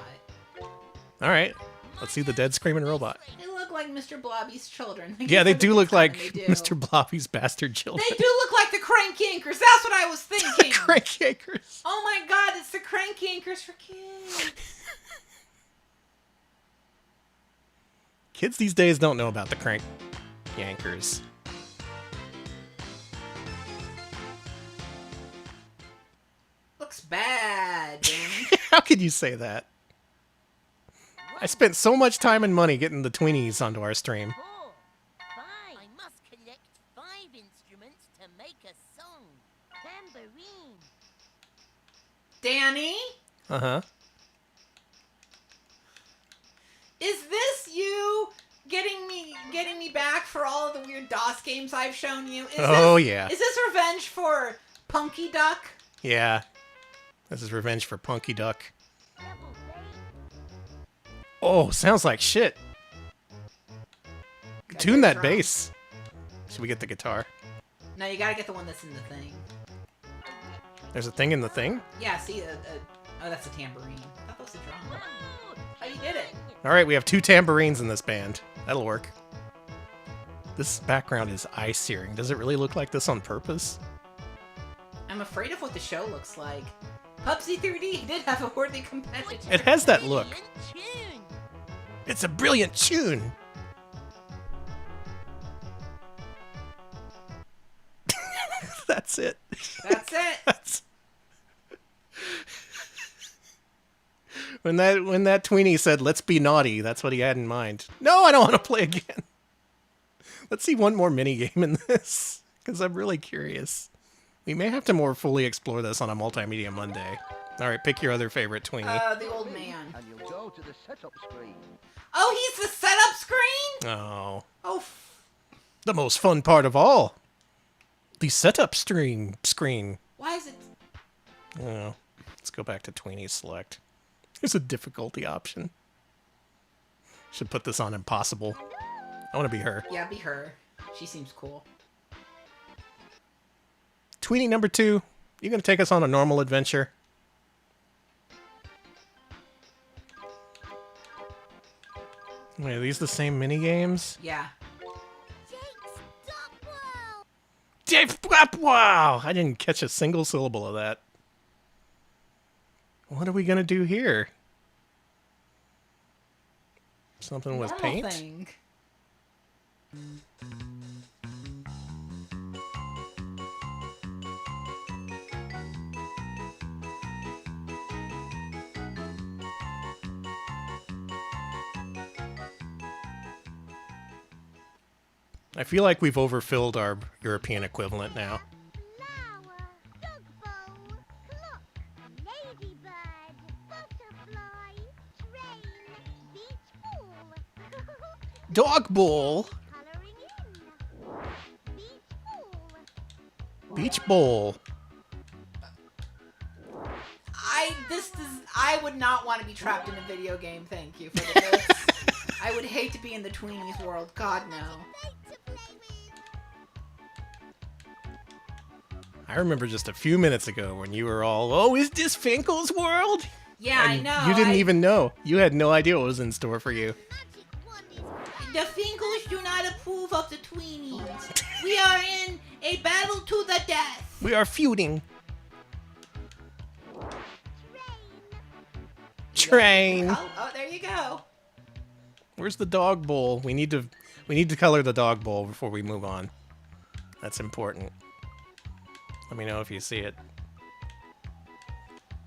Speaker 2: All right, let's see the dead screaming robot.
Speaker 1: They look like Mr. Blobby's children.
Speaker 2: Yeah, they do look like
Speaker 1: They do.
Speaker 2: Mr. Blobby's bastard children.
Speaker 1: They do look like the Crank Yankers. That's what I was thinking.
Speaker 2: Crank Yankers.
Speaker 1: Oh my god, it's the Crank Yankers for kids.
Speaker 2: Kids these days don't know about the Crank Yankers.
Speaker 1: Looks bad, Danny.
Speaker 2: How could you say that? I spent so much time and money getting the Tweenies onto our stream.
Speaker 5: I must collect 5 instruments to make a song. Tambourine.
Speaker 1: Danny?
Speaker 2: Uh-huh.
Speaker 1: Is this you getting me back for all of the weird DOS games I've shown you?
Speaker 2: Yeah.
Speaker 1: Is this revenge for Punky Duck?
Speaker 2: Yeah. This is revenge for Punky Duck. Oh, sounds like shit. Tune that bass. Should we get the guitar?
Speaker 1: No, you gotta get the one that's in the thing.
Speaker 2: There's a thing in the thing?
Speaker 1: Yeah, see, oh, that's a tambourine. I thought that was a drum. Oh, you did it.
Speaker 2: Alright, we have 2 tambourines in this band. That'll work. This background is eye-searing. Does it really look like this on purpose?
Speaker 1: I'm afraid of what the show looks like. Pupsy 3D did have a worthy competitor.
Speaker 2: It has that look. It's a brilliant tune. That's it.
Speaker 1: That's it.
Speaker 2: When that tweenie said, "Let's be naughty," that's what he had in mind. No, I don't want to play again. Let's see one more mini game in this, because I'm really curious. We may have to more fully explore this on a Multimedia Monday. All right, pick your other favorite tweenie.
Speaker 1: The old man.
Speaker 3: And you'll go to the setup screen.
Speaker 1: Oh, he's the setup screen?
Speaker 2: Oh.
Speaker 1: Oh.
Speaker 2: The most fun part of all. The setup screen.
Speaker 1: Why is it?
Speaker 2: Oh. Let's go back to Tweenie Select. There's a difficulty option. Should put this on Impossible. I want to be her.
Speaker 1: Yeah, be her. She seems cool.
Speaker 2: Tweenie number 2, you gonna take us on a normal adventure? Wait, are these the same mini games?
Speaker 1: Yeah.
Speaker 2: Wow! I didn't catch a single syllable of that. What are we gonna do here? Something with
Speaker 1: Normal
Speaker 2: paint?
Speaker 1: thing.
Speaker 2: I feel like we've overfilled our European equivalent now. Dog bowl. Beach bowl.
Speaker 1: I would not want to be trapped in a video game. Thank you for this. I would hate to be in the Tweenies world. God no.
Speaker 2: I remember just a few minutes ago when you were all, "Oh, is this Finkel's world?"
Speaker 1: Yeah,
Speaker 2: And
Speaker 1: I know.
Speaker 2: you didn't even know. You had no idea what was in store for you.
Speaker 1: The Finkles do not approve of the Tweenies. We are in a battle to the death.
Speaker 2: We are feuding. Train.
Speaker 1: Oh, there you go.
Speaker 2: Where's the dog bowl? We need to color the dog bowl before we move on. That's important. Let me know if you see it.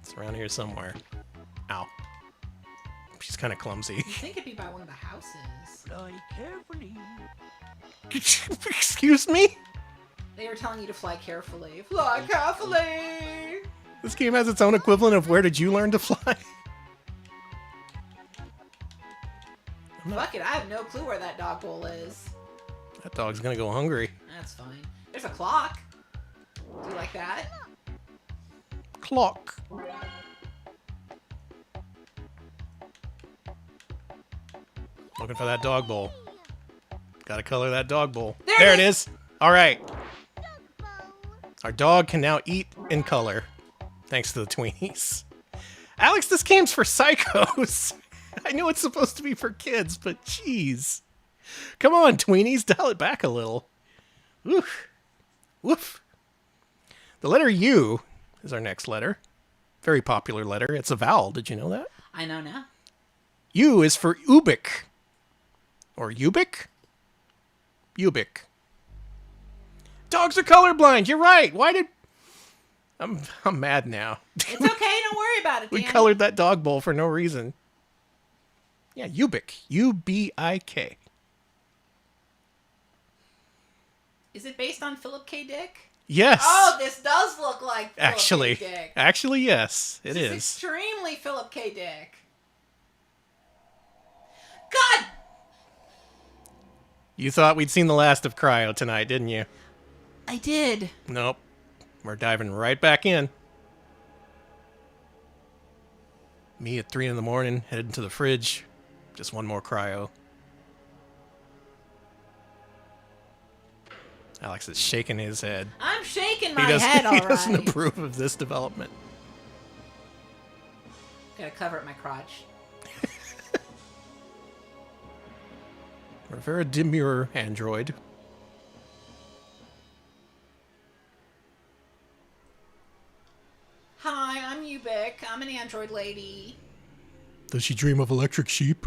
Speaker 2: It's around here somewhere. Ow. She's kind of clumsy.
Speaker 1: You think it'd be by one of the houses.
Speaker 3: Fly carefully.
Speaker 2: Excuse me?
Speaker 1: They were telling you to fly carefully. Fly carefully!
Speaker 2: This game has its own equivalent of Where Did You Learn to Fly?
Speaker 1: Fuck it, I have no clue where that dog bowl is.
Speaker 2: That dog's gonna go hungry.
Speaker 1: That's fine. There's a clock. Do you like that?
Speaker 2: Clock. Looking for that dog bowl. Gotta color that dog bowl. There it is! Alright. Our dog can now eat and color. Thanks to the Tweenies. Alex, this game's for psychos. I know it's supposed to be for kids, but jeez. Come on, Tweenies, dial it back a little. Woof. Woof. The letter U is our next letter. Very popular letter. It's a vowel. Did you know that?
Speaker 1: I know now.
Speaker 2: U is for Ubik. Or Ubik? Ubik. Dogs are colorblind. You're right. Why did... I'm mad now.
Speaker 1: It's okay. Don't worry about it,
Speaker 2: We
Speaker 1: Danny.
Speaker 2: colored that dog bowl for no reason. Yeah, Ubik. U-B-I-K.
Speaker 1: Is it based on Philip K. Dick?
Speaker 2: Yes.
Speaker 1: Oh, this does look like Philip
Speaker 2: Actually,
Speaker 1: K. Dick.
Speaker 2: actually, yes, it
Speaker 1: This
Speaker 2: is.
Speaker 1: extremely Philip K. Dick. God!
Speaker 2: You thought we'd seen the last of Cryo tonight, didn't you?
Speaker 1: I did.
Speaker 2: Nope. We're diving right back in. Me at 3 in the morning, heading to the fridge. Just one more Cryo. Alex is shaking his head.
Speaker 1: I'm shaking my
Speaker 2: He doesn't,
Speaker 1: head, all
Speaker 2: he
Speaker 1: right.
Speaker 2: doesn't approve of this development.
Speaker 1: Gotta cover up my crotch.
Speaker 2: We're a very demure android.
Speaker 1: Hi, I'm Ubik. I'm an android lady.
Speaker 2: Does she dream of electric sheep?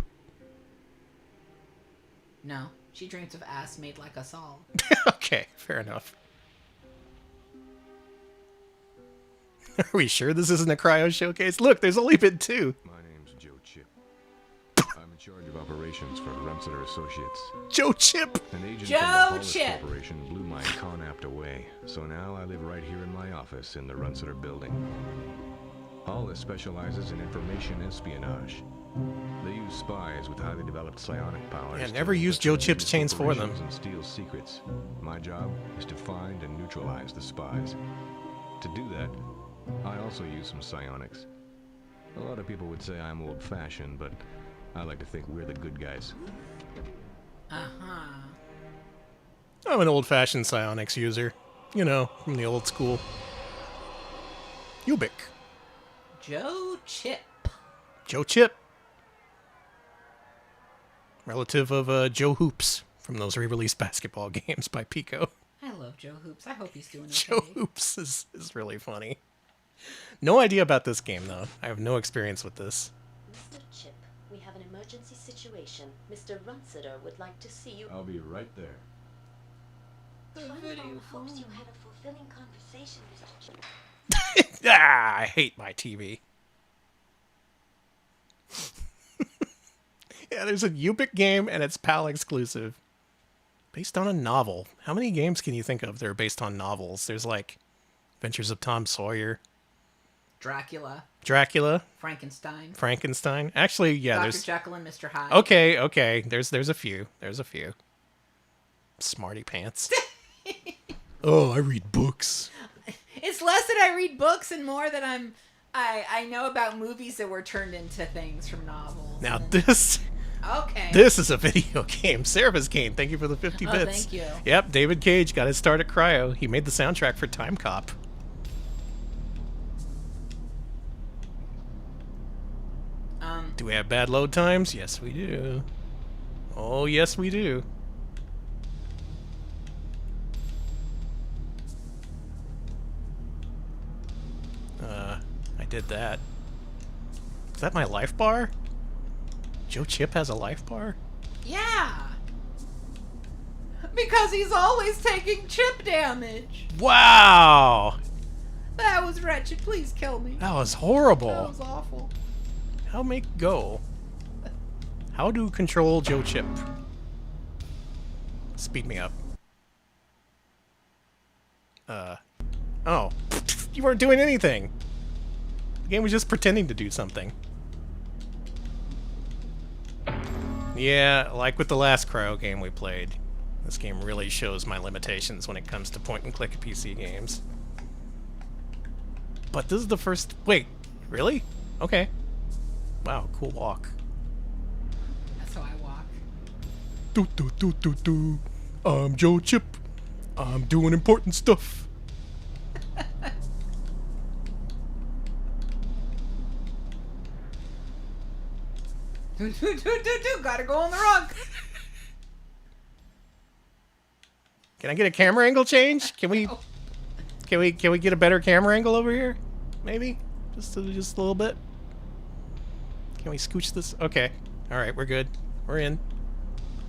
Speaker 1: No, she dreams of ass made like us all.
Speaker 2: Okay, fair enough. Are we sure this isn't a Cryo showcase? Look, there's only been 2.
Speaker 7: My name's Joe Chip. I'm in charge of operations for Runseter Associates.
Speaker 2: Joe Chip!
Speaker 7: An agent
Speaker 1: Joe
Speaker 7: from the Hollis
Speaker 1: Chip!
Speaker 7: Corporation blew my Conapt away, so now I live right here in my office in the Runseter building. Hollis specializes in information espionage. They use spies with highly developed psionic powers.
Speaker 2: Yeah,
Speaker 7: to
Speaker 2: never use Joe
Speaker 7: infiltrate
Speaker 2: Chip's chains for them.
Speaker 7: corporations and steal secrets. My job is to find and neutralize the spies. To do that, I also use some psionics. A lot of people would say I'm old-fashioned, but I like to think we're the good guys.
Speaker 1: Uh-huh.
Speaker 2: I'm an old-fashioned psionics user. You know, from the old school. Ubik.
Speaker 1: Joe Chip.
Speaker 2: Joe Chip. Relative of Joe Hoops from those re-released basketball games by Pico.
Speaker 1: I love Joe Hoops. I hope he's doing okay.
Speaker 2: Joe Hoops is really funny. No idea about this game, though. I have no experience with this.
Speaker 12: Mr. Chip, we have an emergency situation. Mr. Runseter would like to see you.
Speaker 7: I'll be right there.
Speaker 12: Wonderful. Hopes you had a fulfilling conversation, Mr. Chip.
Speaker 2: I hate my TV. Yeah, there's a Ubik game, and it's PAL exclusive. Based on a novel. How many games can you think of that are based on novels? There's like Adventures of Tom Sawyer.
Speaker 1: Dracula.
Speaker 2: Frankenstein. Actually, yeah,
Speaker 1: Dr.
Speaker 2: there's...
Speaker 1: Jekyll and Mr. Hyde.
Speaker 2: Okay. There's a few. Smarty pants. Oh, I read books.
Speaker 1: It's less that I read books and more that I know about movies that were turned into things from novels.
Speaker 2: Now this...
Speaker 1: Okay.
Speaker 2: This is a video game. Sarah's Kane, thank you for the 50 bits.
Speaker 1: Oh, thank you.
Speaker 2: Yep, David Cage got his start at Cryo. He made the soundtrack for Time Cop. Do we have bad load times? Yes, we do. Oh, yes, we do. I did that. Is that my life bar? Joe Chip has a life bar?
Speaker 1: Yeah. Because he's always taking chip damage.
Speaker 2: Wow!
Speaker 1: That was wretched. Please kill me.
Speaker 2: That was horrible.
Speaker 1: That was awful.
Speaker 2: How make go? How to control Joe Chip? Speed me up. Oh. You weren't doing anything. The game was just pretending to do something. Yeah, like with the last Cryo game we played. This game really shows my limitations when it comes to point-and-click PC games. But this is the first... Wait, really? Okay. Wow, cool walk.
Speaker 1: That's how I walk.
Speaker 2: I'm Joe Chip. I'm doing important stuff.
Speaker 1: Gotta go on the rug.
Speaker 2: Can I get a camera angle change? Can we get a better camera angle over here? Maybe? Just a little bit? Can we scooch this? Okay. Alright, we're good. We're in.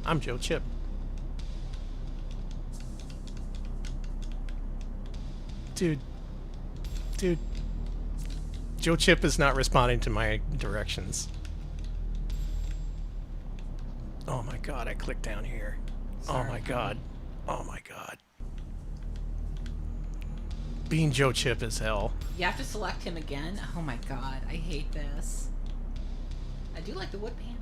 Speaker 2: I'm Joe Chip. Dude. Joe Chip is not responding to my directions. Oh my god, I clicked down here. Sorry. Oh my god. Oh my god. Being Joe Chip is hell.
Speaker 1: You have to select him again? Oh my god, I hate this. I do like the wood paneling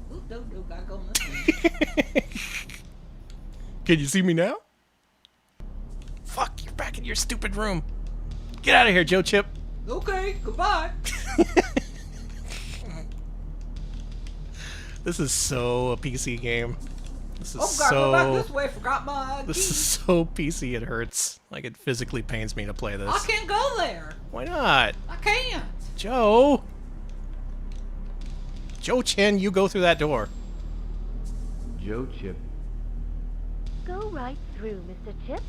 Speaker 1: though. Ooh, no, gotta go on this one.
Speaker 2: Can you see me now? Fuck, you're back in your stupid room. Get out of here, Joe Chip.
Speaker 1: Okay, goodbye.
Speaker 2: This is so a PC game. This is
Speaker 1: go back this way, forgot my
Speaker 2: This is so PC it hurts. Like, it physically pains me to play this.
Speaker 1: I can't go there.
Speaker 2: Why not?
Speaker 1: I can't.
Speaker 2: Joe! Joe Chin, you go through that door.
Speaker 13: Joe Chip.
Speaker 12: Go right through, Mr. Chip.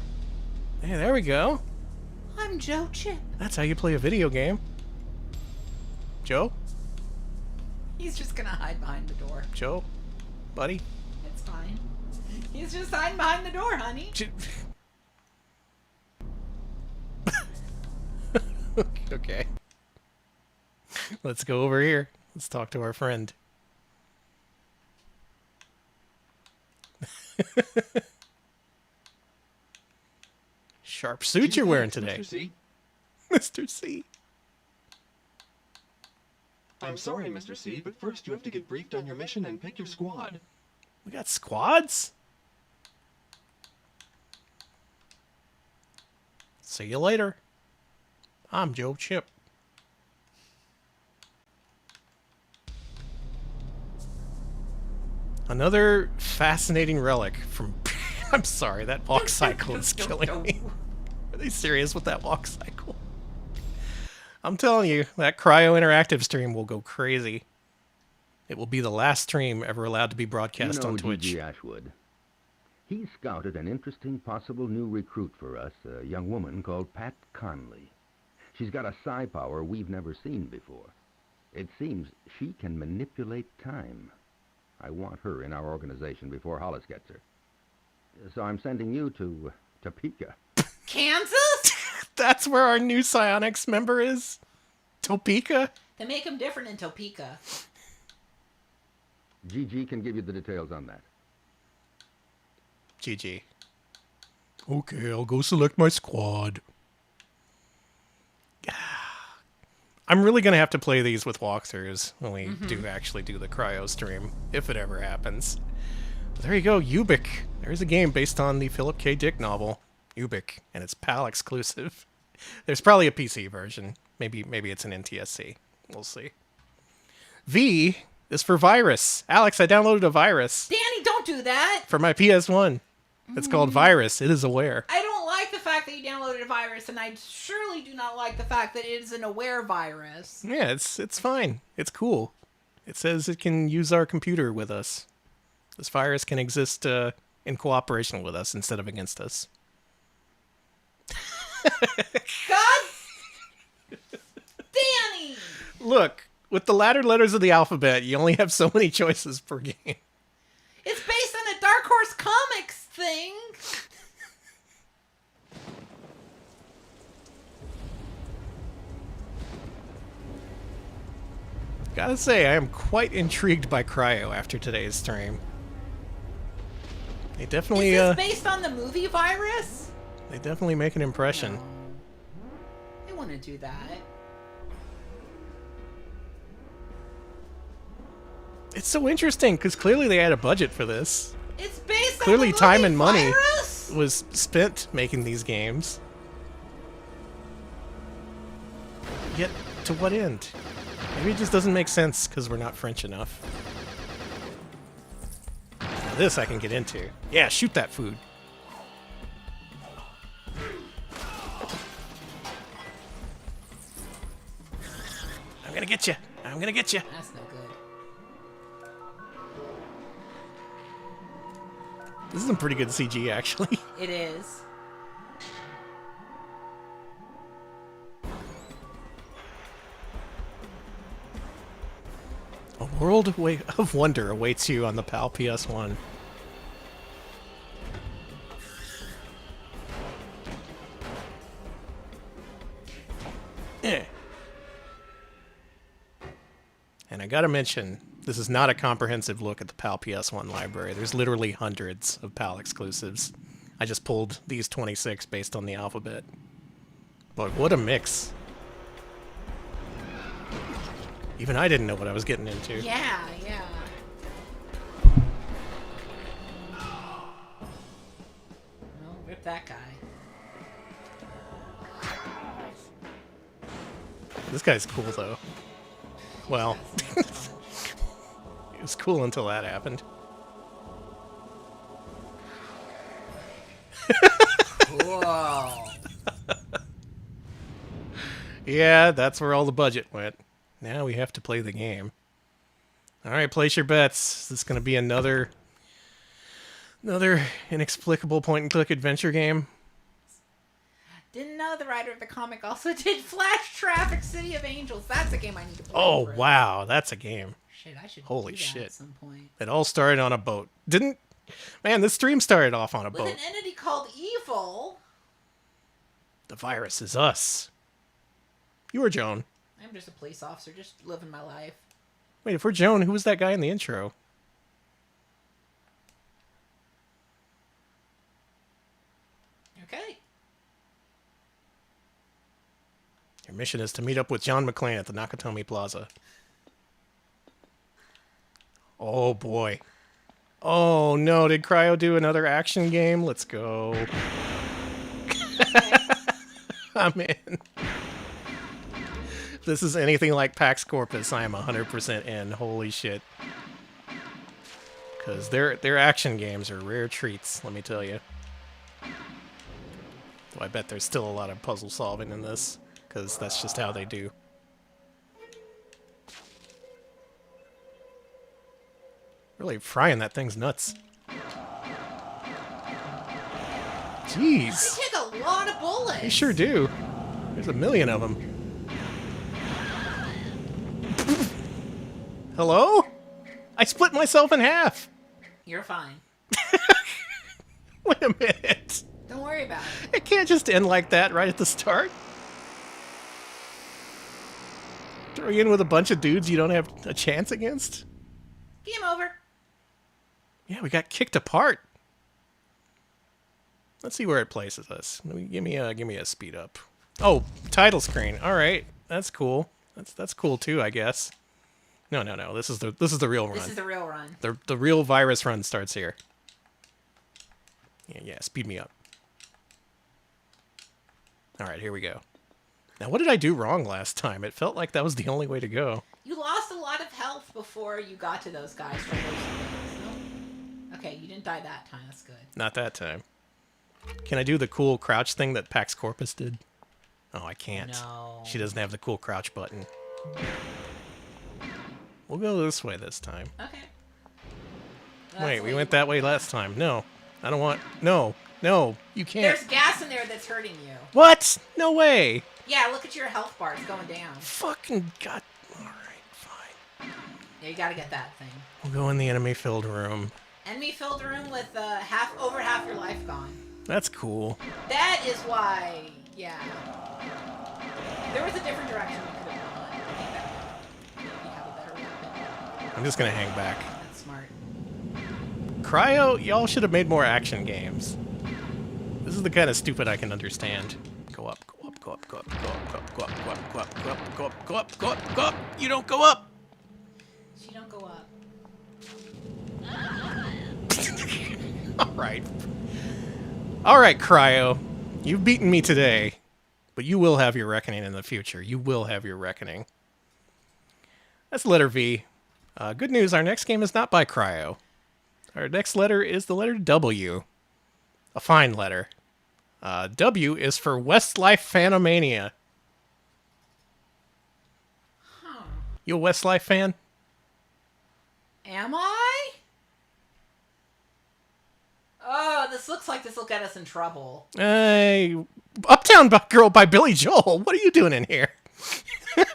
Speaker 2: Hey, there we go.
Speaker 1: I'm Joe Chip.
Speaker 2: That's how you play a video game. Joe?
Speaker 1: He's just gonna hide behind the door.
Speaker 2: Joe? Buddy?
Speaker 1: It's fine. He's just hiding behind the door, honey.
Speaker 2: Okay. Let's go over here. Let's talk to our friend. Sharp suit you're wearing today.
Speaker 14: Mr. C?
Speaker 2: Mr. C.
Speaker 14: I'm sorry, Mr. C, but first you have to get briefed on your mission and pick your squad.
Speaker 2: We got squads? See you later. I'm Joe Chip. Another fascinating relic from... I'm sorry, that walk cycle is killing me. Are they serious with that walk cycle? I'm telling you, that Cryo Interactive stream will go crazy. It will be the last stream ever allowed to be broadcast on Twitch.
Speaker 15: G.G. Ashwood. He scouted an interesting possible new recruit for us, a young woman called Pat Conley. She's got a psi power we've never seen before. It seems she can manipulate time. I want her in our organization before Hollis gets her. So I'm sending you to Topeka.
Speaker 1: Kansas?
Speaker 2: That's where our new Psionics member is? Topeka?
Speaker 1: They make him different in Topeka.
Speaker 15: GG can give you the details on that.
Speaker 2: GG. Okay, I'll go select my squad. I'm really going to have to play these with walkthroughs when we do actually do the cryo stream, if it ever happens. But there you go, Ubik. There's a game based on the Philip K. Dick novel, Ubik, and it's PAL exclusive. There's probably a PC version. Maybe it's an NTSC. We'll see. V is for virus. Alex, I downloaded a virus.
Speaker 1: Danny, don't do that!
Speaker 2: For my PS1. It's called Virus. It is aware.
Speaker 1: I don't like the fact that you downloaded a virus, and I surely do not like the fact that it is an aware virus.
Speaker 2: Yeah, it's fine. It's cool. It says it can use our computer with us. This virus can exist in cooperation with us instead of against us.
Speaker 1: God! Danny!
Speaker 2: Look, with the latter letters of the alphabet, you only have so many choices per game.
Speaker 1: It's based on a Dark Horse Comics thing.
Speaker 2: Gotta say, I am quite intrigued by Cryo after today's stream. They definitely,
Speaker 1: Is this based on the movie Virus?
Speaker 2: They definitely make an impression.
Speaker 1: No. They want to do that.
Speaker 2: It's so interesting, because clearly they had a budget for this.
Speaker 1: It's based
Speaker 2: Clearly
Speaker 1: on the
Speaker 2: time
Speaker 1: movie
Speaker 2: and money
Speaker 1: Virus?
Speaker 2: was spent making these games. Yet, to what end? Maybe it just doesn't make sense because we're not French enough. Now this I can get into. Yeah, shoot that food. I'm gonna get you. I'm gonna get you.
Speaker 1: That's no good.
Speaker 2: This is some pretty good CG, actually.
Speaker 1: It is.
Speaker 2: A world of wonder awaits you on the PAL PS1. And I gotta mention, this is not a comprehensive look at the PAL PS1 library. There's literally hundreds of PAL exclusives. I just pulled these 26 based on the alphabet. But what a mix. Even I didn't know what I was getting into.
Speaker 1: Yeah, yeah. Well, rip that guy.
Speaker 2: This guy's cool, though. Well, it was cool until that happened.
Speaker 1: Whoa.
Speaker 2: Yeah, that's where all the budget went. Now we have to play the game. Alright, place your bets. Is this going to be another inexplicable point-and-click adventure game?
Speaker 1: Didn't know the writer of the comic also did Flash Traffic City of Angels. That's a game I need to play.
Speaker 2: Oh, wow, that's a game.
Speaker 1: Shit, I should
Speaker 2: Holy
Speaker 1: do that
Speaker 2: shit.
Speaker 1: at some point.
Speaker 2: It all started on a boat. Man, this stream started off on a
Speaker 1: With
Speaker 2: boat.
Speaker 1: an entity called Evil.
Speaker 2: The virus is us. You are Joan.
Speaker 1: I'm just a police officer, just living my life.
Speaker 2: Wait, if we're Joan, who was that guy in the intro?
Speaker 1: Okay.
Speaker 2: Your mission is to meet up with John McClane at the Nakatomi Plaza. Oh, boy. Oh, no. Did Cryo do another action game? Let's go. I'm in. If this is anything like PAX Corpus, I am 100% in. Holy shit. Because their action games are rare treats, let me tell you. Though I bet there's still a lot of puzzle solving in this, because that's just how they do. Really frying that thing's nuts. Jeez.
Speaker 1: They take a lot of bullets.
Speaker 2: They sure do. There's a million of them. Hello? I split myself in half.
Speaker 1: You're fine.
Speaker 2: Wait a minute.
Speaker 1: Don't worry about it.
Speaker 2: It can't just end like that right at the start. Throw you in with a bunch of dudes you don't have a chance against?
Speaker 1: Game over.
Speaker 2: Yeah, we got kicked apart. Let's see where it places us. Give me a speed up. Oh, title screen. All right, that's cool. That's cool too, I guess. No. This is the real run.
Speaker 1: This is the real run.
Speaker 2: The real virus run starts here. Yeah. Speed me up. All right, here we go. Now, what did I do wrong last time? It felt like that was the only way to go.
Speaker 1: You lost a lot of health before you got to those guys from those things, no? Okay, you didn't die that time. That's good.
Speaker 2: Not that time. Can I do the cool crouch thing that Pax Corpus did? Oh, I can't.
Speaker 1: No.
Speaker 2: She doesn't have the cool crouch button. We'll go this way this time.
Speaker 1: Okay.
Speaker 2: Wait, we went that way last time. No. I don't want... No, you can't.
Speaker 1: There's gas in there that's hurting you.
Speaker 2: What? No way.
Speaker 1: Yeah, look at your health bar. It's going down.
Speaker 2: Fucking god. Alright, fine.
Speaker 1: Yeah, you gotta get that thing.
Speaker 2: We'll go in the enemy-filled room.
Speaker 1: Enemy-filled room with over half your life gone.
Speaker 2: That's cool.
Speaker 1: That is why, yeah. There was a different direction we could have gone. I think that would maybe have a better weapon.
Speaker 2: I'm just gonna hang back.
Speaker 1: That's smart.
Speaker 2: Cryo, y'all should have made more action games. This is the kind of stupid I can understand. Go up. You don't go up!
Speaker 1: She don't go up.
Speaker 2: Alright, Cryo. You've beaten me today, but you will have your reckoning in the future. You will have your reckoning. That's letter V. Good news, our next game is not by Cryo. Our next letter is the letter W. A fine letter. W is for Westlife Phanomania.
Speaker 1: Huh.
Speaker 2: You a Westlife fan?
Speaker 1: Am I? Oh, this looks like this will get us in trouble.
Speaker 2: Hey, Uptown Girl by Billy Joel. What are you doing in here?
Speaker 1: Danny!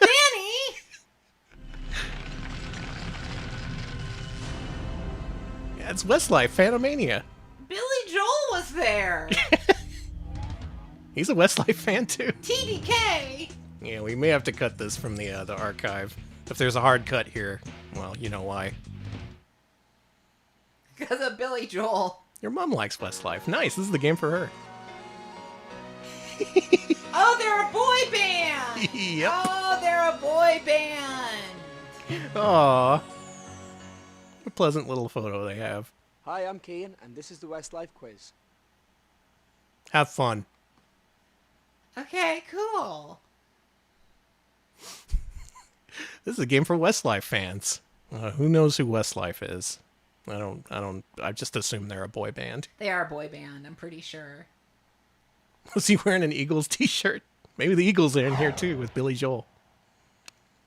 Speaker 2: Yeah, it's Westlife Phanomania.
Speaker 1: Billy Joel was there.
Speaker 2: He's a Westlife fan too.
Speaker 1: TDK.
Speaker 2: Yeah, we may have to cut this from the archive. If there's a hard cut here, well, you know why.
Speaker 1: Because of Billy Joel.
Speaker 2: Your mom likes Westlife. Nice, this is the game for her.
Speaker 1: Oh, they're a boy band!
Speaker 2: Yep.
Speaker 1: Oh, they're a boy band!
Speaker 2: Aww. What a pleasant little photo they have.
Speaker 16: Hi, I'm Kian, and this is the Westlife Quiz.
Speaker 2: Have fun.
Speaker 1: Okay, cool.
Speaker 2: This is a game for Westlife fans. Who knows who Westlife is? I just assume they're a boy band.
Speaker 1: They are a boy band, I'm pretty sure.
Speaker 2: Was he wearing an Eagles t-shirt? Maybe the Eagles are in here too with Billy Joel.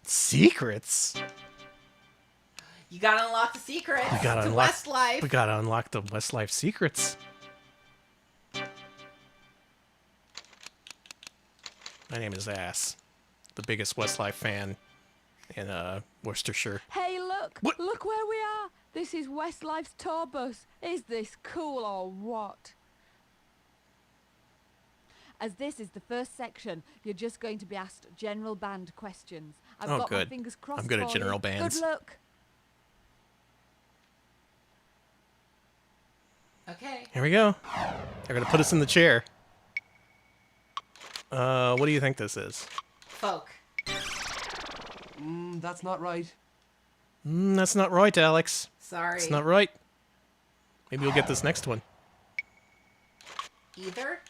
Speaker 2: Secrets?
Speaker 1: You gotta unlock the secrets.
Speaker 2: We gotta
Speaker 1: to
Speaker 2: unlock
Speaker 1: Westlife.
Speaker 2: We gotta unlock the Westlife secrets. My name is Ass, the biggest Westlife fan in Worcestershire.
Speaker 17: Hey, look!
Speaker 2: What?
Speaker 17: Look where we are! This is Westlife's tour bus. Is this cool or what? As this is the first section, you're just going to be asked general band questions. I've got my fingers crossed.
Speaker 2: I'm good at
Speaker 17: for
Speaker 2: general
Speaker 17: you.
Speaker 2: bands.
Speaker 17: Good luck.
Speaker 1: Okay.
Speaker 2: Here we go. They're gonna put us in the chair. What do you think this is?
Speaker 1: Folk.
Speaker 14: That's not right.
Speaker 2: That's not right, Alex.
Speaker 1: Sorry.
Speaker 2: It's not right. Maybe you'll get this next one.
Speaker 1: Either?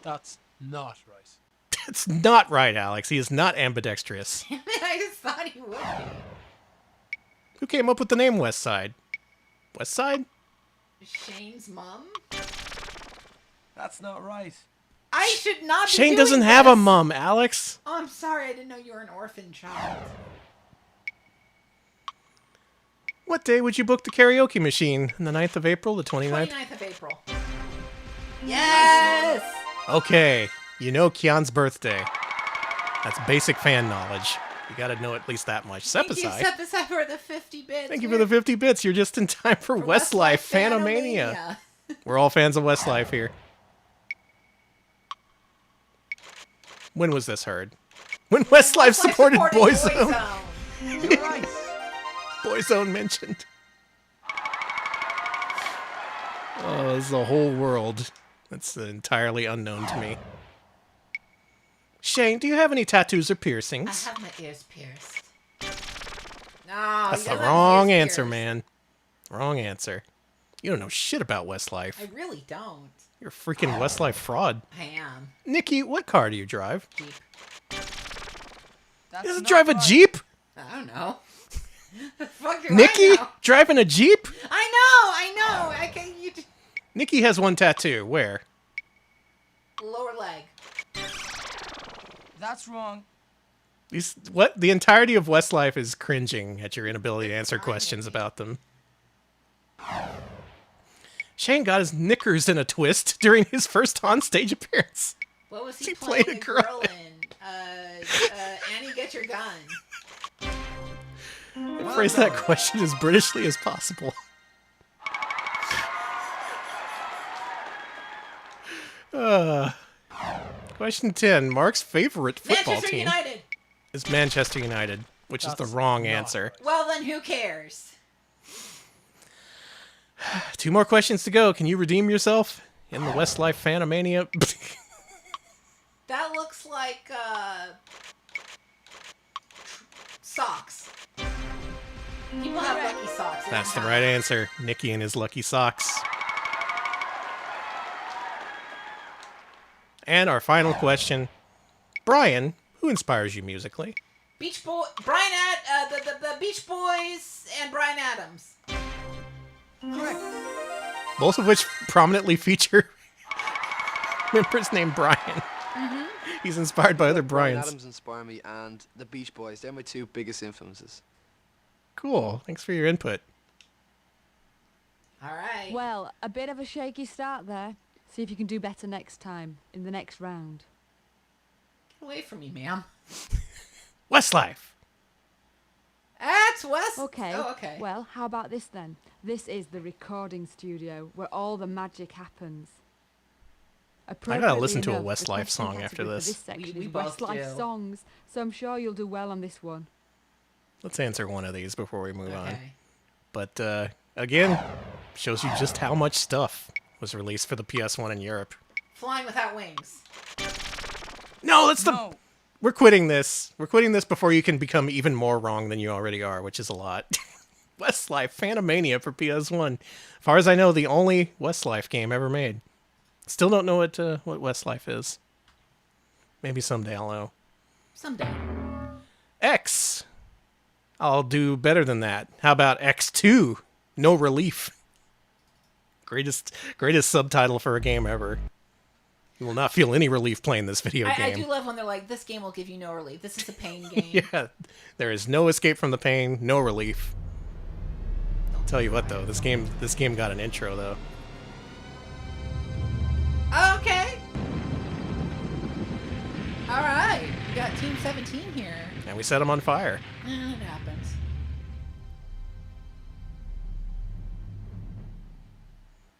Speaker 16: That's not right.
Speaker 2: It's not right, Alex. He is not ambidextrous.
Speaker 1: I just thought he would be.
Speaker 2: Who came up with the name West Side? West Side?
Speaker 1: Shane's mom?
Speaker 14: That's not right.
Speaker 1: I should not be
Speaker 2: Shane
Speaker 1: doing
Speaker 2: doesn't
Speaker 1: this.
Speaker 2: have a mom, Alex.
Speaker 1: Oh, I'm sorry. I didn't know you were an orphan child.
Speaker 2: What day would you book the karaoke machine? The 9th of April, the 29th?
Speaker 1: 29th of April. Yes!
Speaker 2: Okay, you know Kian's birthday. That's basic fan knowledge. You gotta know at least that much.
Speaker 1: Thank you,
Speaker 2: Sepicide.
Speaker 1: Sepicide, for the 50 bits.
Speaker 2: Thank you for the 50 bits. You're just in time for Westlife Phanomania. We're all fans of Westlife here. When was this heard? When Westlife supported Boyzone.
Speaker 14: You're right.
Speaker 2: Boyzone mentioned. Oh, this is a whole world that's entirely unknown to me. Shane, do you have any tattoos or piercings?
Speaker 1: I have my ears pierced. No,
Speaker 2: That's
Speaker 1: he
Speaker 2: the
Speaker 1: doesn't have
Speaker 2: wrong
Speaker 1: his ears
Speaker 2: answer,
Speaker 1: pierced.
Speaker 2: man. Wrong answer. You don't know shit about Westlife.
Speaker 1: I really don't.
Speaker 2: You're a freaking Westlife fraud.
Speaker 1: I am.
Speaker 2: Nikki, what car do you drive?
Speaker 1: Jeep.
Speaker 14: That's
Speaker 2: You doesn't
Speaker 14: not
Speaker 2: drive a
Speaker 14: right.
Speaker 2: Jeep?
Speaker 1: I don't know. The fuck do
Speaker 2: Nikki?
Speaker 1: I know?
Speaker 2: Driving a Jeep?
Speaker 1: I know. I can. You just,
Speaker 2: Nikki has one tattoo. Where?
Speaker 1: lower leg.
Speaker 14: That's wrong.
Speaker 2: What? The entirety of Westlife is cringing at your inability to answer questions about them. Shane got his knickers in a twist during his first on-stage appearance.
Speaker 1: What was he
Speaker 2: He
Speaker 1: playing
Speaker 2: played a
Speaker 1: a
Speaker 2: girl
Speaker 1: girl in? Annie, get your gun.
Speaker 2: Phrase that question as Britishly as possible. Question 10. Mark's favorite football
Speaker 1: Manchester
Speaker 2: team
Speaker 1: United.
Speaker 2: is Manchester United, which is the wrong answer.
Speaker 1: Well, then who cares?
Speaker 2: 2 more questions to go. Can you redeem yourself in the Westlife Phanomania?
Speaker 1: That looks like socks. People have lucky socks.
Speaker 2: That's the right answer. Nikki and his lucky socks. And our final question. Brian, who inspires you musically?
Speaker 1: Beach Boy, the Beach Boys and Bryan Adams.
Speaker 14: Correct.
Speaker 2: Both of which prominently feature members named Brian.
Speaker 1: Mm-hmm.
Speaker 2: He's inspired by other
Speaker 16: Bryan
Speaker 2: Brians.
Speaker 16: Adams inspire me, and the Beach Boys. They're my 2 biggest influences.
Speaker 2: Cool. Thanks for your input.
Speaker 1: All right.
Speaker 17: Well, a bit of a shaky start there. See if you can do better next time, in the next round.
Speaker 1: Get away from me, ma'am.
Speaker 2: Westlife.
Speaker 1: That's West.
Speaker 17: Okay.
Speaker 1: Oh, okay.
Speaker 17: Well, how about this then? This is the recording studio where all the magic happens.
Speaker 2: I gotta listen to a
Speaker 17: Appropriately enough, the
Speaker 2: Westlife
Speaker 17: question
Speaker 2: song after
Speaker 17: category
Speaker 2: this.
Speaker 17: For this section
Speaker 1: We
Speaker 17: is
Speaker 1: both
Speaker 17: Westlife
Speaker 1: do.
Speaker 17: songs, so I'm sure you'll do well on this one.
Speaker 2: Let's answer one of these before we move on.
Speaker 1: Okay.
Speaker 2: But again, shows you just how much stuff was released for the PS1 in Europe.
Speaker 1: Flying without wings.
Speaker 2: No, that's the... We're quitting this. We're quitting this before you can become even more wrong than you already are, which is a lot. Westlife, Phantomania for PS1. As far as I know, the only Westlife game ever made. Still don't know what Westlife is. Maybe someday I'll know.
Speaker 1: Someday.
Speaker 2: X. I'll do better than that. How about X2? No Relief. Greatest subtitle for a game ever. You will not feel any relief playing this video game.
Speaker 1: I do love when they're like, this game will give you no relief. This is a pain game.
Speaker 2: Yeah. There is no escape from the pain, no relief. I'll tell you what though, this game got an intro though.
Speaker 1: Okay. All right. We got Team 17 here.
Speaker 2: And we set them on fire.
Speaker 1: It happens.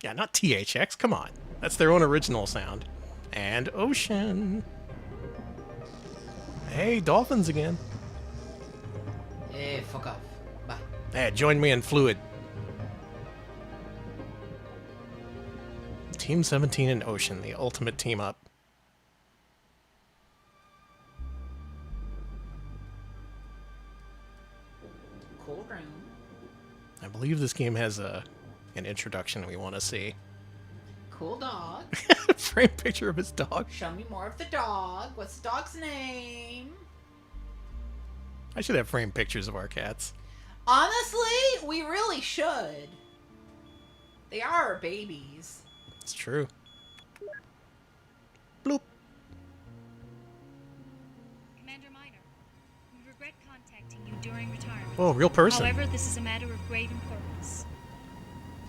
Speaker 2: Yeah, not THX, come on. That's their own original sound. And Ocean. Hey, dolphins again.
Speaker 1: Hey, fuck off. Bye.
Speaker 2: Hey, join me in Fluid. Team 17 and Ocean, the ultimate team up.
Speaker 1: Cool room.
Speaker 2: I believe this game has an introduction we want to see.
Speaker 1: Cool dog.
Speaker 2: Frame picture of his dog.
Speaker 1: Show me more of the dog. What's the dog's name?
Speaker 2: I should have framed pictures of our cats.
Speaker 1: Honestly, we really should. They are babies.
Speaker 2: It's true. Bloop.
Speaker 18: Commander Minor, we regret contacting you during retirement.
Speaker 2: Oh, real person.
Speaker 18: However, this is a matter of grave importance.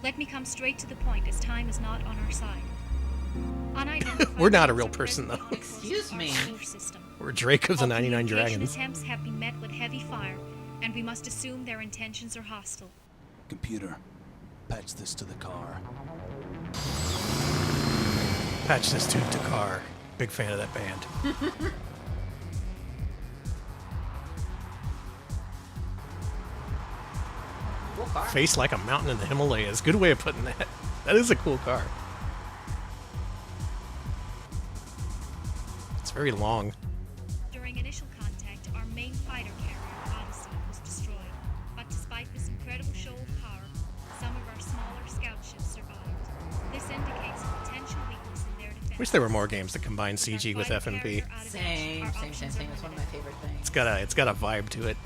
Speaker 18: Let me come straight to the point, as time is not on our side.
Speaker 2: We're not a real person, though.
Speaker 1: Excuse me.
Speaker 2: We're Drake of the 99 Dragons.
Speaker 18: Attempts have been met with heavy fire, and we must assume their intentions are hostile.
Speaker 19: Computer, patch this to the car.
Speaker 2: Patch this to Dakar. Big fan of that band.
Speaker 1: Cool car.
Speaker 2: Face like a mountain in the Himalayas. Good way of putting that. That is a cool car. It's very long.
Speaker 18: During initial contact, our main fighter carrier, Odyssey, was destroyed. But despite this incredible show of power, some of our smaller scout ships survived. This indicates a potential weakness in their defense.
Speaker 2: Wish there were more games that combine CG with FMV.
Speaker 1: Same. It's one of my favorite things.
Speaker 2: It's got a vibe to it.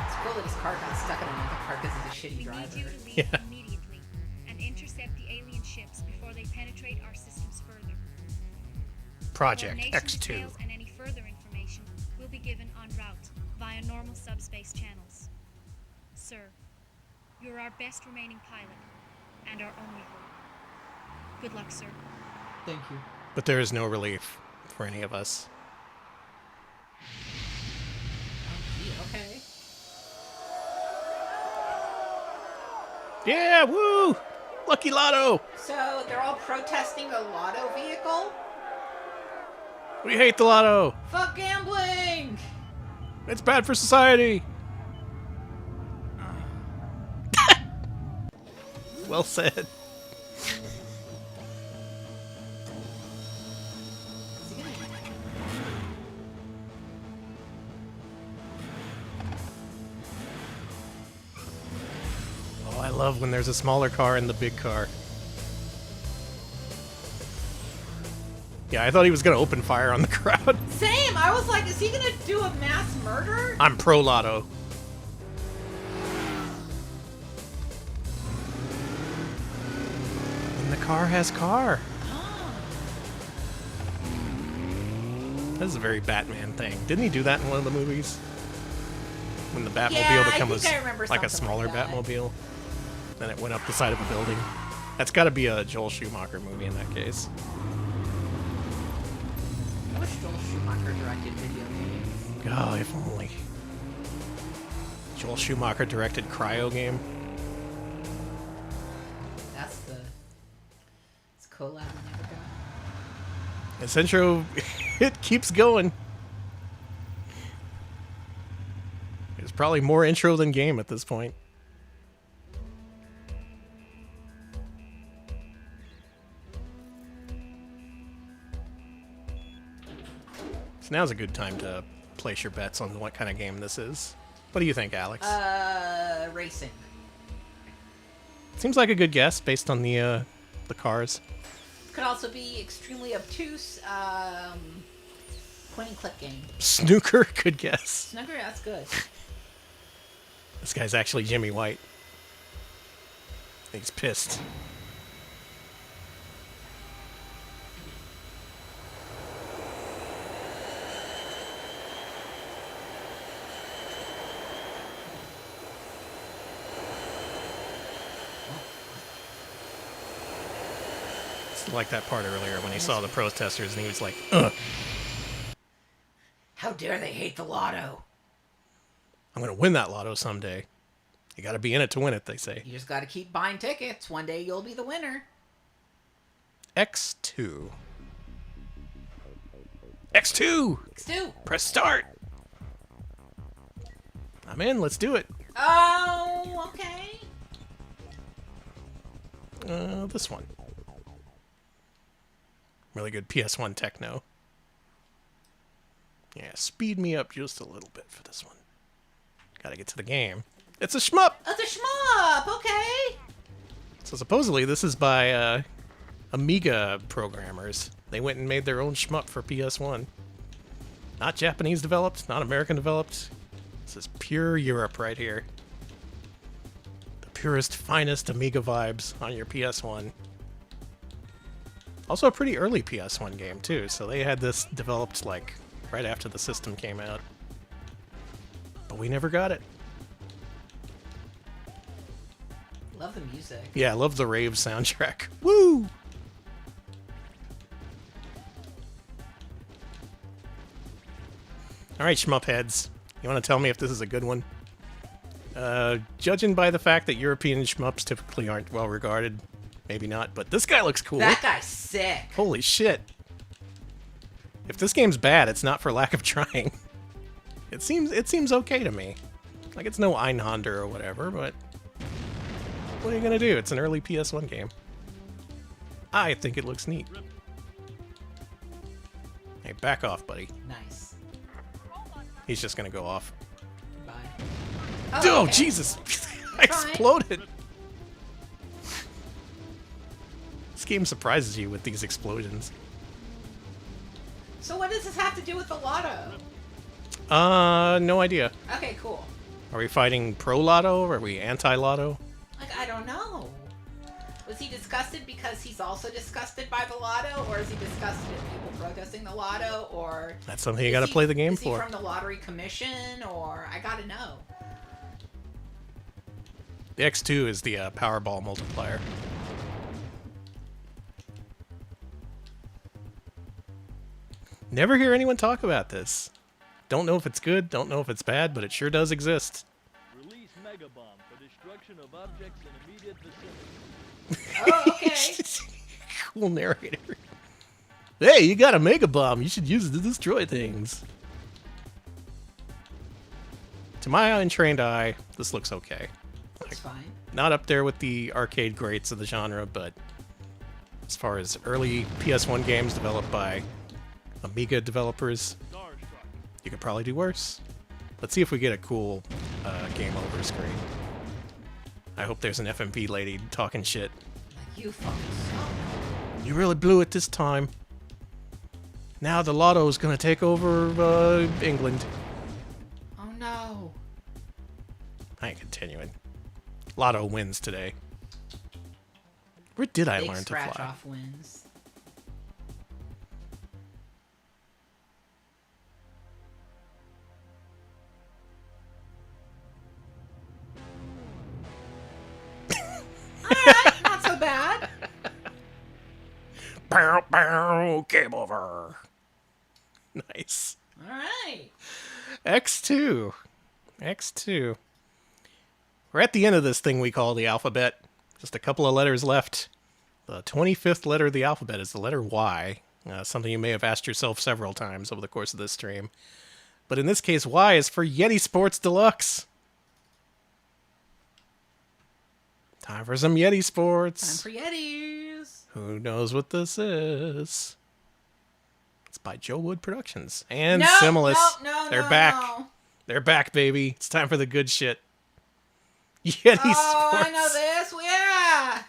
Speaker 1: It's cool that his car got stuck in another car because he's a shitty driver.
Speaker 18: We need you to leave immediately and intercept the alien ships before they penetrate our systems further.
Speaker 2: Project
Speaker 18: Coordination
Speaker 2: X2.
Speaker 18: details and any further information will be given en route via normal subspace channels. Sir, you're our best remaining pilot and our only hope. Good luck, sir.
Speaker 1: Thank you.
Speaker 2: But there is no relief for any of us.
Speaker 1: Okay.
Speaker 2: Yeah, woo! Lucky Lotto!
Speaker 1: So they're all protesting a lotto vehicle?
Speaker 2: We hate the lotto!
Speaker 1: Fuck gambling!
Speaker 2: It's bad for society! Well said. Oh, I love when there's a smaller car in the big car. Yeah, I thought he was gonna open fire on the crowd.
Speaker 1: Same! I was like, is he gonna do a mass murder?
Speaker 2: I'm pro lotto. And the car has car. This is a very Batman thing. Didn't he do that in one of the movies? When the Batmobile becomes like a smaller Batmobile, then it went up the side of a building. That's got to be a Joel Schumacher movie in that case.
Speaker 1: I wish Joel Schumacher directed video games.
Speaker 2: Oh, if only. Joel Schumacher directed Cryo Game.
Speaker 1: That's the collab we never got.
Speaker 2: This intro, it keeps going. There's probably more intro than game at this point. So now's a good time to place your bets on what kind of game this is. What do you think, Alex?
Speaker 1: Racing.
Speaker 2: Seems like a good guess based on the cars.
Speaker 1: Could also be extremely obtuse, point-and-click game.
Speaker 2: Snooker, good guess.
Speaker 1: Snooker, that's good.
Speaker 2: This guy's actually Jimmy White. He's pissed. It's like that part earlier when he saw the protesters and he was like, ugh.
Speaker 1: How dare they hate the lotto?
Speaker 2: I'm going to win that lotto someday. You got to be in it to win it, they say.
Speaker 1: You just got to keep buying tickets. One day you'll be the winner.
Speaker 2: X2. X2!
Speaker 1: X2!
Speaker 2: Press start! I'm in, let's do it.
Speaker 1: Oh, okay.
Speaker 2: This one. Really good PS1 techno. Yeah, speed me up just a little bit for this one. Gotta get to the game. It's a shmup!
Speaker 1: It's a shmup, okay.
Speaker 2: So supposedly this is by Amiga programmers. They went and made their own shmup for PS1. Not Japanese developed, not American developed. This is pure Europe right here. The purest, finest Amiga vibes on your PS1. Also a pretty early PS1 game too, so they had this developed like right after the system came out. But we never got it.
Speaker 1: Love the music.
Speaker 2: Yeah, I love the rave soundtrack. Woo! Alright, shmup heads. You want to tell me if this is a good one? Judging by the fact that European shmups typically aren't well regarded, maybe not, but this guy looks cool.
Speaker 1: That guy's sick.
Speaker 2: Holy shit. If this game's bad, it's not for lack of trying. It seems okay to me. Like, it's no Einhander or whatever, but what are you gonna do? It's an early PS1 game. I think it looks neat. Hey, back off, buddy.
Speaker 1: Nice.
Speaker 2: He's just gonna go off.
Speaker 1: Bye.
Speaker 2: Oh,
Speaker 1: okay.
Speaker 2: Jesus! I exploded! This game surprises you with these explosions.
Speaker 1: So what does this have to do with the lotto?
Speaker 2: No idea.
Speaker 1: Okay, cool.
Speaker 2: Are we fighting pro-lotto? Are we anti-lotto?
Speaker 1: Like, I don't know. Was he disgusted because he's also disgusted by the lotto? Or is he disgusted at people protesting the lotto? Or
Speaker 2: That's something you gotta play the game for.
Speaker 1: Is he from the lottery commission? Or I gotta know.
Speaker 2: The X2 is the Powerball multiplier. Never hear anyone talk about this. Don't know if it's good, don't know if it's bad, but it sure does exist.
Speaker 20: Release Mega Bomb for destruction of objects in immediate vicinity.
Speaker 1: Oh, okay.
Speaker 2: Cool narrator. Hey, you got a Mega Bomb. You should use it to destroy things. To my untrained eye, this looks okay.
Speaker 1: That's fine.
Speaker 2: Not up there with the arcade greats of the genre, but as far as early PS1 games developed by Amiga developers, you could probably do worse. Let's see if we get a cool game over screen. I hope there's an FMV lady talking shit.
Speaker 1: You fucking suck.
Speaker 2: You really blew it this time. Now the lotto's gonna take over England.
Speaker 1: Oh no.
Speaker 2: I ain't continuing. Lotto wins today. Where did I learn to fly?
Speaker 1: Scratch off wins. Alright, not so bad.
Speaker 2: Bow, bow, game over. Nice.
Speaker 1: Alright.
Speaker 2: X2. X2. We're at the end of this thing we call the alphabet. Just a couple of letters left. The 25th letter of the alphabet is the letter Y. Something you may have asked yourself several times over the course of this stream. But in this case, Y is for Yeti Sports Deluxe. Time for some Yeti Sports.
Speaker 1: Time for Yetis.
Speaker 2: Who knows what this is? It's by Joe Wood Productions. And Similis. They're back.
Speaker 1: No.
Speaker 2: They're back, baby. It's time for the good shit. Yeti Sports.
Speaker 1: I know this. Yeah.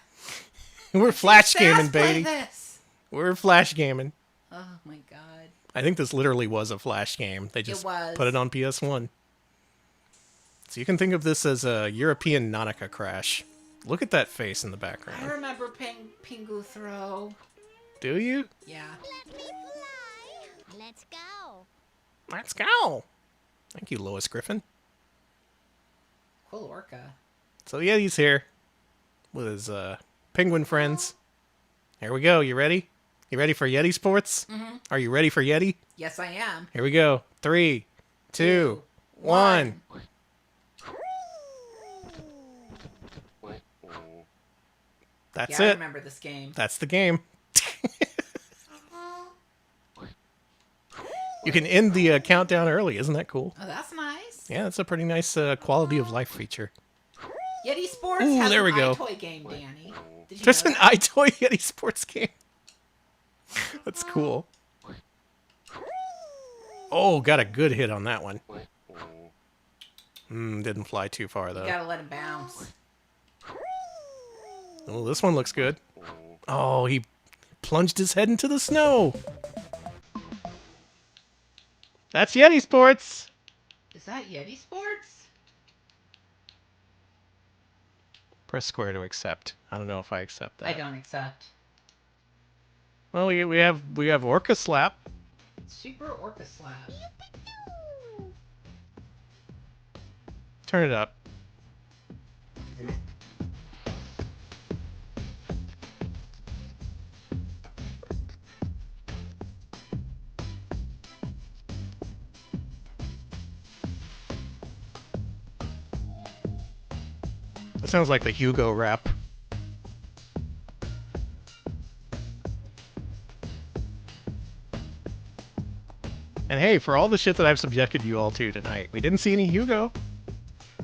Speaker 2: We're flash gaming, baby.
Speaker 1: This.
Speaker 2: We're flash gaming.
Speaker 1: Oh my god.
Speaker 2: I think this literally was a flash game. They just put it on PS1. So you can think of this as a European Nautica crash. Look at that face in the background.
Speaker 1: I remember Pingu Throw.
Speaker 2: Do you?
Speaker 1: Yeah.
Speaker 5: Let me fly. Let's go.
Speaker 2: Let's go. Thank you, Lois Griffin.
Speaker 1: Cool orca.
Speaker 2: So Yeti's here with his penguin friends. Here we go. You ready? You ready for Yeti Sports?
Speaker 1: Mm-hmm.
Speaker 2: Are you ready for Yeti?
Speaker 1: Yes, I am.
Speaker 2: Here we go. 3, 2, 1. That's
Speaker 1: I
Speaker 2: it.
Speaker 1: remember this game.
Speaker 2: That's the game. You can end the countdown early. Isn't that cool?
Speaker 1: Oh, that's nice.
Speaker 2: Yeah, that's a pretty nice quality of life feature.
Speaker 1: Yeti Sports
Speaker 2: Ooh,
Speaker 1: has
Speaker 2: there we
Speaker 1: an
Speaker 2: go.
Speaker 1: iToy game, Danny. Did you
Speaker 2: There's
Speaker 1: know
Speaker 2: an
Speaker 1: that?
Speaker 2: iToy Yeti Sports game. That's cool. Oh, got a good hit on that one. Didn't fly too far, though.
Speaker 1: You gotta let him bounce.
Speaker 2: Oh, this one looks good. Oh, he plunged his head into the snow. That's Yeti Sports.
Speaker 1: Is that Yeti Sports?
Speaker 2: Press square to accept. I don't know if I accept that.
Speaker 1: I don't accept.
Speaker 2: Well, we have Orca Slap.
Speaker 1: Super Orca Slap.
Speaker 2: Turn it up. That sounds like the Hugo rap. And hey, for all the shit that I've subjected you all to tonight, we didn't see any Hugo.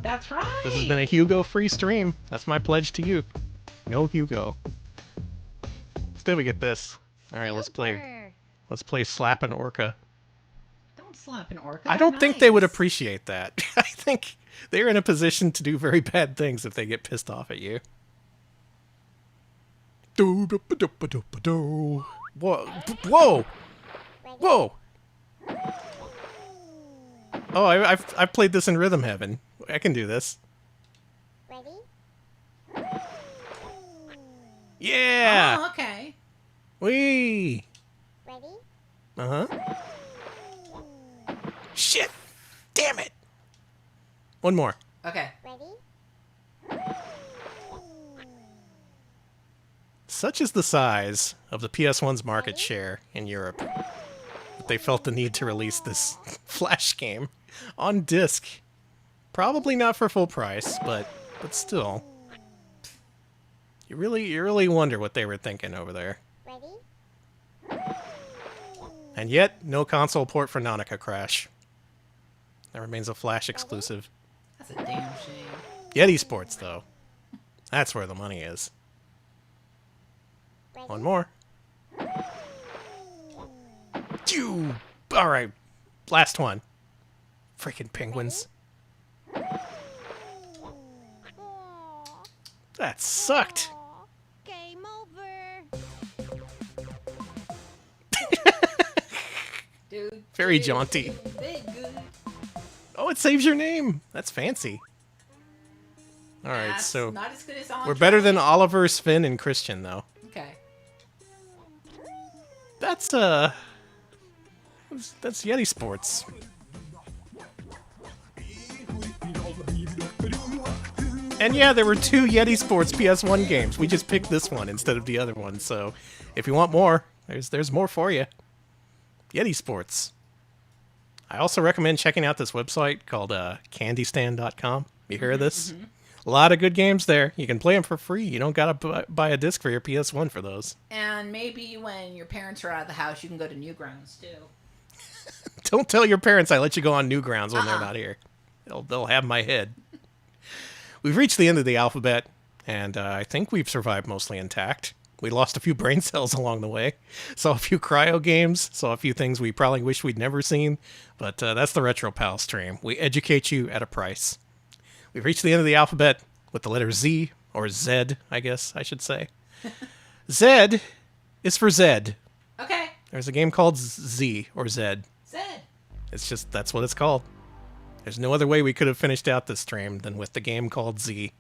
Speaker 1: That's right.
Speaker 2: This has been a Hugo-free stream. That's my pledge to you. No Hugo. Instead we get this. Alright, let's play Slappin' Orca.
Speaker 1: Don't slap an orca.
Speaker 2: I don't think they would appreciate that. I think they're in a position to do very bad things if they get pissed off at you. Whoa! Whoa! Whoa! Oh, I've played this in Rhythm Heaven. I can do this.
Speaker 5: Ready?
Speaker 2: Yeah!
Speaker 1: Oh, okay.
Speaker 2: Whee!
Speaker 5: Ready?
Speaker 2: Uh-huh. Shit! Damn it! One more.
Speaker 1: Okay.
Speaker 5: Ready?
Speaker 2: Such is the size of the PS1's market share in Europe that they felt the need to release this Flash game on disc. Probably not for full price, but still. You really wonder what they were thinking over there.
Speaker 5: Ready?
Speaker 2: And yet, no console port for Nautica Crash. That remains a Flash exclusive.
Speaker 1: That's a damn shame.
Speaker 2: Yeti Sports, though. That's where the money is. One more. Phew! Alright, last one. Freaking penguins. That sucked.
Speaker 5: Game over.
Speaker 1: Dude,
Speaker 2: Very jaunty.
Speaker 1: Big good.
Speaker 2: Oh, it saves your name. That's fancy. Alright,
Speaker 1: That's
Speaker 2: so
Speaker 1: not as good as
Speaker 2: we're better than Oliver, Sven, and Christian, though.
Speaker 1: Okay.
Speaker 2: That's Yeti Sports. And yeah, there were 2 Yeti Sports PS1 games. We just picked this one instead of the other one. So if you want more, there's more for you. Yeti Sports. I also recommend checking out this website called candystand.com. You hear of this? Mm-hmm. A lot of good games there. You can play them for free. You don't got to buy a disc for your PS1 for those.
Speaker 1: And maybe when your parents are out of the house, you can go to Newgrounds, too.
Speaker 2: Don't tell your parents I let you go on Newgrounds when they're not here. They'll have my head. We've reached the end of the alphabet, and I think we've survived mostly intact. We lost a few brain cells along the way. Saw a few cryo games. Saw a few things we probably wish we'd never seen. But that's the Retro Pal stream. We educate you at a price. We've reached the end of the alphabet with the letter Z, or Z, I guess I should say. Z is for Zed.
Speaker 1: Okay.
Speaker 2: There's a game called Z, or Zed.
Speaker 1: Zed.
Speaker 2: It's just, that's what it's called. There's no other way we could have finished out this stream than with the game called Z.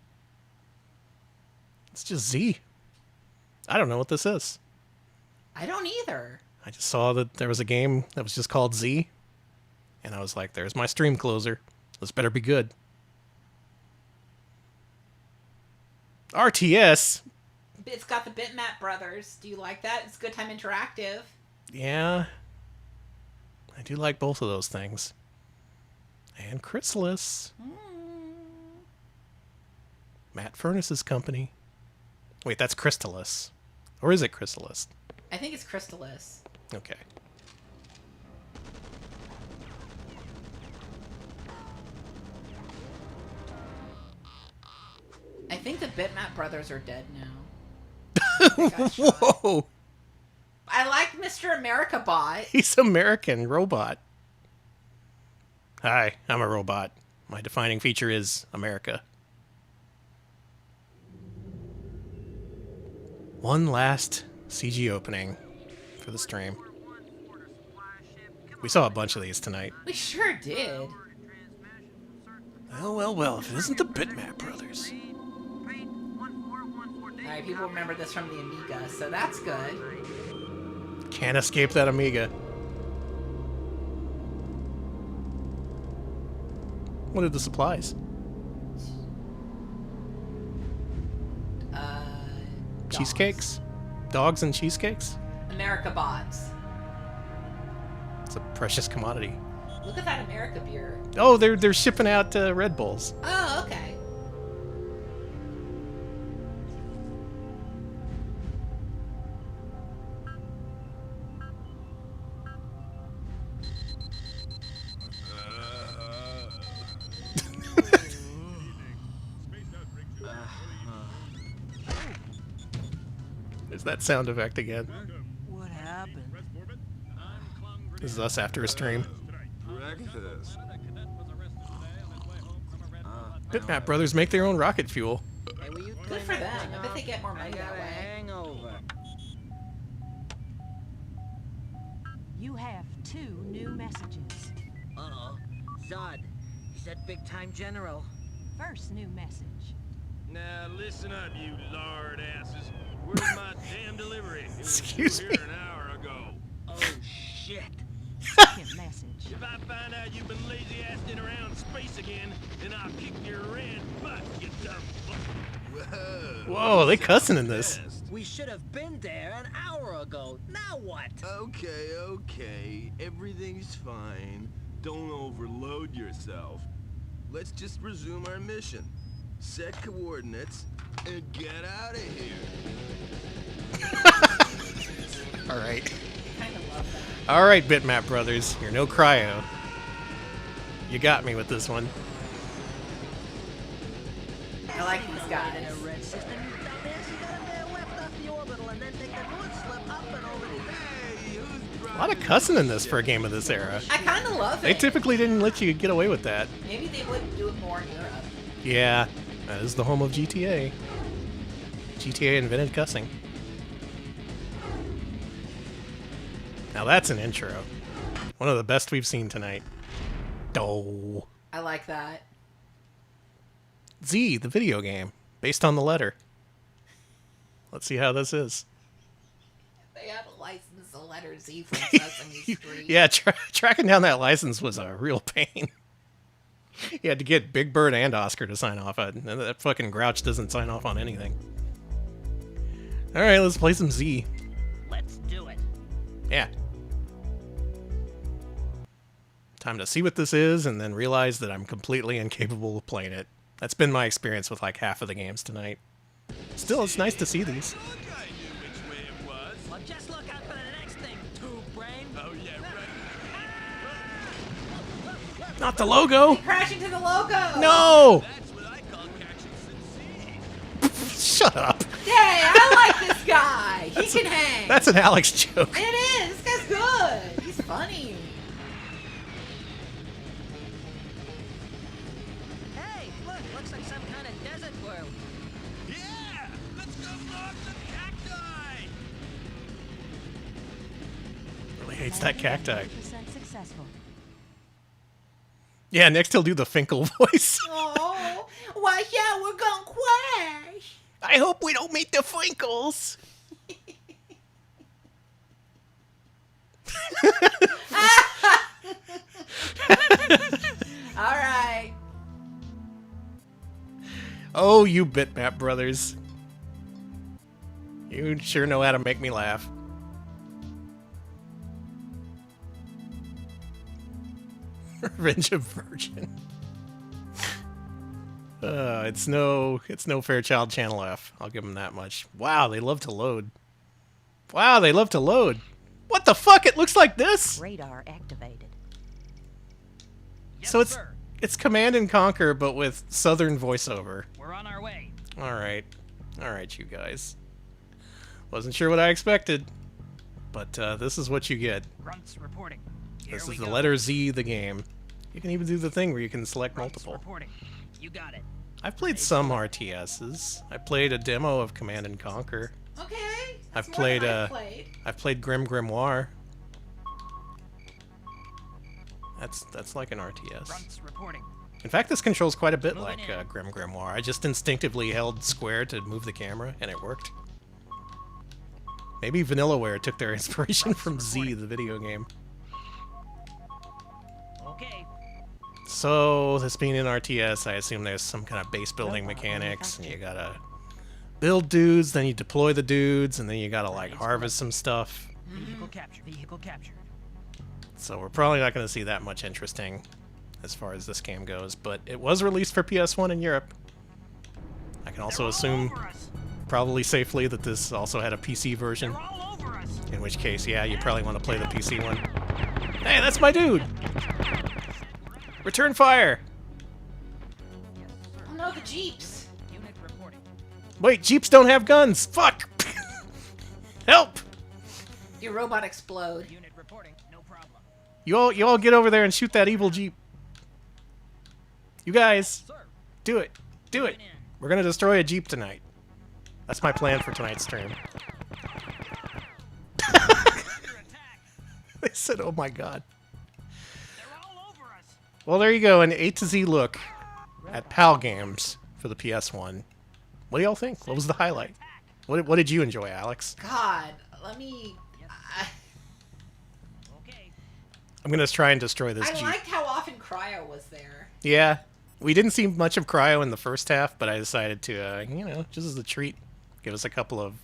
Speaker 2: It's just Z. I don't know what this is.
Speaker 1: I don't either.
Speaker 2: I just saw that there was a game that was just called Z, and I was like, there's my stream closer. This better be good. RTS.
Speaker 1: It's got the Bitmap Brothers. Do you like that? It's Good Time Interactive.
Speaker 2: Yeah. I do like both of those things. And Chrysalis. Matt Furness's company. Wait, that's Crystalis. Or is it Chrysalis?
Speaker 1: I think it's Crystalis.
Speaker 2: Okay.
Speaker 1: I think the Bitmap Brothers are dead now.
Speaker 2: Whoa!
Speaker 1: I like Mr. America Bot.
Speaker 2: He's American robot. Hi, I'm a robot. My defining feature is America. One last CG opening for the stream. We saw a bunch of these tonight.
Speaker 1: We sure did.
Speaker 2: Well, if it isn't the Bitmap Brothers.
Speaker 1: Alright, people remember this from the Amiga, so that's good.
Speaker 2: Can't escape that Amiga. What are the supplies? Cheesecakes? Dogs and cheesecakes?
Speaker 1: America Bots.
Speaker 2: It's a precious commodity.
Speaker 1: Look at that America beer.
Speaker 2: Oh, they're shipping out Red Bulls.
Speaker 1: Oh, okay.
Speaker 2: There's that sound effect again.
Speaker 3: What happened?
Speaker 2: This is us after a stream.
Speaker 3: Breakfast.
Speaker 2: Bitmap Brothers make their own rocket fuel.
Speaker 1: Good for them. I bet they get more money that way.
Speaker 3: Hangover.
Speaker 21: You have 2 new messages.
Speaker 3: Uh-oh. Zod. He's that big-time general.
Speaker 21: First new message.
Speaker 20: Now listen up, you lard asses. Where's my damn delivery? It was
Speaker 2: Excuse
Speaker 20: due
Speaker 2: me.
Speaker 20: here an hour ago.
Speaker 3: Oh, shit.
Speaker 21: Second message.
Speaker 20: If I find out you've been lazy-assing around space again, then I'll kick your red butt, you dumb fuck.
Speaker 2: Whoa, they cussing in this.
Speaker 3: We should have been there an hour ago. Now what?
Speaker 22: Okay. Everything's fine. Don't overload yourself. Let's just resume our mission. Set coordinates and get out of here.
Speaker 2: All right.
Speaker 1: Kind of love that.
Speaker 2: All right, Bitmap Brothers. You're no cryo. You got me with this one.
Speaker 1: I like these guys.
Speaker 2: A lot of cussing in this for a game of this era.
Speaker 1: I kind of love
Speaker 2: They
Speaker 1: it.
Speaker 2: typically didn't let you get away with that.
Speaker 1: Maybe they wouldn't do it more in Europe.
Speaker 2: Yeah, that is the home of GTA. GTA invented cussing. Now that's an intro. One of the best we've seen tonight. Oh.
Speaker 1: I like that.
Speaker 2: Z, the video game, based on the letter. Let's see how this is.
Speaker 1: They had a license the letter Z from Sesame Street.
Speaker 2: Yeah, tracking down that license was a real pain. You had to get Big Bird and Oscar to sign off on. That fucking Grouch doesn't sign off on anything. Alright, let's play some Z.
Speaker 3: Let's do it.
Speaker 2: Yeah. Time to see what this is and then realize that I'm completely incapable of playing it. That's been my experience with like half of the games tonight. Still, it's nice to see these.
Speaker 3: Well, just look out for the next thing, tube brain. Oh, yeah, right.
Speaker 2: Not the logo!
Speaker 1: Crashing to the logo!
Speaker 2: No!
Speaker 20: That's what I call catching some seeds.
Speaker 2: Shut up.
Speaker 1: Hey, I like this guy. He can hang.
Speaker 2: That's an Alex joke.
Speaker 1: It is. This guy's good. He's funny.
Speaker 3: Hey, look, looks like some kind of desert world.
Speaker 20: Yeah! Let's go blow up some cacti!
Speaker 2: Really hates that cacti.
Speaker 21: 100% successful.
Speaker 2: Yeah, next he'll do the Finkel voice.
Speaker 1: Oh, watch out, we're gonna crash.
Speaker 2: I hope we don't meet the Finkles.
Speaker 1: All right.
Speaker 2: Oh, you Bitmap brothers. You sure know how to make me laugh. Revenge of Virgin. It's no Fairchild Channel F. I'll give them that much. Wow, they love to load. Wow, they love to load. What the fuck? It looks like this.
Speaker 21: Radar activated.
Speaker 2: So it's Command and Conquer, but with Southern voiceover.
Speaker 3: We're on our way.
Speaker 2: All right, you guys. Wasn't sure what I expected, but this is what you get.
Speaker 3: Grunts reporting.
Speaker 2: This is the letter Z, the game. You can even do the thing where you can select multiple.
Speaker 3: Reporting. You got it.
Speaker 2: I've played some RTSs. I played a demo of Command and Conquer.
Speaker 1: Okay.
Speaker 2: I've played Grim Grimoire. That's like an RTS.
Speaker 3: Grunts reporting.
Speaker 2: In fact, this controls quite a bit like Grim Grimoire. I just instinctively held square to move the camera, and it worked. Maybe Vanillaware took their inspiration from Z, the video game.
Speaker 3: Okay.
Speaker 2: So, this being an RTS, I assume there's some kind of base building mechanics, and you gotta build dudes, then you deploy the dudes, and then you gotta, like, harvest some stuff.
Speaker 3: Vehicle captured. Vehicle captured.
Speaker 2: So we're probably not gonna see that much interesting as far as this game goes, but it was released for PS1 in Europe. I can also assume, probably safely, that this also had a PC version. In which case, yeah, you probably want to play the PC one. Hey, that's my dude! Return fire!
Speaker 1: Oh no, the Jeeps.
Speaker 3: Unit reporting.
Speaker 2: Wait, Jeeps don't have guns! Fuck! Help!
Speaker 1: Your robot explode.
Speaker 3: Unit reporting. No problem.
Speaker 2: You all get over there and shoot that evil Jeep. You guys, do it. Do it. We're gonna destroy a Jeep tonight. That's my plan for tonight's stream. They said, oh my god. Well, there you go, an A to Z look at PAL games for the PS1. What do y'all think? What was the highlight? What did you enjoy, Alex?
Speaker 1: God, let me...
Speaker 2: I'm gonna try and destroy this Jeep.
Speaker 1: I liked how often Cryo was there.
Speaker 2: Yeah, we didn't see much of Cryo in the first half, but I decided to, you know, just as a treat, give us a couple of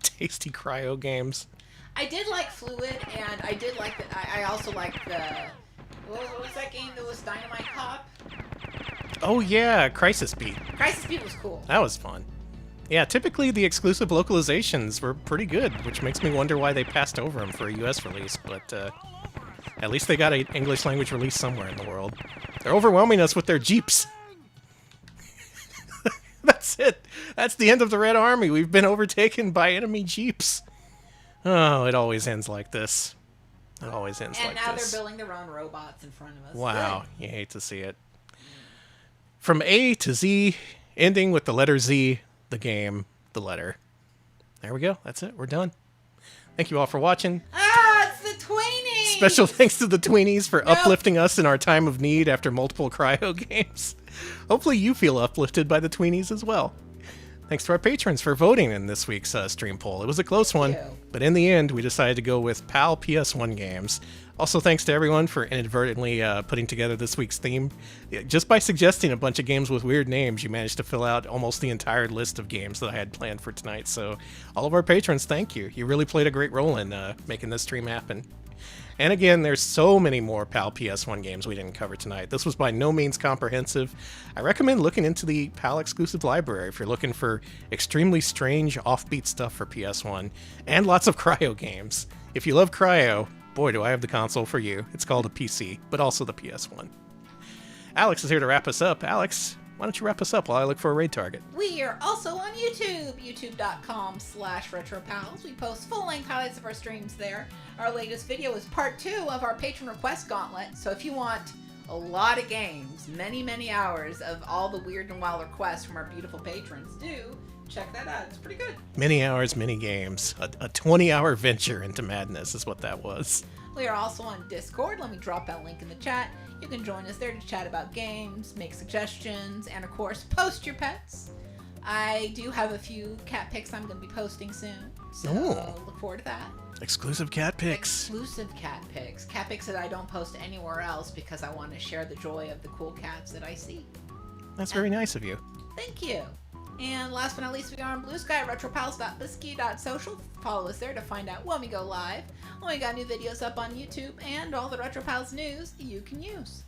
Speaker 2: tasty Cryo games.
Speaker 1: I did like Fluid, and I did like the... I also liked the... What was that game that was Dynamite Cop?
Speaker 2: Oh yeah, Crisis Beat.
Speaker 1: Crisis Beat was cool.
Speaker 2: That was fun. Yeah, typically the exclusive localizations were pretty good, which makes me wonder why they passed over them for a US release, but at least they got an English language release somewhere in the world. They're overwhelming us with their Jeeps. That's it. That's the end of the Red Army. We've been overtaken by enemy Jeeps. Oh, it always ends like this. It always ends like this.
Speaker 1: And now they're building their own robots in front of us.
Speaker 2: Wow, you hate to see it. From A to Z, ending with the letter Z, the game, the letter. There we go. That's it. We're done. Thank you all for watching.
Speaker 1: Ah, it's the Tweenies!
Speaker 2: Special thanks to the Tweenies for uplifting us in our time of need after multiple Cryo games. Hopefully you feel uplifted by the Tweenies as well. Thanks to our patrons for voting in this week's stream poll. It was a close one, but in the end, we decided to go with PAL PS1 games. Also, thanks to everyone for inadvertently putting together this week's theme. Just by suggesting a bunch of games with weird names, you managed to fill out almost the entire list of games that I had planned for tonight. So, all of our patrons, thank you. You really played a great role in making this stream happen. And again, there's so many more PAL PS1 games we didn't cover tonight. This was by no means comprehensive. I recommend looking into the PAL exclusive library if you're looking for extremely strange, offbeat stuff for PS1, and lots of Cryo games. If you love Cryo, boy, do I have the console for you. It's called a PC, but also the PS1. Alex is here to wrap us up. Alex, why don't you wrap us up while I look for a raid target?
Speaker 1: We are also on YouTube, youtube.com/retropals. We post full-length highlights of our streams there. Our latest video is part 2 of our patron request gauntlet. So if you want a lot of games, many hours of all the weird and wild requests from our beautiful patrons, do check that out. It's pretty good.
Speaker 2: Many hours, many games. A 20-hour venture into madness is what that was.
Speaker 1: We are also on Discord. Let me drop that link in the chat. You can join us there to chat about games, make suggestions, and of course, post your pets. I do have a few cat pics I'm going to be posting soon, so look forward to that.
Speaker 2: Exclusive cat pics.
Speaker 1: Exclusive cat pics. Cat pics that I don't post anywhere else because I want to share the joy of the cool cats that I see.
Speaker 2: That's very nice of you.
Speaker 1: Thank you. And last but not least, we are on Blue Sky, retropals.bisky.social. Follow us there to find out when we go live, when we got new videos up on YouTube, and all the RetroPals news you can use.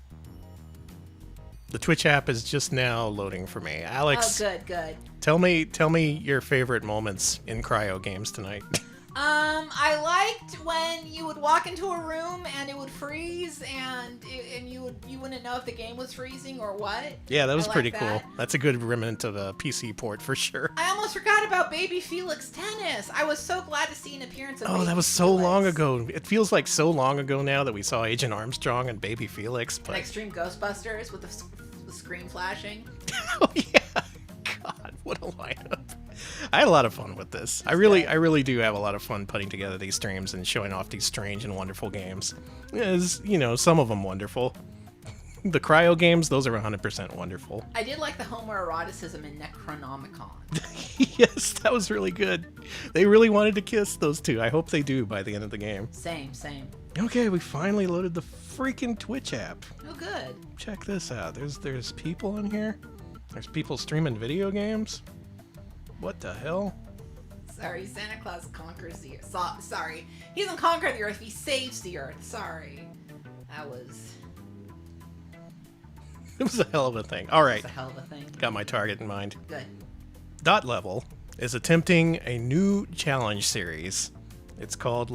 Speaker 2: The Twitch app is just now loading for me. Alex,
Speaker 1: oh, good.
Speaker 2: Tell me your favorite moments in Cryo games tonight.
Speaker 1: I liked when you would walk into a room and it would freeze, and you wouldn't know if the game was freezing or what.
Speaker 2: Yeah, that was pretty cool. That's a good remnant of a PC port for sure.
Speaker 1: I almost forgot about Baby Felix Tennis. I was so glad to see an appearance of Baby
Speaker 2: that was so long ago. It feels like so long ago now that we saw Agent Armstrong and Baby Felix. But...
Speaker 1: And Extreme Ghostbusters with the screen flashing.
Speaker 2: Oh yeah, God, what a lineup! I had a lot of fun with this. I really do have a lot of fun putting together these streams and showing off these strange and wonderful games. As you know, some of them wonderful. The Cryo games, those are 100% wonderful.
Speaker 1: I did like the homoeroticism in Necronomicon.
Speaker 2: Yes, that was really good. They really wanted to kiss, those two. I hope they do by the end of the game.
Speaker 1: Same.
Speaker 2: Okay, we finally loaded the freaking Twitch app.
Speaker 1: Oh, good.
Speaker 2: Check this out. There's people in here. There's people streaming video games. What the hell?
Speaker 1: Sorry, Santa Claus conquers the earth. Sorry. He doesn't conquer the earth, he saves the earth. Sorry. That was...
Speaker 2: It was a hell of a thing. All right.
Speaker 1: It was a hell of a thing.
Speaker 2: Got my target in mind.
Speaker 1: Good.
Speaker 2: Dot Level is attempting a new challenge series. It's called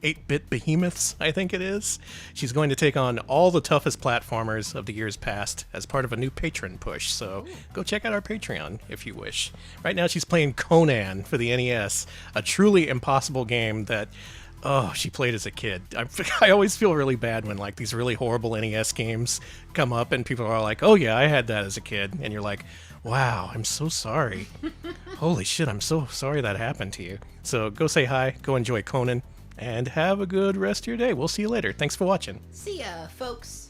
Speaker 2: 8-Bit Behemoths, I think it is. She's going to take on all the toughest platformers of the years past as part of a new patron push, so go check out our Patreon if you wish. Right now she's playing Conan for the NES, a truly impossible game that, she played as a kid. I always feel really bad when these really horrible NES games come up and people are like, oh yeah, I had that as a kid, and you're like, wow, I'm so sorry. Holy shit, I'm so sorry that happened to you. So go say hi, go enjoy Conan, and have a good rest of your day. We'll see you later. Thanks for watching.
Speaker 1: See ya, folks.